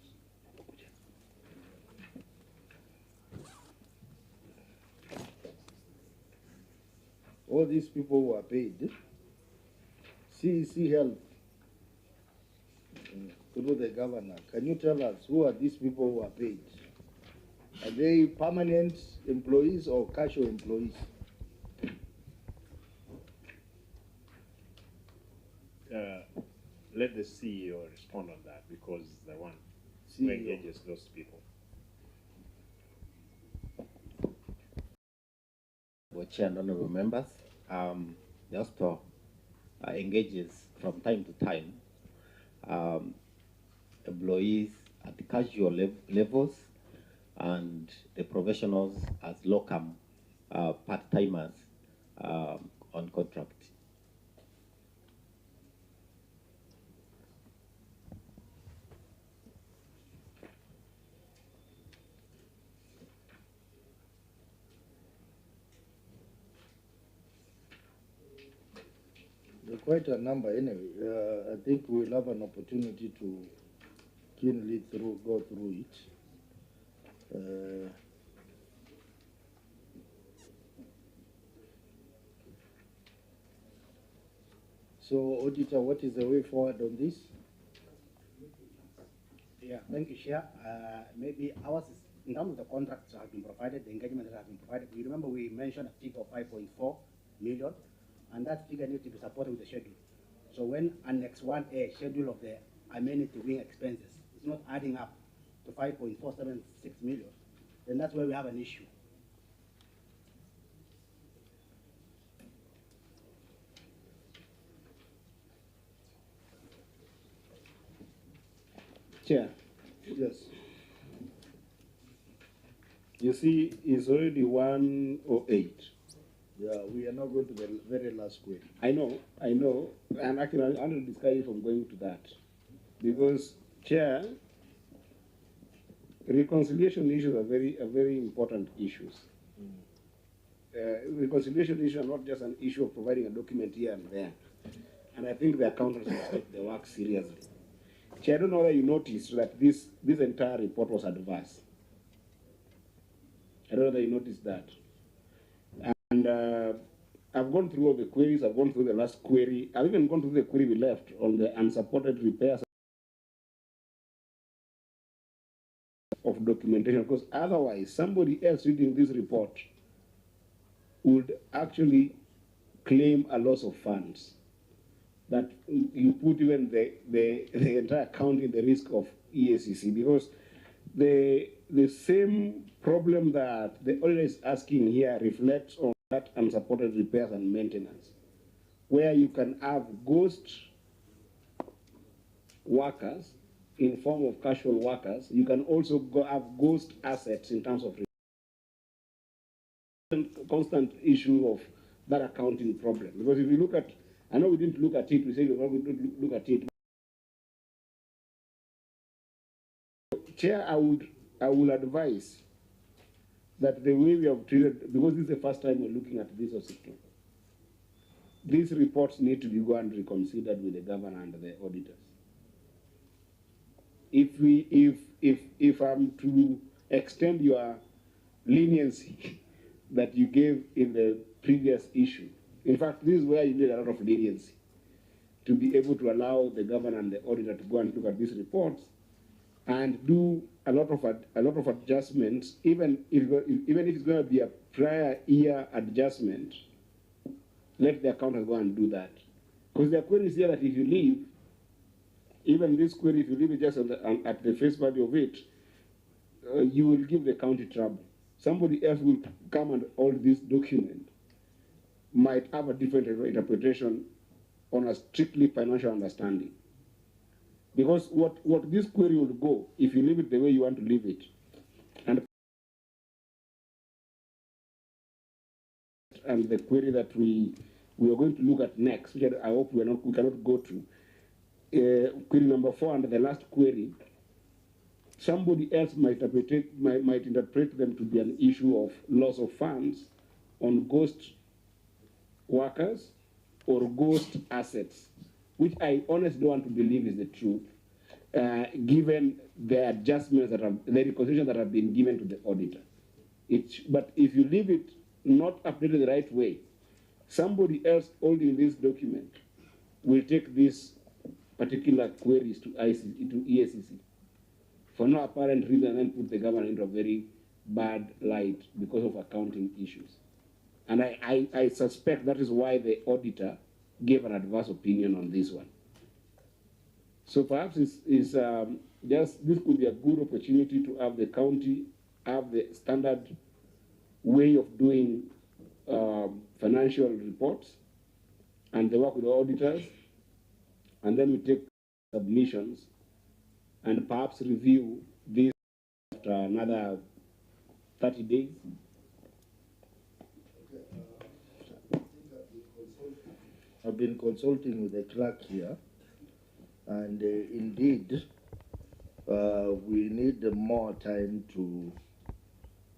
All these people who are paid, CEC Health, through the governor, can you tell us who are these people who are paid? Are they permanent employees or casual employees? Let the CEO respond on that because the one who engages those people. Well, Chair and honorable members, the hospital engages from time to time employees at the casual levels and the professionals as locum part-timers on contract. There are quite a number anyway. I think we'll have an opportunity to keenly go through it. So, Auditor, what is the way forward on this? Yeah, thank you, Chair. Maybe ours is, in terms of the contracts that have been provided, the engagement that has been provided, we remember we mentioned a figure of 5.4 million, and that figure needs to be supported with the schedule. So when Annex 1A, schedule of the amenity wing expenses, is not adding up to 5.476 million, then that's where we have an issue. Chair. Yes. You see, it's already 108. Yeah, we are now going to the very last query. I know, and actually I want to discuss if I'm going to that. Because, Chair, reconciliation issues are very important issues. Reconciliation issues are not just an issue of providing a document here and there. And I think the accountants will take their work seriously. Chair, I don't know whether you noticed that this entire report was adverse. I don't know whether you noticed that. And I've gone through all the queries, I've gone through the last query, I've even gone through the query we left on the unsupported repairs of documentation, because otherwise somebody else reading this report would actually claim a loss of funds. That you put even the entire county in the risk of EACC, because the same problem that the auditor is asking here reflects on that unsupported repairs and maintenance, where you can have ghost workers in form of casual workers. You can also have ghost assets in terms of constant issue of that accounting problem. Because if you look at, I know we didn't look at it, we said we're not going to look at it. Chair, I will advise that the way we have treated, because this is the first time we're looking at this hospital, these reports need to be go and reconsidered with the governor and the auditors. If I'm to extend your leniency that you gave in the previous issue, in fact, this is where you need a lot of leniency to be able to allow the governor and the auditor to go and look at these reports and do a lot of adjustments, even if it's going to be a prior year adjustment. Let the accountant go and do that, because the query is here that if you leave, even this query, if you leave it just at the face value of it, you will give the county trouble. Somebody else will come and hold this document, might have a different interpretation on a strictly financial understanding. Because what this query will go, if you leave it the way you want to leave it, and the query that we are going to look at next, which I hope we cannot go to, query number 4 and the last query, somebody else might interpret them to be an issue of loss of funds on ghost workers or ghost assets, which I honestly don't want to believe is the truth, given the adjustments that have, the reconciliations that have been given to the auditor. But if you leave it not updated the right way, somebody else holding this document will take these particular queries to EACC for no apparent reason and put the government into a very bad light because of accounting issues. And I suspect that is why the auditor gave an adverse opinion on this one. So perhaps this could be a good opportunity to have the county have the standard way of doing financial reports, and they work with the auditors, and then we take submissions and perhaps review this after another 30 days. I've been consulting with the clerk here, and indeed, we need more time to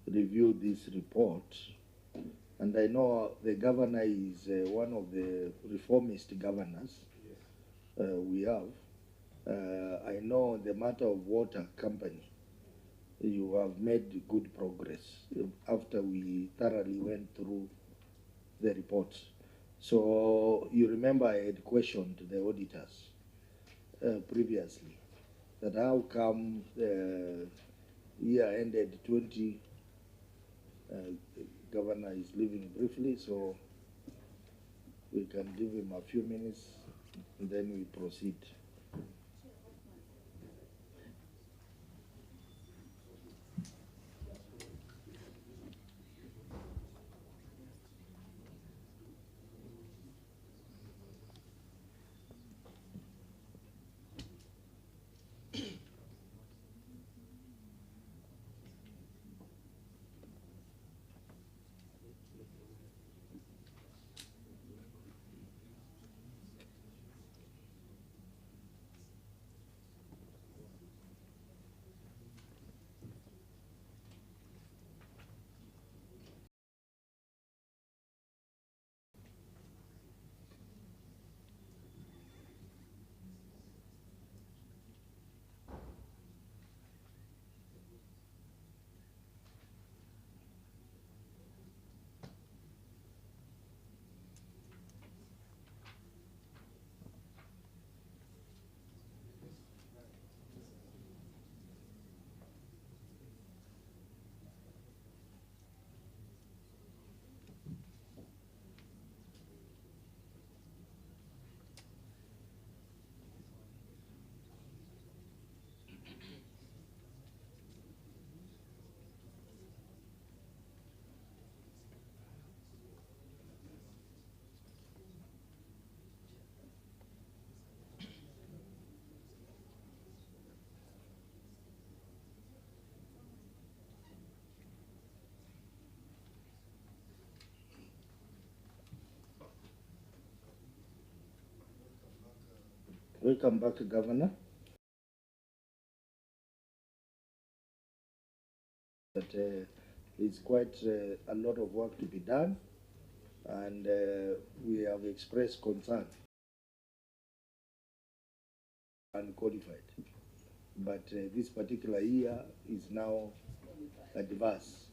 review this report. And I know the governor is one of the reformist governors we have. I know the matter of water company, you have made good progress after we thoroughly went through the report. So you remember I had questioned the auditors previously that how come the year ended 20, governor is leaving briefly, so we can give him a few minutes and then we proceed. Welcome back, Governor. But it's quite a lot of work to be done, and we have expressed concern unqualified. But this particular year is now adverse.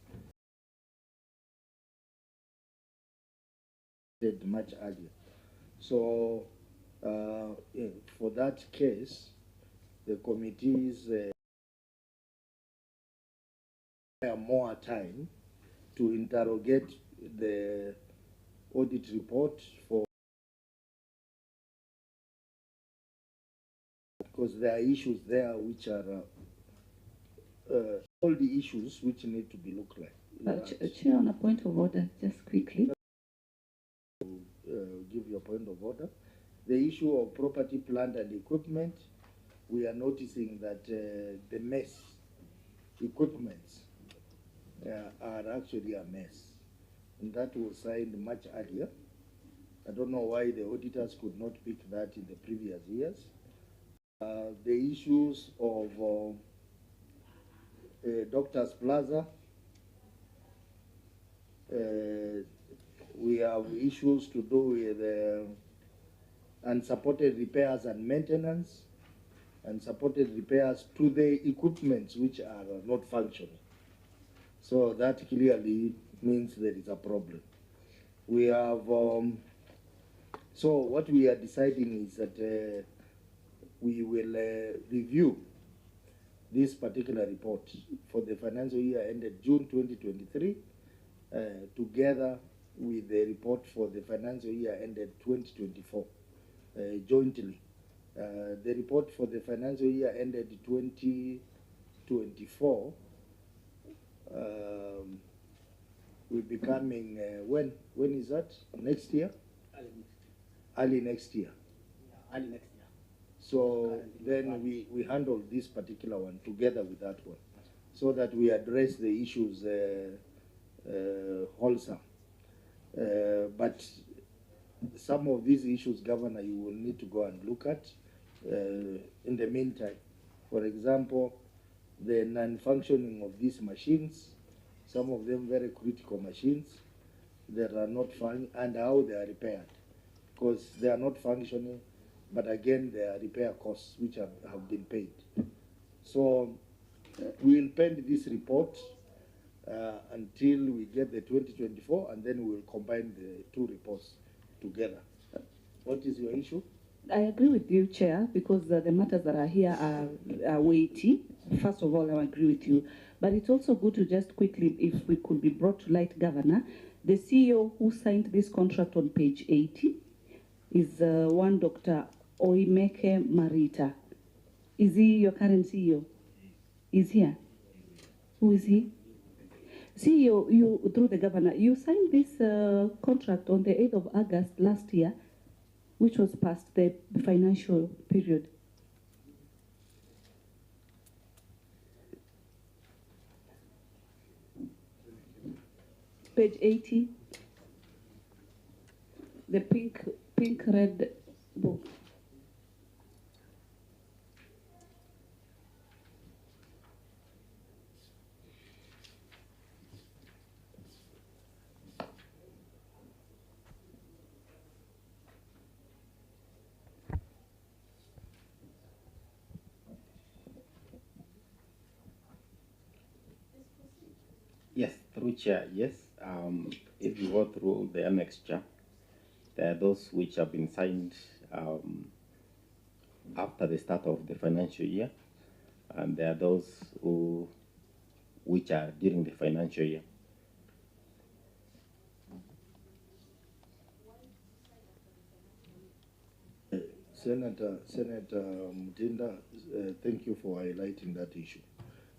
Much earlier. So for that case, the committees have more time to interrogate the audit report for, because there are issues there which are all the issues which need to be looked at. Chair, on a point of order, just quickly. Give your point of order. The issue of property, plant and equipment, we are noticing that the mess equipments are actually a mess. And that was signed much earlier. I don't know why the auditors could not pick that in the previous years. The issues of Doctors Plaza. We have issues to do with unsupported repairs and maintenance, and supported repairs to the equipments which are not functioning. So that clearly means there is a problem. We have, so what we are deciding is that we will review this particular report for the financial year ended June 2023, together with the report for the financial year ended 2024, jointly. The report for the financial year ended 2024 will be coming, when is that? Next year? Early next year. Early next year. So then we handle this particular one together with that one, so that we address the issues wholesome. But some of these issues, Governor, you will need to go and look at in the meantime. For example, the non-functioning of these machines, some of them very critical machines that are not functioning, and how they are repaired, because they are not functioning, but again, there are repair costs which have been paid. So we will pen this report until we get the 2024, and then we will combine the two reports together. What is your issue? I agree with you, Chair, because the matters that are here are weighty. First of all, I agree with you. But it's also good to just quickly, if we could be brought to light, Governor, the CEO who signed this contract on page 80 is one Dr. Oimeke Marita. Is he your current CEO? Is here? Who is he? CEO, you, through the Governor, you signed this contract on the 8th of August last year, which was past the financial period. Page 80, the pink red book. Yes, through Chair, yes. If you go through the annexure, there are those which have been signed after the start of the financial year, and there are those which are during the financial year. Senator Mutinda, thank you for highlighting that issue.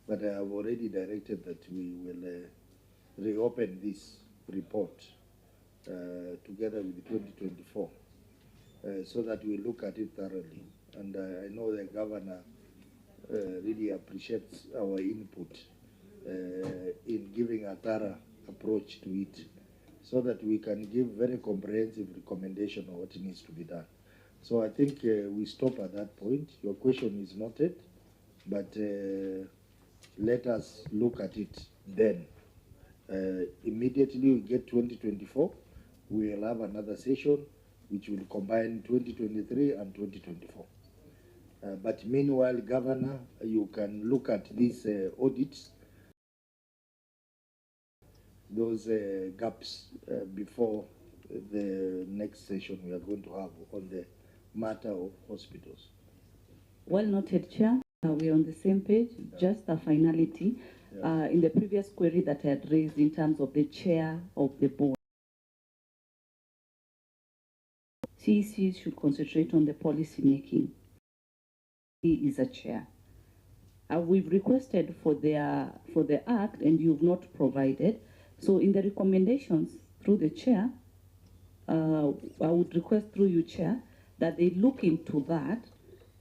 But I have already directed that we will reopen this report together with 2024 so that we look at it thoroughly. And I know the Governor really appreciates our input in giving a thorough approach to it, so that we can give very comprehensive recommendation on what needs to be done. So I think we stop at that point. Your question is noted, but let us look at it then. Immediately we get 2024, we will have another session which will combine 2023 and 2024. But meanwhile, Governor, you can look at these audits, those gaps before the next session we are going to have on the matter of hospitals. Well noted, Chair. We're on the same page, just a finality. In the previous query that I had raised in terms of the chair of the board, CEC should concentrate on the policy making. He is a chair. We've requested for the act, and you've not provided. So in the recommendations through the chair, I would request through you, Chair, that they look into that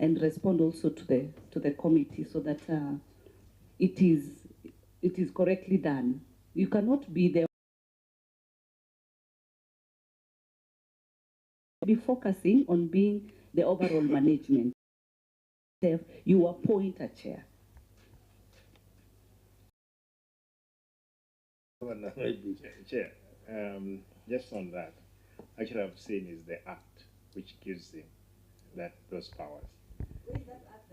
and respond also to the committee, so that it is correctly done. You cannot be there, be focusing on being the overall management. You appoint a chair. Chair, just on that, actually I've seen is the act which gives him those powers.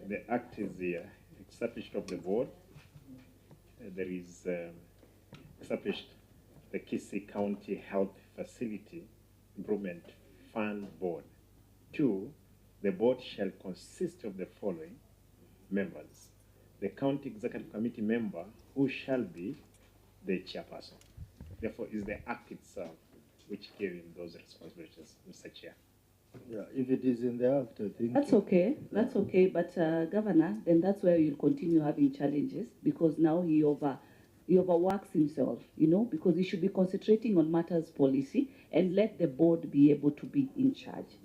The act is established of the board. There is established the Kisii County Health Facility Improvement Fund Board. 2, the board shall consist of the following members: the County Executive Committee member, who shall be the chairperson. Therefore, is the act itself which gave him those responsibilities, Mr. Chair. Yeah, if it is in the act, I think. That's okay. That's okay. But Governor, then that's where you'll continue having challenges, because now he overworks himself, you know, because he should be concentrating on matters policy and let the board be able to be in charge.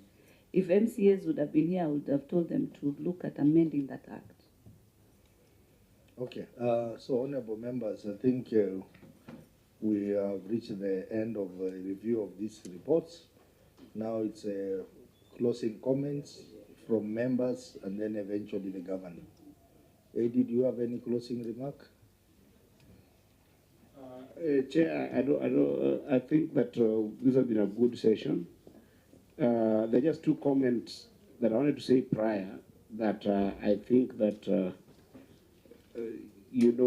If MCAs would have been here, I would have told them to look at amending that act. Okay, so honorable members, I think we have reached the end of the review of these reports. Now it's closing comments from members and then eventually the governor. Eddie, do you have any closing remark? Chair, I think that this has been a good session. There are just 2 comments that I wanted to say prior, that I think that it's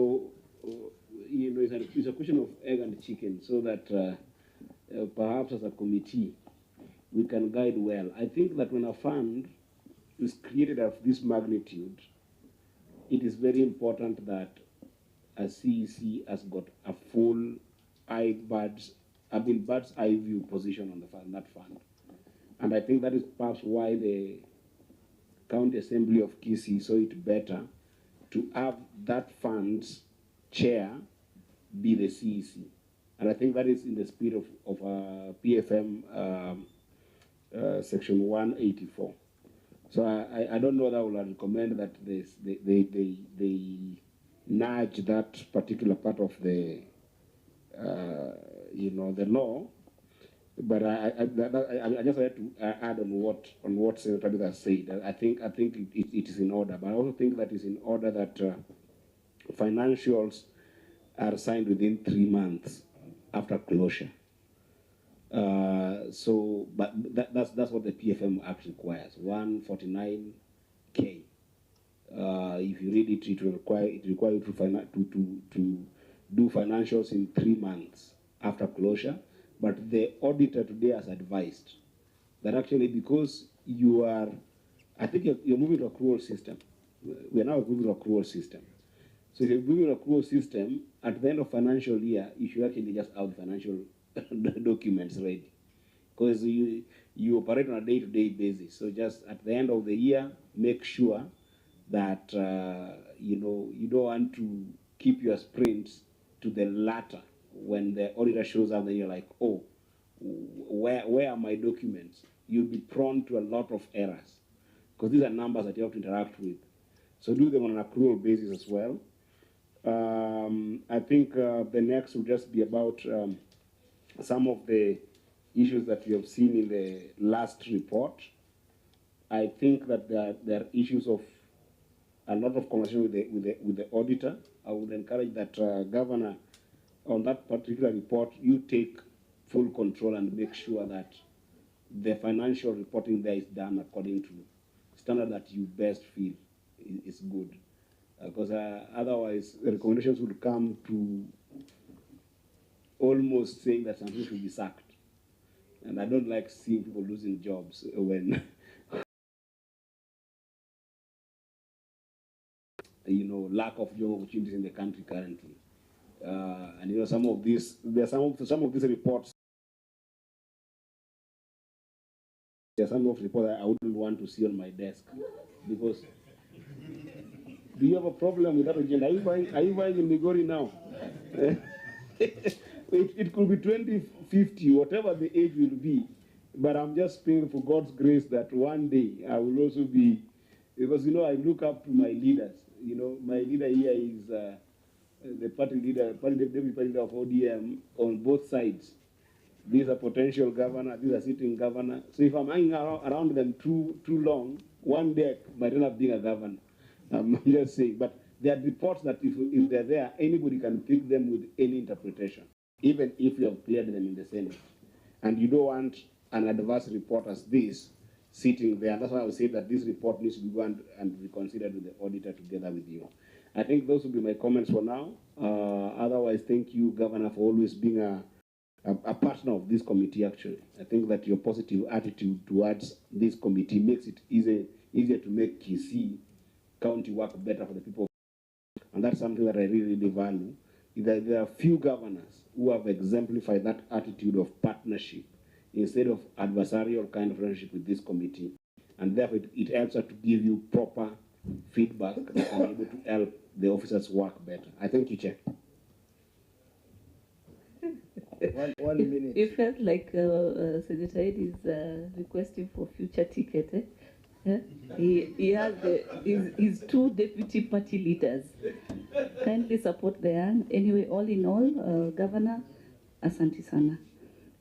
a question of egg and chicken, so that perhaps as a committee we can guide well. I think that when a fund is created of this magnitude, it is very important that a CEC has got a full bird's eye view position on that fund. And I think that is perhaps why the County Assembly of Kisii saw it better to have that fund's chair be the CEC. And I think that is in the spirit of PFM section 184. So I don't know that I will recommend that they nudge that particular part of the the law. But I just had to add on what Senator Tabitha said. I think it is in order, but I also think that it's in order that financials are signed within 3 months after closure. But that's what the PFM Act requires, 149K. If you read it, it requires you to do financials in 3 months after closure. But the auditor today has advised that actually, because I think you're moving to accrual system. We are now moving to accrual system. So if you're moving to accrual system, at the end of financial year, you should actually just have financial documents ready, because you operate on a day-to-day basis. So just at the end of the year, make sure that you don't want to keep your sprints to the latter. When the auditor shows up, then you're like, oh, where are my documents? You'll be prone to a lot of errors, because these are numbers that you have to interact with. So do them on an accrual basis as well. I think the next will just be about some of the issues that we have seen in the last report. I think that there are issues of a lot of conversation with the auditor. I would encourage that Governor, on that particular report, you take full control and make sure that the financial reporting there is done according to standard that you best feel is good. Because otherwise, the recommendations would come to almost saying that something should be sacked. And I don't like seeing people losing jobs when lack of job opportunities in the country currently. And some of these reports. There are some of the reports that I wouldn't want to see on my desk, because do you have a problem with that agenda? Are you buying in Migori now? It could be 2050, whatever the age will be. But I'm just praying for God's grace that one day I will also be, because I look up to my leaders. My leader here is the deputy party leader of ODM on both sides. These are potential governor, these are sitting governor. So if I'm hanging around them too long, one day I might end up being a governor. I'm just saying. But there are reports that if they're there, anybody can pick them with any interpretation. even if you have cleared them in the Senate. And you don't want an adverse report as this sitting there. That's why I would say that this report needs to be gone and be considered with the auditor together with you. I think those will be my comments for now. Otherwise, thank you, Governor, for always being a partner of this committee, actually. I think that your positive attitude towards this committee makes it easier to make Kisii County work better for the people. And that's something that I really, really value. There are few governors who have exemplified that attitude of partnership instead of adversarial kind of relationship with this committee. And therefore, it helps us to give you proper feedback that can be able to help the officers work better. I thank you, Chair. One minute. It felt like Senator Ed is requesting for future ticket. Eh? Yeah? He has his two deputy party leaders. Kindly support the young. Anyway, all in all, Governor, asante sana.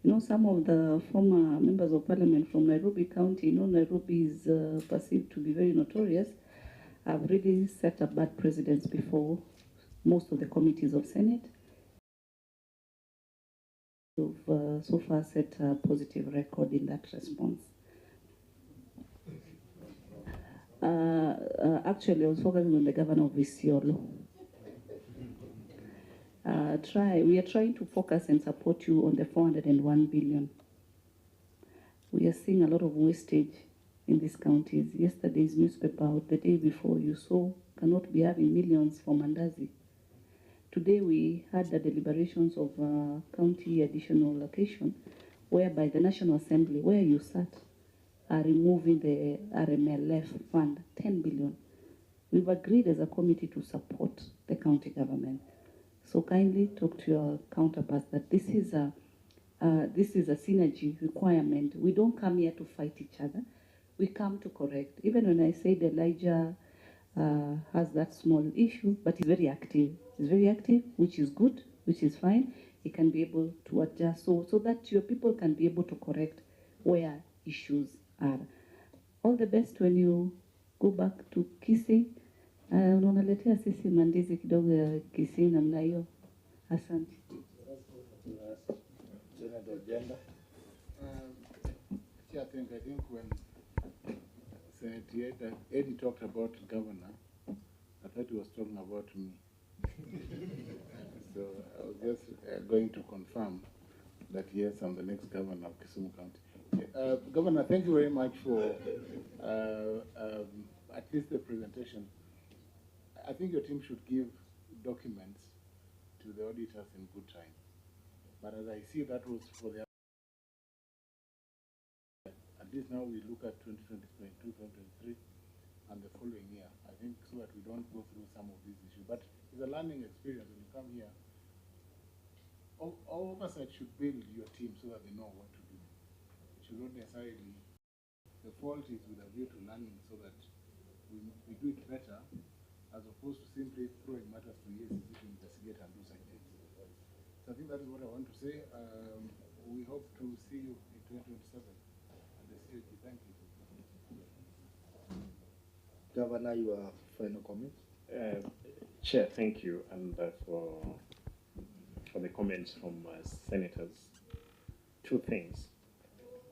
You know, some of the former members of parliament from Nairobi County, you know, Nairobi is perceived to be very notorious. I've really set a bad precedence before most of the committees of Senate. We've so far set a positive record in that response. Actually, I was focusing on the governor of Isiolo. We are trying to focus and support you on the 401 billion. We are seeing a lot of wastage in these counties. Yesterday's newspaper, or the day before, you saw cannot be having millions for Mandazi. Today we had the deliberations of county additional allocation, whereby the National Assembly, where you sat, are removing the RMLF fund, 10 billion. We've agreed as a committee to support the county government. So kindly talk to your counterparts that this is a synergy requirement. We don't come here to fight each other. We come to correct. Even when I said Elijah has that small issue, but he's very active. He's very active, which is good, which is fine. He can be able to adjust so that your people can be able to correct where issues are. All the best when you go back to Kisii. Unaletea sisi mandizi kidogo ya Kisii namna hiyo. Asante. I think when Senator Eddie talked about governor, I thought he was talking about me. So I was just going to confirm that yes, I'm the next governor of Kisumu County. Governor, thank you very much for at least the presentation. I think your team should give documents to the auditors in good time. But as I see, that was for the at least now we look at 2022, 2023, and the following year. I think so that we don't go through some of these issues. But it's a learning experience when you come here. All oversight should build your team so that they know what to do. It should not necessarily, the fault is with a view to learning so that we do it better as opposed to simply throwing matters to EACC to investigate and do such things. So I think that is what I want to say. We hope to see you in 2027 at the CAG. Thank you. Governor, your final comments? Chair, thank you, and for the comments from senators. Two things.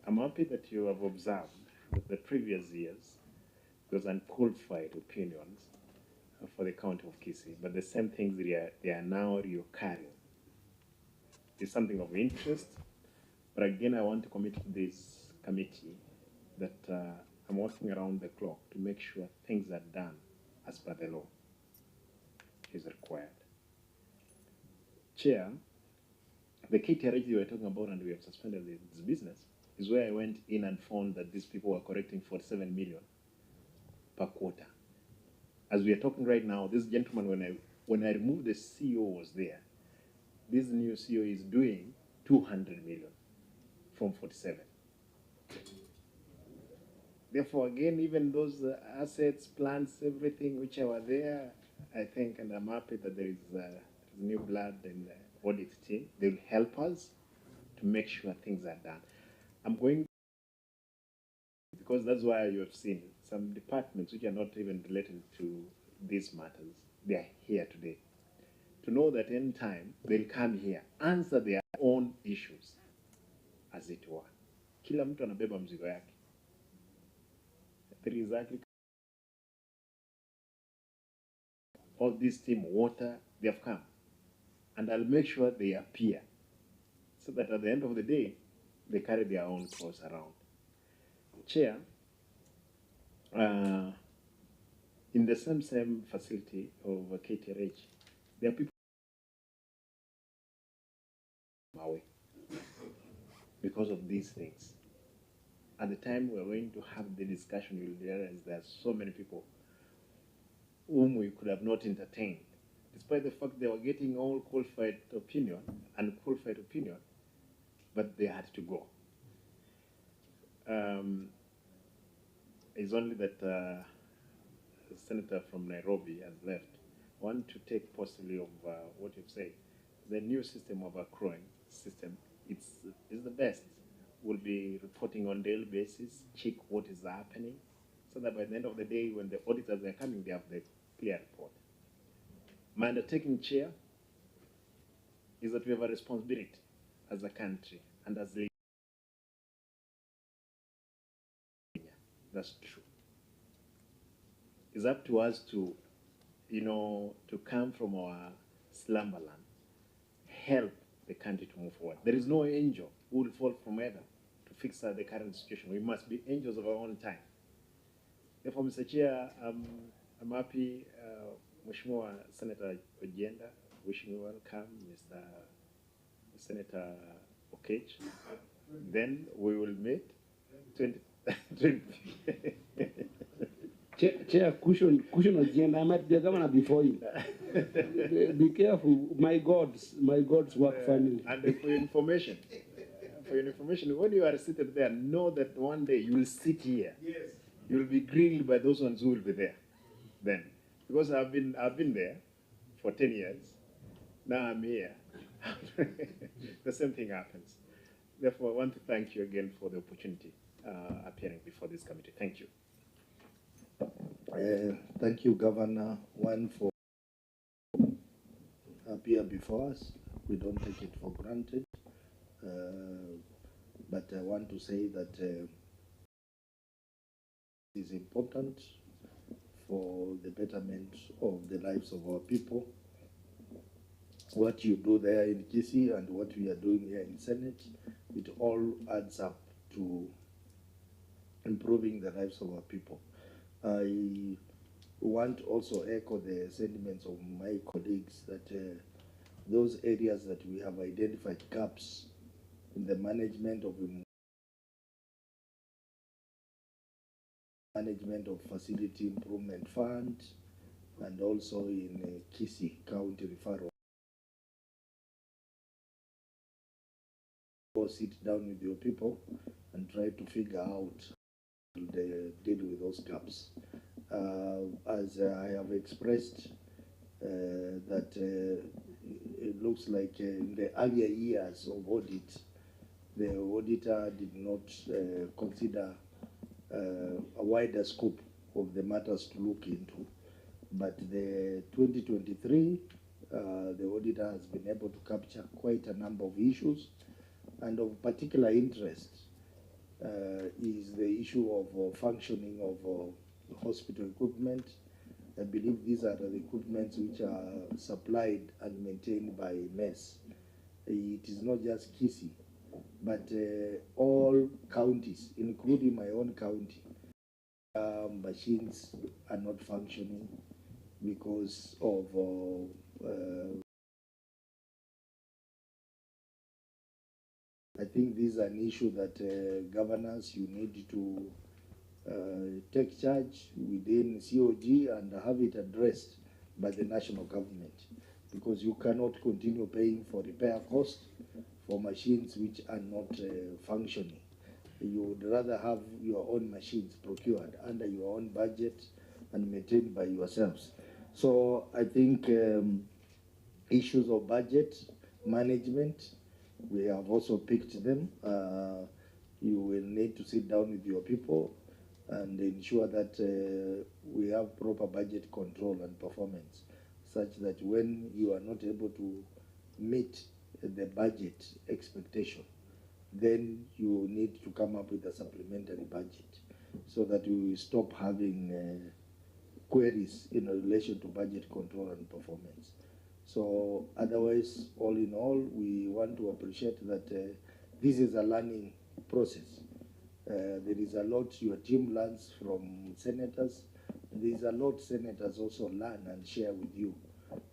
I'm happy that you have observed that the previous years there was unqualified opinions for the County of Kisii, but the same things they are now recurring. It's something of interest, but again, I want to commit to this committee that I'm working around the clock to make sure things are done as per the law is required. Chair, the KTRH you were talking about and we have suspended this business is where I went in and found that these people were collecting 47 million per quarter. As we are talking right now, this gentleman, when I removed the CEO was there. This new CEO is doing 200 million from 47. Therefore, again, even those assets, plants, everything which were there, I think, and I'm happy that there is new blood in the audit team. They will help us to make sure things are done. I'm going, because that's why you have seen some departments which are not even related to these matters. They are here today to know that any time they'll come here, answer their own issues, as it were. Kila mtu anabeba mzigo yake. There is exactly all this team, water, they have come. And I'll make sure they appear so that at the end of the day, they carry their own cross around. Chair, in the same facility of KTRH, there are people away because of these things. At the time we're going to have the discussion, you'll realize there are so many people whom we could have not entertained, despite the fact they were getting all qualified opinion, unqualified opinion, but they had to go. It's only that the senator from Nairobi has left. I want to take possibly of what you've said. The new system of accruing system, is the best. We'll be reporting on daily basis, check what is happening, so that by the end of the day, when the auditors are coming, they have the clear report. My undertaking, Chair, is that we have a responsibility as a country and as a that's true. It's up to us to, to come from our slumberland, help the country to move forward. There is no angel who will fall from heaven to fix the current situation. We must be angels of our own time. Therefore, Mr. Chair, I'm happy, Mheshimiwa Senator Ojenda, wishing you welcome, Mr. Senator Okech. Then we will meet 20. Chair, cushion agenda. I might be a governor before you. Be careful. My gods work family. And for your information, when you are seated there, know that one day you will sit here. Yes. You will be grilled by those ones who will be there. Then, because I've been there for 10 years. Now I'm here. The same thing happens. Therefore, I want to thank you again for the opportunity appearing before this committee. Thank you. Thank you, Governor, for appear before us. We don't take it for granted. But I want to say that it is important for the betterment of the lives of our people. What you do there in Kisii and what we are doing here in Senate, it all adds up to improving the lives of our people. I want to also echo the sentiments of my colleagues that those areas that we have identified gaps in the management of Facility Improvement Fund and also in Kisii County Referral. Go sit down with your people and try to figure out the deal with those gaps. As I have expressed that it looks like in the earlier years of audit, the auditor did not consider a wider scope of the matters to look into. But the 2023, the auditor has been able to capture quite a number of issues, and of particular interest is the issue of functioning of hospital equipment. I believe these are the equipments which are supplied and maintained by MES. It is not just Kisii, but all counties, including my own county. Machines are not functioning because of I think this is an issue that governors, you need to take charge within COG and have it addressed by the national government, because you cannot continue paying for repair costs for machines which are not functioning. You would rather have your own machines procured under your own budget and maintained by yourselves. So I think issues of budget management, we have also picked them. You will need to sit down with your people and ensure that we have proper budget control and performance. such that when you are not able to meet the budget expectation, then you need to come up with a supplementary budget so that we stop having queries in relation to budget control and performance. So otherwise, all in all, we want to appreciate that this is a learning process. There is a lot your team learns from senators. There is a lot senators also learn and share with you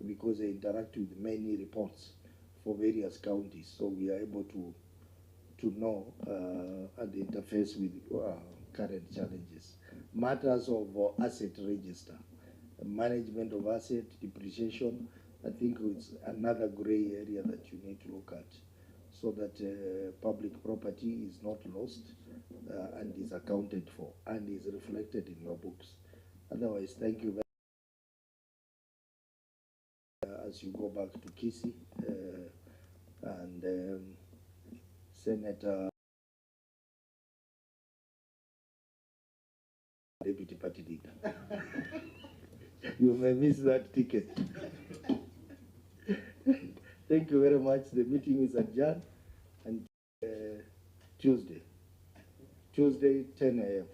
because they interact with many reports for various counties. So we are able to know and interface with current challenges. Matters of asset register, management of asset, depreciation, I think it's another gray area that you need to look at so that public property is not lost and is accounted for and is reflected in your books. Otherwise, thank you very much as you go back to Kisii and Senator Deputy Party Leader. You may miss that ticket. Thank you very much. The meeting is adjourned and Tuesday, 10 a.m.